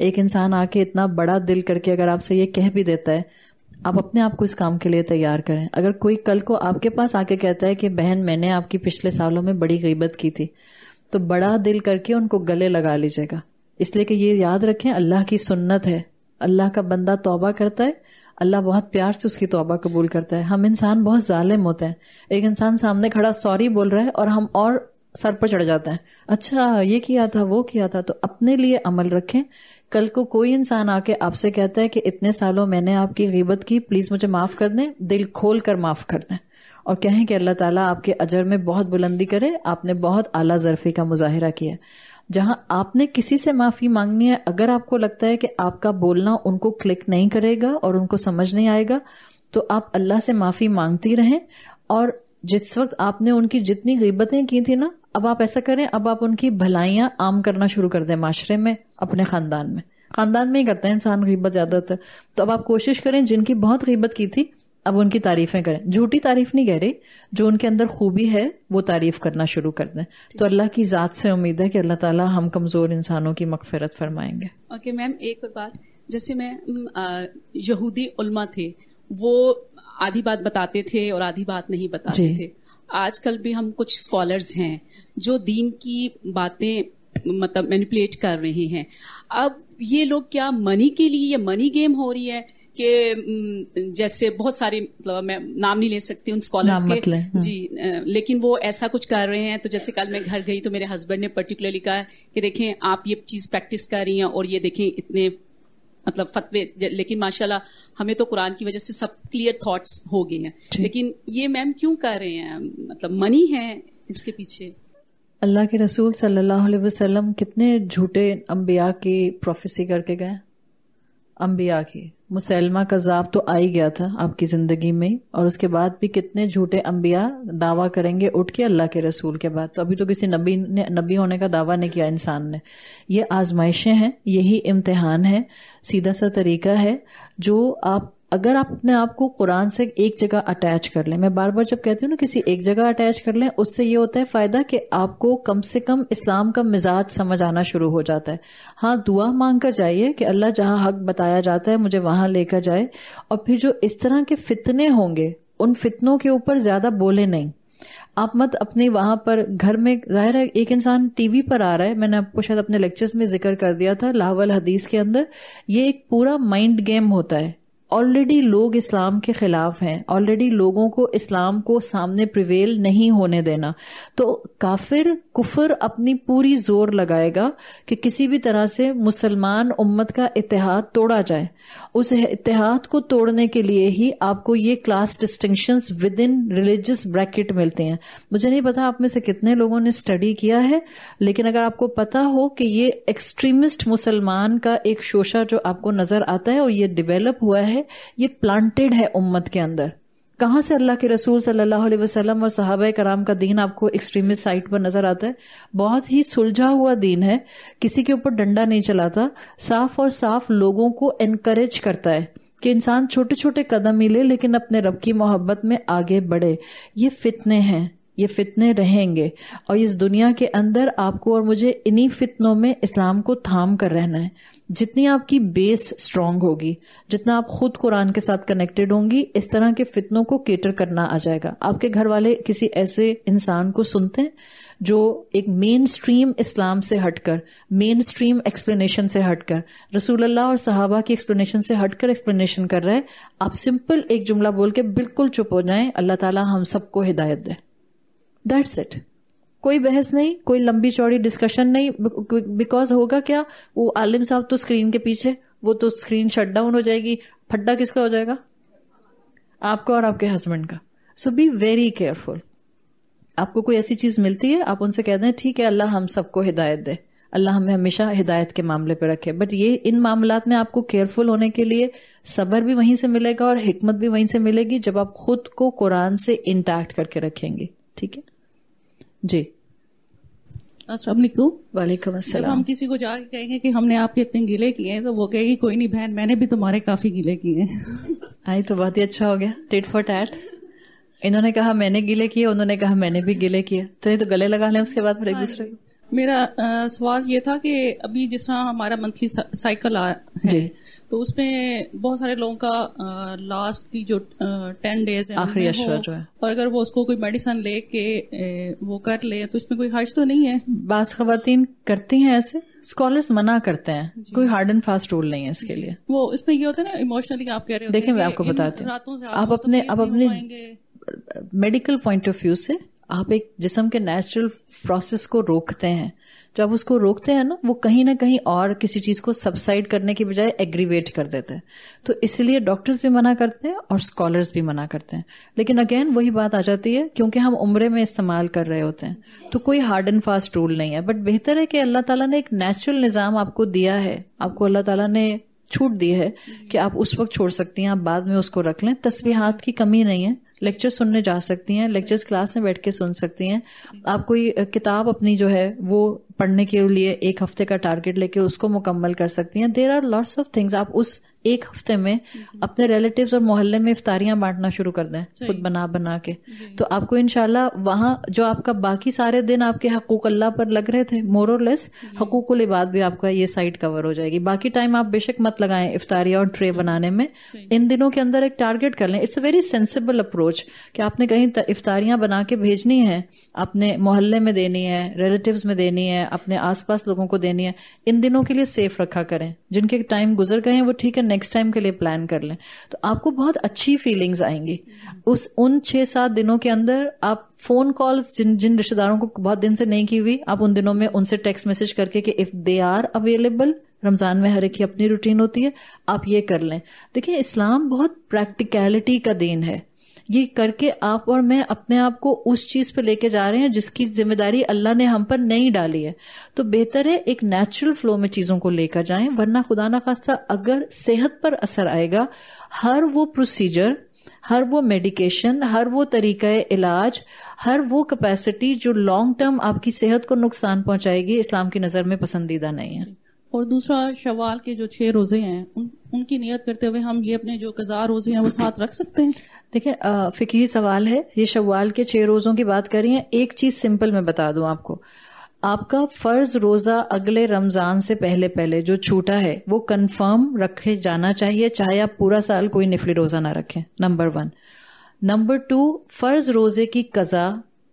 ایک انسان آ کے اتنا بڑا دل کر کے اگر آپ سے یہ کہہ بھی دیتا ہے, آپ اپنے آپ کو اس کام کے لیے تیار کریں. اگر کوئی کل کو آپ کے پاس آ کے کہتا ہے کہ بہن میں نے آپ کی پچھلے سالوں میں بڑی غیبت کی تھی, تو بڑا دل کر کے ان کو گلے لگا لیجیے گا. اس لیے کہ یہ یاد رکھیں اللہ کی سنت ہے, اللہ کا بندہ توبہ کرتا ہے, اللہ بہت پیار سے اس کی توبہ قبول کرتا ہے. ہم انسان بہت ظالم ہوتے ہیں, ایک انسان سامنے کھڑا سوری بول رہا ہے اور ہم اور سر پر چڑھ جاتے ہیں, اچھا یہ کیا تھا وہ کیا تھا. تو اپنے لیے عمل رکھیں. کل کو کوئی انسان آ کے آپ سے کہتا ہے کہ اتنے سالوں میں نے آپ کی غیبت کی, پلیز مجھے معاف کر دیں, دل کھول کر معاف کر دیں اور کہیں کہ اللہ تعالیٰ آپ کے اجر میں بہت بلندی کرے, آپ نے بہت اعلیٰ ظرفی کا مظاہرہ کیا. جہاں آپ نے کسی سے معافی مانگنی ہے, اگر آپ کو لگتا ہے کہ آپ کا بولنا ان کو کلک نہیں کرے گا اور ان کو سمجھ نہیں آئے گا, تو آپ اللہ سے معافی مانگتی رہیں. اور جس وقت آپ نے ان کی جتنی غیبتیں کی تھی نا, اب آپ ایسا کریں, اب آپ ان کی بھلائیاں عام کرنا شروع کر دیں معاشرے میں, اپنے خاندان میں ہی کرتے ہیں انسان غیبت زیادہ تر. تو اب آپ کوشش کریں جن کی بہت غیبت کی تھی اب ان کی تعریفیں کریں. جھوٹی تعریف نہیں کہہ رہی, جو ان کے اندر خوبی ہے وہ تعریف کرنا شروع کر دیں. تو اللہ کی ذات سے امید ہے کہ اللہ تعالیٰ ہم کمزور انسانوں کی مغفرت فرمائیں گے. اوکے میم, ایک اور بات, جیسے میں یہودی علماء تھے وہ آدھی بات بتاتے تھے اور آدھی بات نہیں بتاتے تھے. آج کل بھی ہم کچھ اسکالرز ہیں جو دین کی باتیں مطلب مینیپولیٹ کر رہے ہیں. اب یہ لوگ کیا منی کے لیے یا منی گیم ہو رہی ہے کہ جیسے بہت سارے مطلب میں نام نہیں لے سکتی ان اسکالرس کے, جی, لیکن وہ ایسا کچھ کر رہے ہیں. تو جیسے کل میں گھر گئی تو میرے ہسبینڈ نے پرٹیکولرلی کہا کہ دیکھیں آپ یہ چیز پریکٹس کر رہی ہیں اور یہ دیکھیں اتنے مطلب فتوے, لیکن ماشاءاللہ ہمیں تو قرآن کی وجہ سے سب کلیئر تھاٹس ہو گئے ہیں. لیکن یہ میم کیوں کر رہے ہیں, مطلب منی ہے اس کے پیچھے؟ اللہ کے رسول صلی اللہ علیہ وسلم کتنے جھوٹے انبیاء کی پروفیسی کر کے گئے. انبیاء کی, مسلمہ کذاب تو آ ہی گیا تھا آپ کی زندگی میں, اور اس کے بعد بھی کتنے جھوٹے انبیاء دعویٰ کریں گے اٹھ کے اللہ کے رسول کے بعد. تو ابھی تو کسی نبی ہونے کا دعویٰ نہیں کیا انسان نے. یہ آزمائشیں ہیں, یہی امتحان ہے, سیدھا سا طریقہ ہے جو آپ اگر آپ اپنے آپ کو قرآن سے ایک جگہ اٹیچ کر لیں. میں بار بار جب کہتی ہوں نا کسی ایک جگہ اٹیچ کر لیں, اس سے یہ ہوتا ہے فائدہ کہ آپ کو کم سے کم اسلام کا مزاج سمجھ آنا شروع ہو جاتا ہے. ہاں دعا مانگ کر جائیے کہ اللہ جہاں حق بتایا جاتا ہے مجھے وہاں لے کر جائے. اور پھر جو اس طرح کے فتنے ہوں گے ان فتنوں کے اوپر زیادہ بولے نہیں. آپ مت اپنے وہاں پر گھر میں, ظاہر ہے ایک انسان ٹی وی پر آ رہا ہے, میں نے آپ کو شاید اپنے لیکچرز میں ذکر کر دیا تھا لاہو الحدیث کے اندر, یہ ایک پورا مائنڈ گیم ہوتا ہے. آلریڈی لوگ اسلام کے خلاف ہیں, آلریڈی لوگوں کو اسلام کو سامنے پریویل نہیں ہونے دینا. تو کفر اپنی پوری زور لگائے گا کہ کسی بھی طرح سے مسلمان امت کا اتحاد توڑا جائے. اس اتحاد کو توڑنے کے لیے ہی آپ کو یہ class distinctions with in religious bracket ملتے ہیں. مجھے نہیں پتا آپ میں سے کتنے لوگوں نے اسٹڈی کیا ہے, لیکن اگر آپ کو پتا ہو کہ یہ ایکسٹریمسٹ مسلمان کا ایک شوشہ جو آپ کو نظر آتا ہے اور یہ ڈیولپ ہوا ہے, یہ پلانٹڈ ہے امت کے اندر. کہاں سے اللہ کے رسول صلی اللہ علیہ وسلم اور صحابہ کرام کا دین آپ کو ایکسٹریمسٹ سائٹ پر نظر آتا ہے؟ بہت ہی سلجھا ہوا دین ہے, کسی کے اوپر ڈنڈا نہیں چلاتا, صاف اور صاف لوگوں کو انکریج کرتا ہے کہ انسان چھوٹے چھوٹے قدم ہی لے لیکن اپنے رب کی محبت میں آگے بڑھے. یہ فتنے ہیں, یہ فتنے رہیں گے, اور اس دنیا کے اندر آپ کو اور مجھے انہی فتنوں میں اسلام کو تھام کر رہنا ہے. جتنی آپ کی بیس سٹرونگ ہوگی, جتنا آپ خود قرآن کے ساتھ کنیکٹڈ ہوں گی, اس طرح کے فتنوں کو کیٹر کرنا آ جائے گا. آپ کے گھر والے کسی ایسے انسان کو سنتے ہیں جو ایک مین سٹریم اسلام سے ہٹ کر, مین سٹریم ایکسپلینیشن سے ہٹ کر, رسول اللہ اور صحابہ کی ایکسپلینیشن سے ہٹ کر ایکسپلینیشن کر رہا ہے, آپ سمپل ایک جملہ بول کے بالکل چپ ہو جائیں, اللہ تعالیٰ ہم سب کو ہدایت دے. That's it. کوئی بحث نہیں, کوئی لمبی چوڑی ڈسکشن نہیں, بیکاز ہوگا کیا, وہ عالم صاحب تو اسکرین کے پیچھے, وہ تو اسکرین شٹ ڈاؤن ہو جائے گی, پھڈا کس کا ہو جائے گا؟ آپ کا اور آپ کے ہسبینڈ کا. سو بی ویری کیئرفل. آپ کو کوئی ایسی چیز ملتی ہے, آپ ان سے کہہ دیں ٹھیک ہے اللہ ہم سب کو ہدایت دے, اللہ ہمیں ہمیشہ ہدایت کے معاملے پہ رکھے. بٹ یہ ان معاملات میں آپ کو کیئرفل ہونے کے لیے صبر بھی وہیں سے ملے گا اور حکمت بھی وہیں سے ملے گی جب آپ خود کو قرآن سے انٹیکٹ کر کے رکھیں گے. ٹھیک ہے جی. السلام علیکم. وعلیکم السلام. جب ہم کسی کو جا کے کہیں گے کہ ہم نے آپ کے اتنے گلے کیے ہیں تو وہ کہے گی کوئی نہیں بہن میں نے بھی تمہارے کافی گلے کیے ہیں. آئی تو بہت ہی اچھا ہو گیا, ٹیٹ فار ٹیٹ. انہوں نے کہا میں نے گلے کیے, انہوں نے کہا میں نے بھی گلے کیے, تو یہ تو گلے لگا لیں اس کے بعد پھر ایک دوسرے کو. میرا سوال یہ تھا کہ ابھی جس طرح ہمارا منتھلی سائیکل ہے تو اس میں بہت سارے لوگوں کا لاسٹ کی جو 10 days آخری اشرا جو ہے، اور اگر وہ اس کو کوئی میڈیسن لے کے وہ کر لے تو اس میں کوئی حرج تو نہیں ہے؟ بعض خواتین کرتی ہیں ایسے، اسکالرس منع کرتے ہیں، کوئی ہارڈ اینڈ فاسٹ رول نہیں ہے اس کے لیے. وہ اس میں یہ ہوتا ہے نا ایموشنلی آپ کہہ رہے ہوتے ہیں. دیکھیں میں آپ کو بتاتی ہوں، آپ اپنے میڈیکل پوائنٹ آف ویو سے آپ ایک جسم کے نیچرل پروسیس کو روکتے ہیں. جب اس کو روکتے ہیں نا، وہ کہیں نہ کہیں اور کسی چیز کو سبسائڈ کرنے کی بجائے ایگریویٹ کر دیتے ہیں. تو اس لیے ڈاکٹرز بھی منع کرتے ہیں اور اسکالرز بھی منع کرتے ہیں. لیکن اگین وہی بات آ جاتی ہے، کیونکہ ہم عمرے میں استعمال کر رہے ہوتے ہیں تو کوئی ہارڈ اینڈ فاسٹ رول نہیں ہے. بٹ بہتر ہے کہ اللہ تعالیٰ نے ایک نیچرل نظام آپ کو دیا ہے، آپ کو اللہ تعالیٰ نے چھوٹ دی ہے کہ آپ اس وقت چھوڑ سکتی ہیں، آپ بعد میں اس کو رکھ لیں. تسبیحات کی کمی نہیں ہے، لیکچر سننے جا سکتی ہیں، لیکچرز کلاس میں بیٹھ کے سن سکتی ہیں. آپ کوئی کتاب اپنی جو ہے وہ پڑھنے کے لیے 1 ہفتے کا ٹارگٹ لے کے اس کو مکمل کر سکتی ہیں. There are lots of things. آپ اس 1 ہفتے میں اپنے ریلیٹیوز اور محلے میں افطاریاں بانٹنا شروع کر دیں خود بنا کے. تو آپ کو انشاءاللہ وہاں جو آپ کا باقی سارے دن آپ کے حقوق اللہ پر لگ رہے تھے، مور اور لیس حقوق العباد بھی آپ کا یہ سائٹ کور ہو جائے گی. باقی ٹائم آپ بے شک مت لگائیں افطاریاں اور ٹرے بنانے میں. ان دنوں کے اندر ایک ٹارگٹ کر لیں. It's a very sensible approach کہ آپ نے کہیں افطاریاں بنا کے بھیجنی ہے، اپنے محلے میں دینی ہے، ریلیٹیوز میں دینی ہے، اپنے آس پاس لوگوں کو دینی ہے. ان دنوں کے لیے سیف رکھا کریں. جن کے ٹائم گزر گئے ہیں وہ ٹھیک ہے، نیکسٹ ٹائم کے لیے پلان کر لیں. تو آپ کو بہت اچھی فیلنگز آئیں گی. ان 6-7 دنوں کے اندر آپ فون کالز جن رشتے داروں کو بہت دن سے نہیں کی ہوئی، آپ ان دنوں میں ان سے ٹیکسٹ میسج کر کے کہ اف دے آر اویلیبل، رمضان میں ہر ایک کی اپنی روٹین ہوتی ہے، آپ یہ کر لیں. دیکھیں اسلام بہت پریکٹیکلٹی کا دین ہے. یہ کر کے آپ اور میں اپنے آپ کو اس چیز پہ لے کے جا رہے ہیں جس کی ذمہ داری اللہ نے ہم پر نہیں ڈالی ہے. تو بہتر ہے ایک نیچرل فلو میں چیزوں کو لے کر جائیں، ورنہ خدا نخواستہ اگر صحت پر اثر آئے گا، ہر وہ پروسیجر، ہر وہ میڈیکیشن، ہر وہ طریقہ علاج، ہر وہ کیپیسٹی جو لانگ ٹرم آپ کی صحت کو نقصان پہنچائے گی، اسلام کی نظر میں پسندیدہ نہیں ہے. اور دوسرا شوال کے جو 6 روزے ہیں ان کی نیت کرتے ہوئے ہم یہ اپنے جو قضا روزے ہیں وہ ساتھ رکھ سکتے ہیں؟ دیکھیں فقہی سوال ہے. یہ شوال کے 6 روزوں کی بات کر رہی ہیں. ایک چیز سمپل میں بتا دوں آپ کو، آپ کا فرض روزہ اگلے رمضان سے پہلے جو چھوٹا ہے وہ کنفرم رکھے جانا چاہیے، چاہے آپ پورا سال کوئی نفلی روزہ نہ رکھیں. نمبر 1. نمبر 2، فرض روزے کی قضا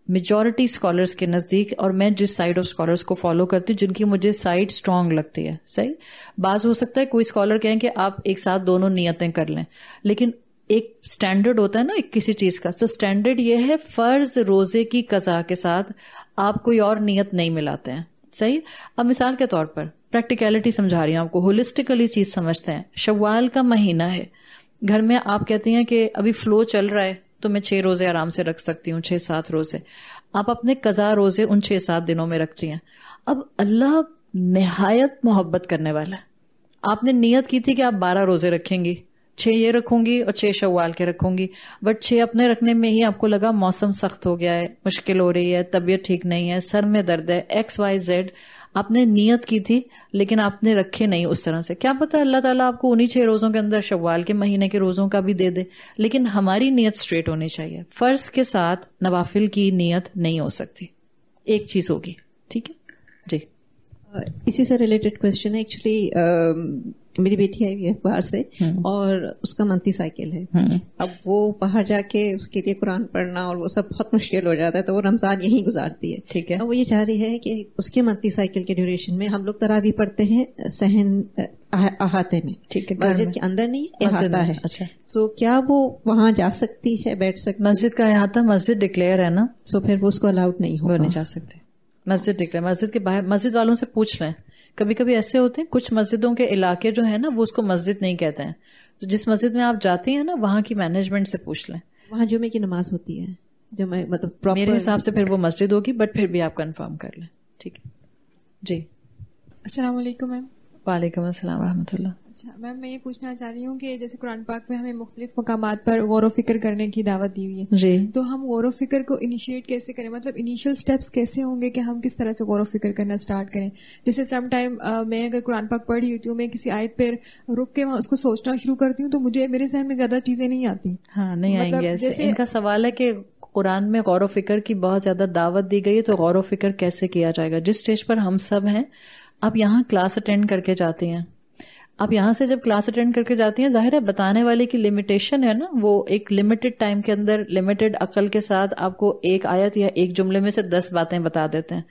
میجورٹی اسکالرس کے نزدیک، اور میں جس سائڈ آف اسکالرس کو فالو کرتی ہوں، جن کی مجھے سائڈ اسٹرانگ لگتی ہے، صحیح. بعض ہو سکتا ہے کوئی اسکالر کہیں کہ آپ ایک ساتھ دونوں نیتیں کر لیں، لیکن ایک سٹینڈرڈ ہوتا ہے نا ایک کسی چیز کا. تو سٹینڈرڈ یہ ہے فرض روزے کی قضا کے ساتھ آپ کوئی اور نیت نہیں ملاتے ہیں، صحیح. اب مثال کے طور پر پریکٹیکلٹی سمجھا رہی ہوں آپ کو، ہولسٹیکلی چیز سمجھتے ہیں. شوال کا مہینہ ہے، گھر میں آپ کہتی ہیں کہ ابھی فلو چل رہا ہے تو میں 6 روزے آرام سے رکھ سکتی ہوں، 6-7 روزے. آپ اپنے قضا روزے ان 6-7 دنوں میں رکھتی ہیں. اب اللہ نہایت محبت کرنے والا ہے. آپ نے نیت کی تھی کہ آپ 12 روزے رکھیں گی، 6 یہ رکھوں گی اور 6 شوال کے رکھوں گی، بٹ 6 اپنے رکھنے میں ہی آپ کو لگا موسم سخت ہو گیا ہے، مشکل ہو رہی ہے، طبیعت ٹھیک نہیں ہے، سر میں درد ہے، XYZ. آپ نے نیت کی تھی لیکن آپ نے رکھے نہیں اس طرح سے. کیا پتا اللہ تعالیٰ آپ کو انہی 6 روزوں کے اندر شوال کے مہینے کے روزوں کا بھی دے دے. لیکن ہماری نیت سٹریٹ ہونی چاہیے. فرض کے ساتھ نوافل کی نیت نہیں ہو سکتی، ایک چیز ہوگی. ٹھیک ہے جی. اسی سے ریلیٹڈ کوشچن ہے. ایکچولی میری بیٹی آئی ہوئی ہے باہر سے اور اس کا منتھی سائیکل ہے. اب وہ باہر جا کے اس کے لیے قرآن پڑھنا اور وہ سب بہت مشکل ہو جاتا ہے، تو وہ رمضان یہیں گزارتی ہے. ٹھیک ہے. وہ یہ چاہ رہی ہے کہ اس کے منتھی سائیکل کے ڈیوریشن میں ہم لوگ تراویح پڑھتے ہیں صحن احاطے میں. ٹھیک ہے. مسجد کے اندر نہیں، احاطہ ہے. اچھا. سو کیا وہ وہاں جا سکتی ہے، بیٹھ سکتی؟ مسجد کا احاطہ مسجد ڈکلیئر ہے نا، سو پھر وہ اس کو الاؤڈ نہیں ہوگا، وہ نہیں جا سکتے. مسجد ڈکلیئر، مسجد کے باہر مسجد والوں سے پوچھ لیں. کبھی کبھی ایسے ہوتے ہیں کچھ مسجدوں کے علاقے جو ہے نا وہ اس کو مسجد نہیں کہتے ہیں، تو جس مسجد میں آپ جاتی ہیں نا وہاں کی مینجمنٹ سے پوچھ لیں. وہاں جمعے کی نماز ہوتی ہے، جمعہ مطلب میرے حساب سے پھر وہ مسجد ہوگی، بٹ پھر بھی آپ کنفرم کر لیں. ٹھیک ہے جی. السلام علیکم میم. وعلیکم السلام ورحمۃ اللہ. اچھا میم، میں یہ پوچھنا چاہ رہی ہوں کہ جیسے قرآن پاک میں ہمیں مختلف مقامات پر غور و فکر کرنے کی دعوت دی ہوئی ہے، جی، تو ہم غور و فکر کو انیشیٹ کیسے کریں؟ مطلب انیشیل سٹیپس کیسے ہوں گے کہ ہم کس طرح سے غور و فکر کرنا سٹارٹ کریں؟ جیسے سم ٹائم میں اگر قرآن پاک پڑھ رہی ہوتی ہوں، میں کسی آیت پر رک کے وہاں اس کو سوچنا شروع کرتی ہوں، تو مجھے میرے ذہن میں زیادہ چیزیں نہیں آتی. ہاں نہیں آئیں گے. ان کا سوال ہے کہ قرآن میں غور و فکر کی بہت زیادہ دعوت دی گئی ہے, تو غور و فکر کیسے کیا جائے گا؟ جس اسٹیج پر ہم سب ہیں, آپ یہاں کلاس اٹینڈ کر کے جاتے ہیں, آپ یہاں سے جب کلاس اٹینڈ کر کے جاتی ہیں, ظاہر ہے بتانے والے کی لمیٹیشن ہے نا, وہ ایک لمیٹڈ ٹائم کے اندر لمیٹڈ عقل کے ساتھ آپ کو ایک آیت یا ایک جملے میں سے 10 باتیں بتا دیتے ہیں.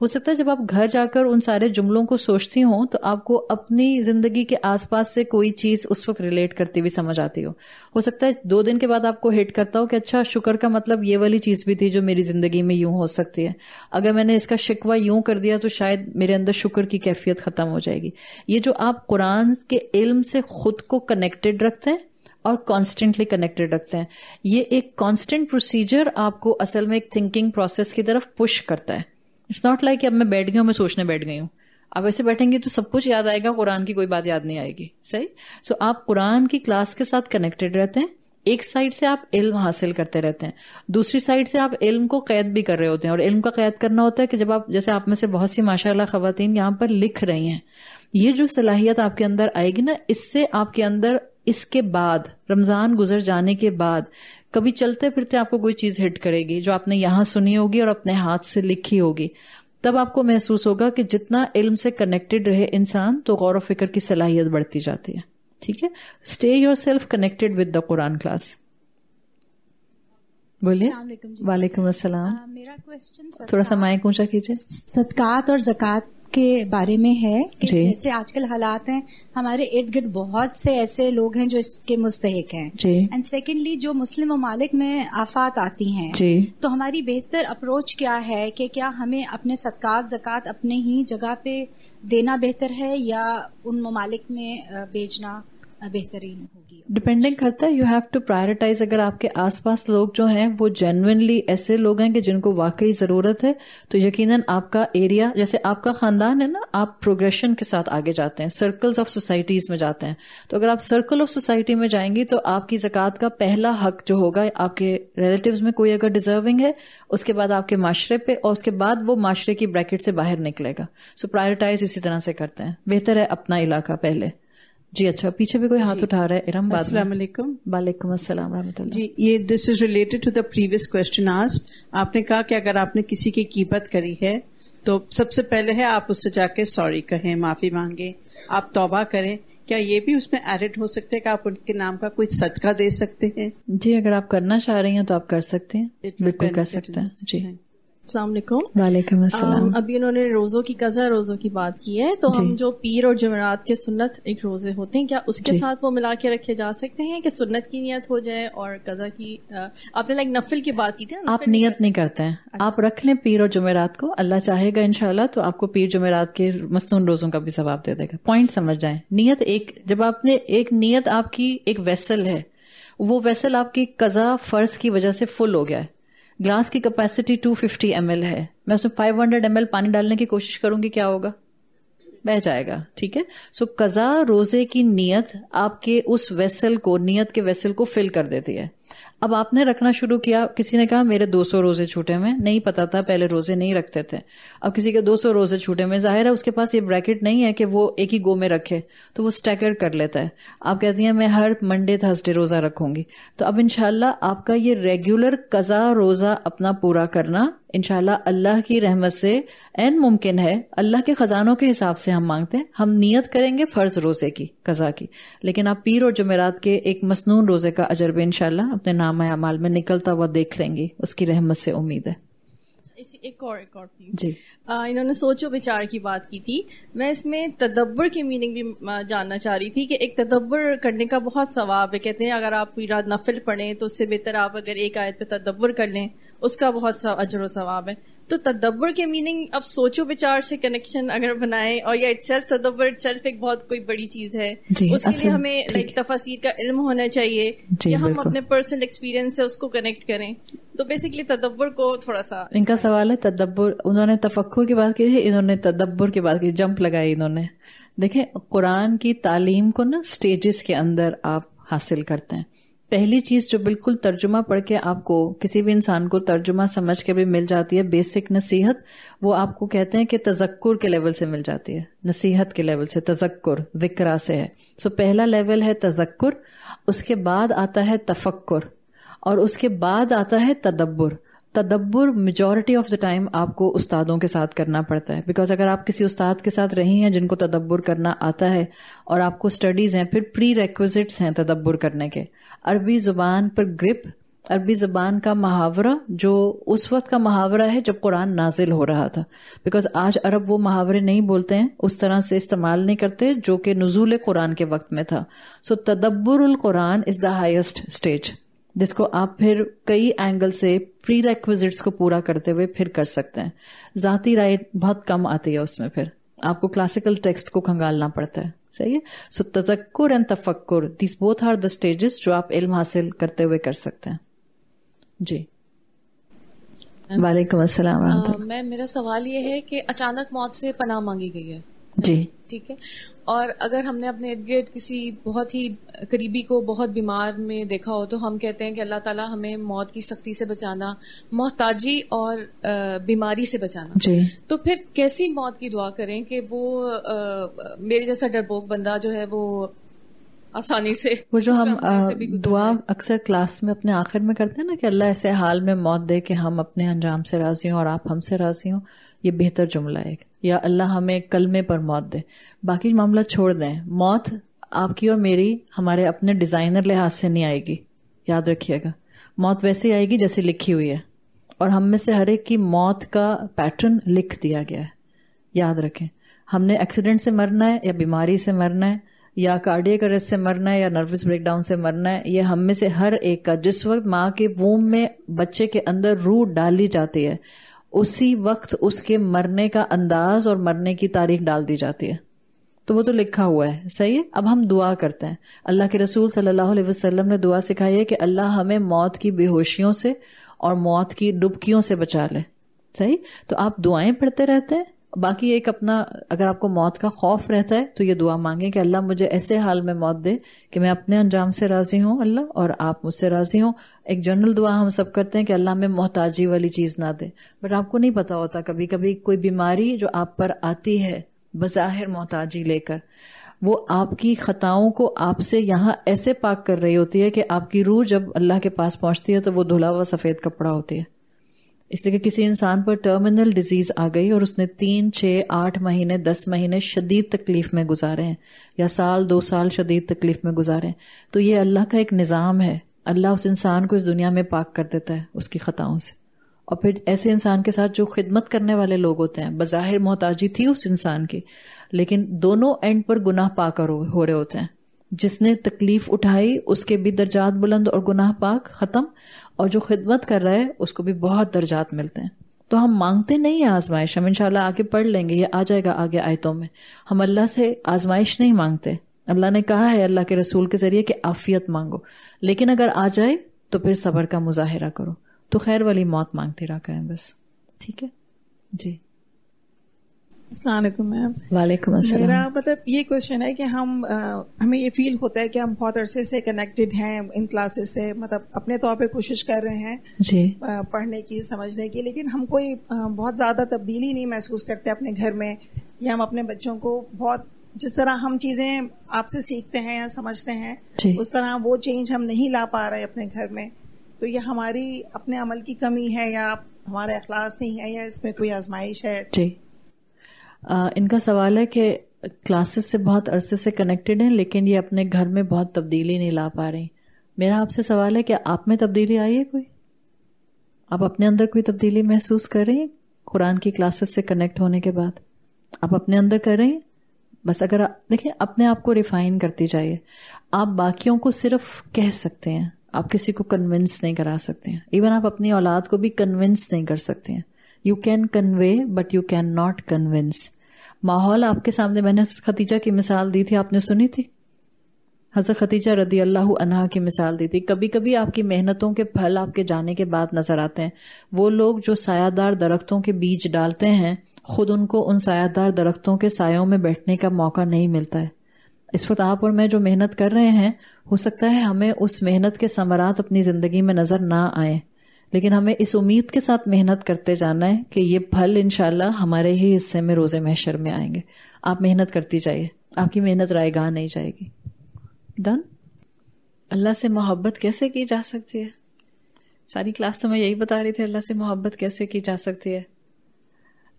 ہو سکتا ہے جب آپ گھر جا کر ان سارے جملوں کو سوچتی ہوں تو آپ کو اپنی زندگی کے آس پاس سے کوئی چیز اس وقت ریلیٹ کرتی ہوئی سمجھ آتی ہو سکتا ہے 2 دن کے بعد آپ کو ہٹ کرتا ہو کہ اچھا شکر کا مطلب یہ والی چیز بھی تھی جو میری زندگی میں یوں ہو سکتی ہے, اگر میں نے اس کا شکوہ یوں کر دیا تو شاید میرے اندر شکر کی کیفیت ختم ہو جائے گی. یہ جو آپ قرآن کے علم سے خود کو کنیکٹڈ رکھتے ہیں اور کانسٹنٹلی کنیکٹڈ رکھتے ہیں, یہ ایک کانسٹنٹ پروسیجر آپ کو اصل میں ایک تھنکنگ پروسیس کی طرف پش کرتا ہے. اٹس ناٹ لائک کہ اب میں بیٹھ گئی ہوں, میں سوچنے بیٹھ گئی ہوں. اب ایسے بیٹھیں گی تو سب کچھ یاد آئے گا, قرآن کی کوئی بات یاد نہیں آئے گی. صحیح. سو آپ قرآن کی کلاس کے ساتھ کنیکٹڈ رہتے ہیں, ایک سائڈ سے آپ علم حاصل کرتے رہتے ہیں, دوسری سائڈ سے آپ علم کو قید بھی کر رہے ہوتے ہیں. اور علم کا قید کرنا ہوتا ہے کہ جب آپ, جیسے آپ میں سے بہت سی ماشاءاللہ خواتین یہاں پر لکھ رہی ہیں, یہ جو صلاحیت آپ کے اندر آئے گی نا, اس سے آپ کے اندر اس کے بعد, رمضان گزر جانے کے بعد, کبھی چلتے پھرتے آپ کو کوئی چیز ہٹ کرے گی جو آپ نے یہاں سنی ہوگی اور اپنے ہاتھ سے لکھی ہوگی, تب آپ کو محسوس ہوگا کہ جتنا علم سے کنیکٹڈ رہے انسان تو غور و فکر کی صلاحیت بڑھتی جاتی ہے. ٹھیک ہے, stay your self connected with the Quran class. بولیے. وعلیکم السلام. میرا کوشچن تھوڑا سا مائک اونچا کیجیے. صدقات اور زکوٰۃ کے بارے میں ہے کہ جیسے آج کل حالات ہیں, ہمارے ارد گرد بہت سے ایسے لوگ ہیں جو اس کے مستحق ہیں, اینڈ سیکنڈلی جو مسلم ممالک میں آفات آتی ہیں, تو ہماری بہتر اپروچ کیا ہے کہ کیا ہمیں اپنے صدقات زکوٰۃ اپنے ہی جگہ پہ دینا بہتر ہے یا ان ممالک میں بھیجنا بہترین ہوگی؟ ڈپینڈنگ کرتا ہے, یو ہیو ٹو پرائرٹائز. اگر آپ کے آس پاس لوگ جو ہیں وہ جینوئنلی ایسے لوگ ہیں کہ جن کو واقعی ضرورت ہے, تو یقیناً آپ کا ایریا, جیسے آپ کا خاندان ہے نا, آپ پروگریشن کے ساتھ آگے جاتے ہیں, سرکلز آف سوسائٹیز میں جاتے ہیں. تو اگر آپ سرکل آف سوسائٹی میں جائیں گی تو آپ کی زکوٰۃ کا پہلا حق جو ہوگا آپ کے ریلیٹیوز میں کوئی اگر ڈیزرونگ ہے, اس کے بعد آپ کے معاشرے پہ, اور اس کے بعد وہ معاشرے کی بریکٹ سے باہر نکلے گا. سو پرائرٹائز اسی طرح سے کرتے ہیں, بہتر ہے اپنا علاقہ پہلے. جی اچھا, پیچھے بھی کوئی ہاتھ اٹھا رہا ہے. ارم, بات. السلام علیکم. وعلیکم السلام رحمۃ اللہ. جی, یہ this is related to the previous question asked. آپ نے کہا کہ اگر آپ نے کسی کی غیبت کری ہے تو سب سے پہلے ہے آپ اس سے جا کے سوری کہیں, معافی مانگیں, آپ توبہ کریں. کیا یہ بھی اس میں ایڈڈ ہو سکتا ہے کہ آپ ان کے نام کا کوئی صدقہ دے سکتے ہیں؟ جی, اگر آپ کرنا چاہ رہی ہیں تو آپ کر سکتے ہیں, بالکل کر سکتے ہیں. جی. السلام علیکم. وعلیکم السلام. ابھی انہوں نے روزوں کی قضا روزوں کی بات کی ہے, تو ہم جو پیر اور جمعرات کے سنت ایک روزے ہوتے ہیں, کیا اس کے ساتھ وہ ملا کے رکھے جا سکتے ہیں کہ سنت کی نیت ہو جائے اور قضا کی؟ آپ نے نفل کی بات کی تھی, آپ نیت نہیں کرتے ہیں, آپ رکھ لیں پیر اور جمعرات کو, اللہ چاہے گا انشاءاللہ تو آپ کو پیر جمعرات کے مسنون روزوں کا بھی ثواب دے دے گا. پوائنٹ سمجھ جائیں. نیت ایک, جب آپ نے ایک نیت, آپ کی ایک ویسل ہے, وہ ویسل آپ کی قضا فرض کی وجہ سے فل ہو گیا ہے. گلاس کی کیپیسٹی 250 ml ہے, میں اس میں 500 ml پانی ڈالنے کی کوشش کروں گی, کیا ہوگا؟ بہ جائے گا. ٹھیک ہے. سو قضا روزے کی نیت آپ کے اس ویسل کو, نیت کے ویسل کو فل کر دیتی ہے. اب آپ نے رکھنا شروع کیا, کسی نے کہا میرے 200 روزے چھوٹے ہوئے, نہیں پتا تھا, پہلے روزے نہیں رکھتے تھے, اب کسی کے 200 روزے چھوٹے ہوئے, ظاہر ہے اس کے پاس یہ بریکٹ نہیں ہے کہ وہ ایک ہی گو میں رکھے, تو وہ سٹیگر کر لیتا ہے. آپ کہتی ہیں میں ہر منڈے تھرسڈے روزہ رکھوں گی, تو اب انشاءاللہ آپ کا یہ ریگولر قضا روزہ اپنا پورا کرنا انشاءاللہ اللہ کی رحمت سے این ممکن ہے. اللہ کے خزانوں کے حساب سے ہم مانگتے ہیں, ہم نیت کریں گے فرض روزے کی, قضا کی, لیکن آپ پیر اور جمعرات کے ایک مسنون روزے کا اجر بھی انشاءاللہ اپنے نام اعمال میں نکلتا ہوا دیکھ لیں گی, اس کی رحمت سے امید ہے. ایک اور پلیز. جی, انہوں نے سوچ و بچار کی بات کی تھی, میں اس میں تدبر کی میننگ بھی جاننا چاہ رہی تھی کہ ایک تدبر کرنے کا بہت ثواب ہے. کہتے ہیں اگر آپ پوری رات نفل پڑھیں تو اس سے بہتر آپ اگر ایک آیت پہ تدبر کر لیں, اس کا بہت اجر و ثواب ہے. تو تدبر کے میننگ اب سوچ و بچار سے کنیکشن اگر بنائیں, اور یا تدبر ایک بہت کوئی بڑی چیز ہے, اس کے لیے ہمیں تفاسیر کا علم ہونا چاہیے, یا ہم اپنے پرسنل ایکسپیرینس سے اس کو کنیکٹ کریں. تو بیسکلی تدبر کو تھوڑا سا, ان کا سوال ہے تدبر, انہوں نے تفکر کی بات کی تھی, انہوں نے تدبر کی بات کی, جمپ لگائی انہوں نے. دیکھیں قرآن کی تعلیم کو نا سٹیجز کے اندر آپ حاصل کرتے ہیں. پہلی چیز جو بالکل ترجمہ پڑھ کے آپ کو, کسی بھی انسان کو ترجمہ سمجھ کے بھی مل جاتی ہے, بیسک نصیحت, وہ آپ کو کہتے ہیں کہ تذکر کے لیول سے مل جاتی ہے, نصیحت کے لیول سے, تذکر ذکرہ سے ہے. سو پہلا لیول ہے تذکر, اس کے بعد آتا ہے تفکر, اور اس کے بعد آتا ہے تدبر. تدبر میجورٹی آف دا ٹائم آپ کو استادوں کے ساتھ کرنا پڑتا ہے, بیکاز اگر آپ کسی استاد کے ساتھ رہی ہیں جن کو تدبر کرنا آتا ہے اور آپ کو اسٹڈیز ہیں, پھر پری ریکوزٹس ہیں تدبر کرنے کے. عربی زبان پر گرپ, عربی زبان کا محاورہ جو اس وقت کا محاورہ ہے جب قرآن نازل ہو رہا تھا, بیکاز آج عرب وہ محاورے نہیں بولتے ہیں, اس طرح سے استعمال نہیں کرتے جو کہ نزول قرآن کے وقت میں تھا. سو تدبر القرآن از دا ہائیسٹ اسٹیج, جس کو آپ پھر کئی اینگل سے پری ریکوزٹس کو پورا کرتے ہوئے پھر کر سکتے ہیں. ذاتی رائے بہت کم آتی ہے اس میں, پھر آپ کو کلاسیکل ٹیکسٹ کو کھنگالنا پڑتا ہے. صحیح ہے. سو تذکر اینڈ تفکر, these both are the stages جو آپ علم حاصل کرتے ہوئے کر سکتے ہیں. جی وعلیکم السلام ورحمۃ اللہ. میرا سوال یہ ہے کہ اچانک موت سے پناہ مانگی گئی ہے, جی ٹھیک ہے, اور اگر ہم نے اپنے ارد گرد کسی بہت ہی قریبی کو بہت بیمار میں دیکھا ہو تو ہم کہتے ہیں کہ اللہ تعالیٰ ہمیں موت کی سختی سے بچانا, محتاجی اور بیماری سے بچانا. جی تو پھر کیسی موت کی دعا کریں کہ وہ میرے جیسا ڈرپوک بندہ جو ہے وہ آسانی سے, وہ جو ہم دعا اکثر کلاس میں اپنے آخر میں کرتے ہیں نا کہ اللہ ایسے حال میں موت دے کہ ہم اپنے انجام سے راضی ہوں اور آپ ہم سے راضی ہوں, یہ بہتر جملہ ہے. یا اللہ ہمیں کلمے پر موت دے, باقی معاملہ چھوڑ دیں. موت آپ کی اور میری ہمارے اپنے ڈیزائنر لحاظ سے نہیں آئے گی, یاد رکھیے گا. موت ویسے آئے گی جیسے لکھی ہوئی ہے, اور ہم میں سے ہر ایک کی موت کا پیٹرن لکھ دیا گیا ہے. یاد رکھیں, ہم نے ایکسیڈنٹ سے مرنا ہے یا بیماری سے مرنا ہے یا کارڈیک اریسٹ سے مرنا ہے یا نروس بریک ڈاؤن سے مرنا ہے, یہ ہم میں سے ہر ایک کا, جس وقت ماں کے ووم میں بچے کے اندر روح ڈالی جاتی ہے اسی وقت اس کے مرنے کا انداز اور مرنے کی تاریخ ڈال دی جاتی ہے. تو وہ تو لکھا ہوا ہے. صحیح ہے. اب ہم دعا کرتے ہیں. اللہ کے رسول صلی اللہ علیہ وسلم نے دعا سکھائی ہے کہ اللہ ہمیں موت کی بے ہوشیوں سے اور موت کی ڈبکیوں سے بچا لے. صحیح. تو آپ دعائیں پڑھتے رہتے ہیں. باقی ایک اپنا, اگر آپ کو موت کا خوف رہتا ہے تو یہ دعا مانگیں کہ اللہ مجھے ایسے حال میں موت دے کہ میں اپنے انجام سے راضی ہوں اللہ, اور آپ مجھ سے راضی ہوں. ایک جنرل دعا ہم سب کرتے ہیں کہ اللہ ہمیں محتاجی والی چیز نہ دے, بٹ آپ کو نہیں پتا ہوتا کبھی کبھی کوئی بیماری جو آپ پر آتی ہے بظاہر محتاجی لے کر, وہ آپ کی خطاؤں کو آپ سے یہاں ایسے پاک کر رہی ہوتی ہے کہ آپ کی روح جب اللہ کے پاس پہنچتی ہے تو وہ دھلا ہوا سفید کپڑا ہوتی ہے. اس لیے کہ کسی انسان پر ٹرمینل ڈیزیز آ گئی اور اس نے 3, 6, 8 مہینے 10 مہینے شدید تکلیف میں گزارے ہیں, یا سال 2 سال شدید تکلیف میں گزارے ہیں, تو یہ اللہ کا ایک نظام ہے. اللہ اس انسان کو اس دنیا میں پاک کر دیتا ہے اس کی خطاؤں سے. اور پھر ایسے انسان کے ساتھ جو خدمت کرنے والے لوگ ہوتے ہیں, بظاہر محتاجی تھی اس انسان کی, لیکن دونوں اینڈ پر گناہ پاک ہو رہے ہوتے ہیں. جس نے تکلیف اٹھائی اس کے بھی درجات بلند اور گناہ پاک ختم, اور جو خدمت کر رہا ہے اس کو بھی بہت درجات ملتے ہیں. تو ہم مانگتے نہیں ہیں آزمائش, ہم انشاءاللہ آگے پڑھ لیں گے, یہ آ جائے گا آگے آیتوں میں. ہم اللہ سے آزمائش نہیں مانگتے. اللہ نے کہا ہے اللہ کے رسول کے ذریعے کہ عافیت مانگو, لیکن اگر آ جائے تو پھر صبر کا مظاہرہ کرو. تو خیر والی موت مانگتے رہا کریں بس. ٹھیک ہے جی. السلام علیکم میم. وعلیکم السلام. میرا مطلب یہ کوشچن ہے کہ ہمیں یہ فیل ہوتا ہے کہ ہم بہت عرصے سے کنیکٹڈ ہیں ان کلاسز سے, مطلب اپنے طور پہ کوشش کر رہے ہیں جی پڑھنے کی, سمجھنے کی, لیکن ہم کوئی بہت زیادہ تبدیلی نہیں محسوس کرتے اپنے گھر میں, یا ہم اپنے بچوں کو بہت جس طرح ہم چیزیں آپ سے سیکھتے ہیں یا سمجھتے ہیں اس طرح وہ چینج ہم نہیں لا پا رہے اپنے گھر میں. تو یہ ہماری اپنے عمل کی کمی ہے یا ہمارا اخلاص نہیں ہے, یا اس میں کوئی آزمائش ہے؟ جی ان کا سوال ہے کہ کلاسز سے بہت عرصے سے کنیکٹڈ ہیں لیکن یہ اپنے گھر میں بہت تبدیلی نہیں لا پا رہی. میرا آپ سے سوال ہے کہ آپ میں تبدیلی آئی ہے کوئی؟ آپ اپنے اندر کوئی تبدیلی محسوس کر رہی ہیں قرآن کی کلاسز سے کنیکٹ ہونے کے بعد؟ آپ اپنے اندر کر رہی ہیں؟ بس اگر آپ دیکھیں اپنے آپ کو ریفائن کرتی جائیے. آپ باقیوں کو صرف کہہ سکتے ہیں, آپ کسی کو کنونس نہیں کرا سکتے ہیں. ایون آپ اپنی اولاد کو بھی کنونس نہیں کر سکتے ہیں. You can convey but you can not convince. ماحول آپ کے سامنے, میں نے خدیجہ کی مثال دی تھی, آپ نے سنی تھی, حضرت خدیجہ رضی اللہ عنہا کی مثال دی تھی. کبھی کبھی آپ کی محنتوں کے پھل آپ کے جانے کے بعد نظر آتے ہیں. وہ لوگ جو سایہ دار درختوں کے بیج ڈالتے ہیں, خود ان کو ان سایہ دار درختوں کے سایوں میں بیٹھنے کا موقع نہیں ملتا ہے. اس وقت آپ اور میں جو محنت کر رہے ہیں, ہو سکتا ہے ہمیں اس محنت کے ثمرات اپنی زندگی میں نظر نہ آئیں, لیکن ہمیں اس امید کے ساتھ محنت کرتے جانا ہے کہ یہ پھل انشاءاللہ ہمارے ہی حصے میں روز محشر میں آئیں گے. آپ محنت کرتی جائیے, آپ کی محنت رائے گاہ نہیں جائے گی. ڈن. اللہ سے محبت کیسے کی جا سکتی ہے؟ ساری کلاس تو میں یہی بتا رہی تھی اللہ سے محبت کیسے کی جا سکتی ہے.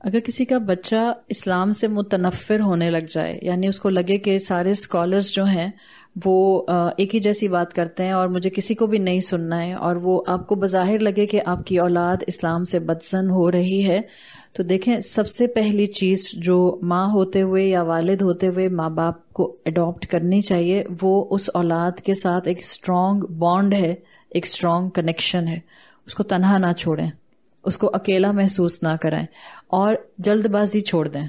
اگر کسی کا بچہ اسلام سے متنفر ہونے لگ جائے، یعنی اس کو لگے کہ سارے اسکالرز جو ہیں وہ ایک ہی جیسی بات کرتے ہیں اور مجھے کسی کو بھی نہیں سننا ہے، اور وہ آپ کو بظاہر لگے کہ آپ کی اولاد اسلام سے بدزن ہو رہی ہے، تو دیکھیں سب سے پہلی چیز جو ماں ہوتے ہوئے یا والد ہوتے ہوئے ماں باپ کو اڈاپٹ کرنی چاہیے وہ اس اولاد کے ساتھ ایک اسٹرانگ بانڈ ہے، ایک اسٹرانگ کنیکشن ہے. اس کو تنہا نہ چھوڑیں، اس کو اکیلا محسوس نہ کرائیں، اور جلد بازی چھوڑ دیں.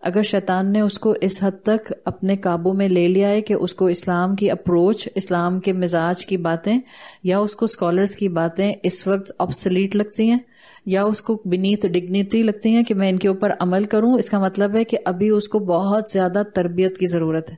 اگر شیطان نے اس کو اس حد تک اپنے قابو میں لے لیا ہے کہ اس کو اسلام کی اپروچ، اسلام کے مزاج کی باتیں یا اس کو اسکالرز کی باتیں اس وقت obsolete لگتی ہیں یا اس کو beneath dignity لگتی ہیں کہ میں ان کے اوپر عمل کروں، اس کا مطلب ہے کہ ابھی اس کو بہت زیادہ تربیت کی ضرورت ہے.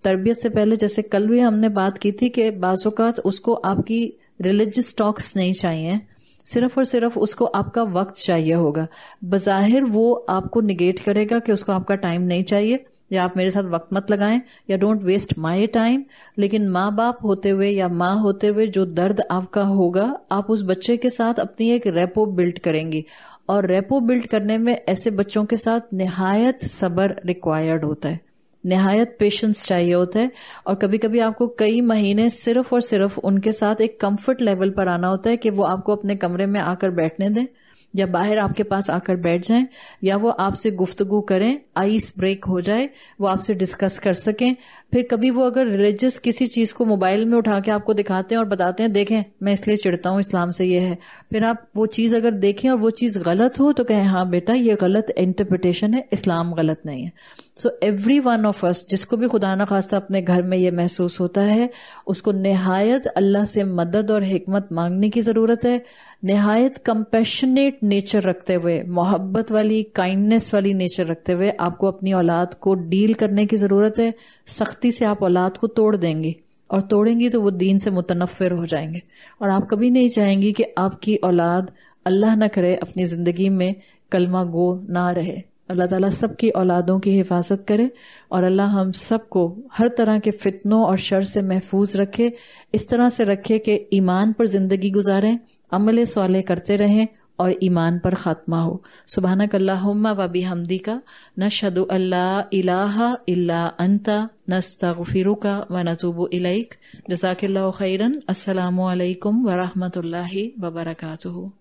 تربیت سے پہلے جیسے کل بھی ہم نے بات کی تھی کہ بعض اوقات اس کو آپ کی ریلیجس ٹاکس نہیں چاہیے، صرف اور صرف اس کو آپ کا وقت چاہیے ہوگا. بظاہر وہ آپ کو نگیٹ کرے گا کہ اس کو آپ کا ٹائم نہیں چاہیے، یا آپ میرے ساتھ وقت مت لگائیں، یا ڈونٹ ویسٹ مائی ٹائم. لیکن ماں باپ ہوتے ہوئے یا ماں ہوتے ہوئے جو درد آپ کا ہوگا، آپ اس بچے کے ساتھ اپنی ایک ریپو بلڈ کریں گی، اور ریپو بلڈ کرنے میں ایسے بچوں کے ساتھ نہایت صبر ریکوائرڈ ہوتا ہے، نہایت پیشنس چاہیے ہوتا ہے. اور کبھی کبھی آپ کو کئی مہینے صرف اور صرف ان کے ساتھ ایک کمفرٹ لیول پر آنا ہوتا ہے کہ وہ آپ کو اپنے کمرے میں آ کر بیٹھنے دیں، یا باہر آپ کے پاس آ کر بیٹھ جائیں، یا وہ آپ سے گفتگو کریں، آئس بریک ہو جائے، وہ آپ سے ڈسکس کر سکیں. پھر کبھی وہ اگر ریلیجس کسی چیز کو موبائل میں اٹھا کے آپ کو دکھاتے ہیں اور بتاتے ہیں دیکھیں میں اس لیے چڑھتا ہوں، اسلام سے یہ ہے، پھر آپ وہ چیز اگر دیکھیں اور وہ چیز غلط ہو تو کہیں ہاں بیٹا یہ غلط انٹرپریٹیشن ہے، اسلام غلط نہیں ہے. سو ایوری ون آف اس، جس کو بھی خدا نخواستہ اپنے گھر میں یہ محسوس ہوتا ہے، اس کو نہایت اللہ سے مدد اور حکمت مانگنے کی ضرورت ہے. نہایت کمپیشنیٹ نیچر رکھتے ہوئے، محبت والی، کائنڈنس والی نیچر رکھتے ہوئے آپ کو اپنی اولاد کو ڈیل کرنے کی ضرورت ہے. سختی سے آپ اولاد کو توڑ دیں گی، اور توڑیں گی تو وہ دین سے متنفر ہو جائیں گے، اور آپ کبھی نہیں چاہیں گی کہ آپ کی اولاد اللہ نہ کرے اپنی زندگی میں کلمہ گو نہ رہے. اللہ تعالیٰ سب کی اولادوں کی حفاظت کرے، اور اللہ ہم سب کو ہر طرح کے فتنوں اور شر سے محفوظ رکھے، اس طرح سے رکھے کہ ایمان پر زندگی گزاریں، عمل صالح کرتے رہیں اور ایمان پر خاتمہ ہو. سبحانک اللہم و بحمدک، نشہد ان لا الہ الا انت، نستغفرک و نتوب الیک. جزاک اللہ خیرا. السلام علیکم ورحمۃ اللہ وبرکاتہ.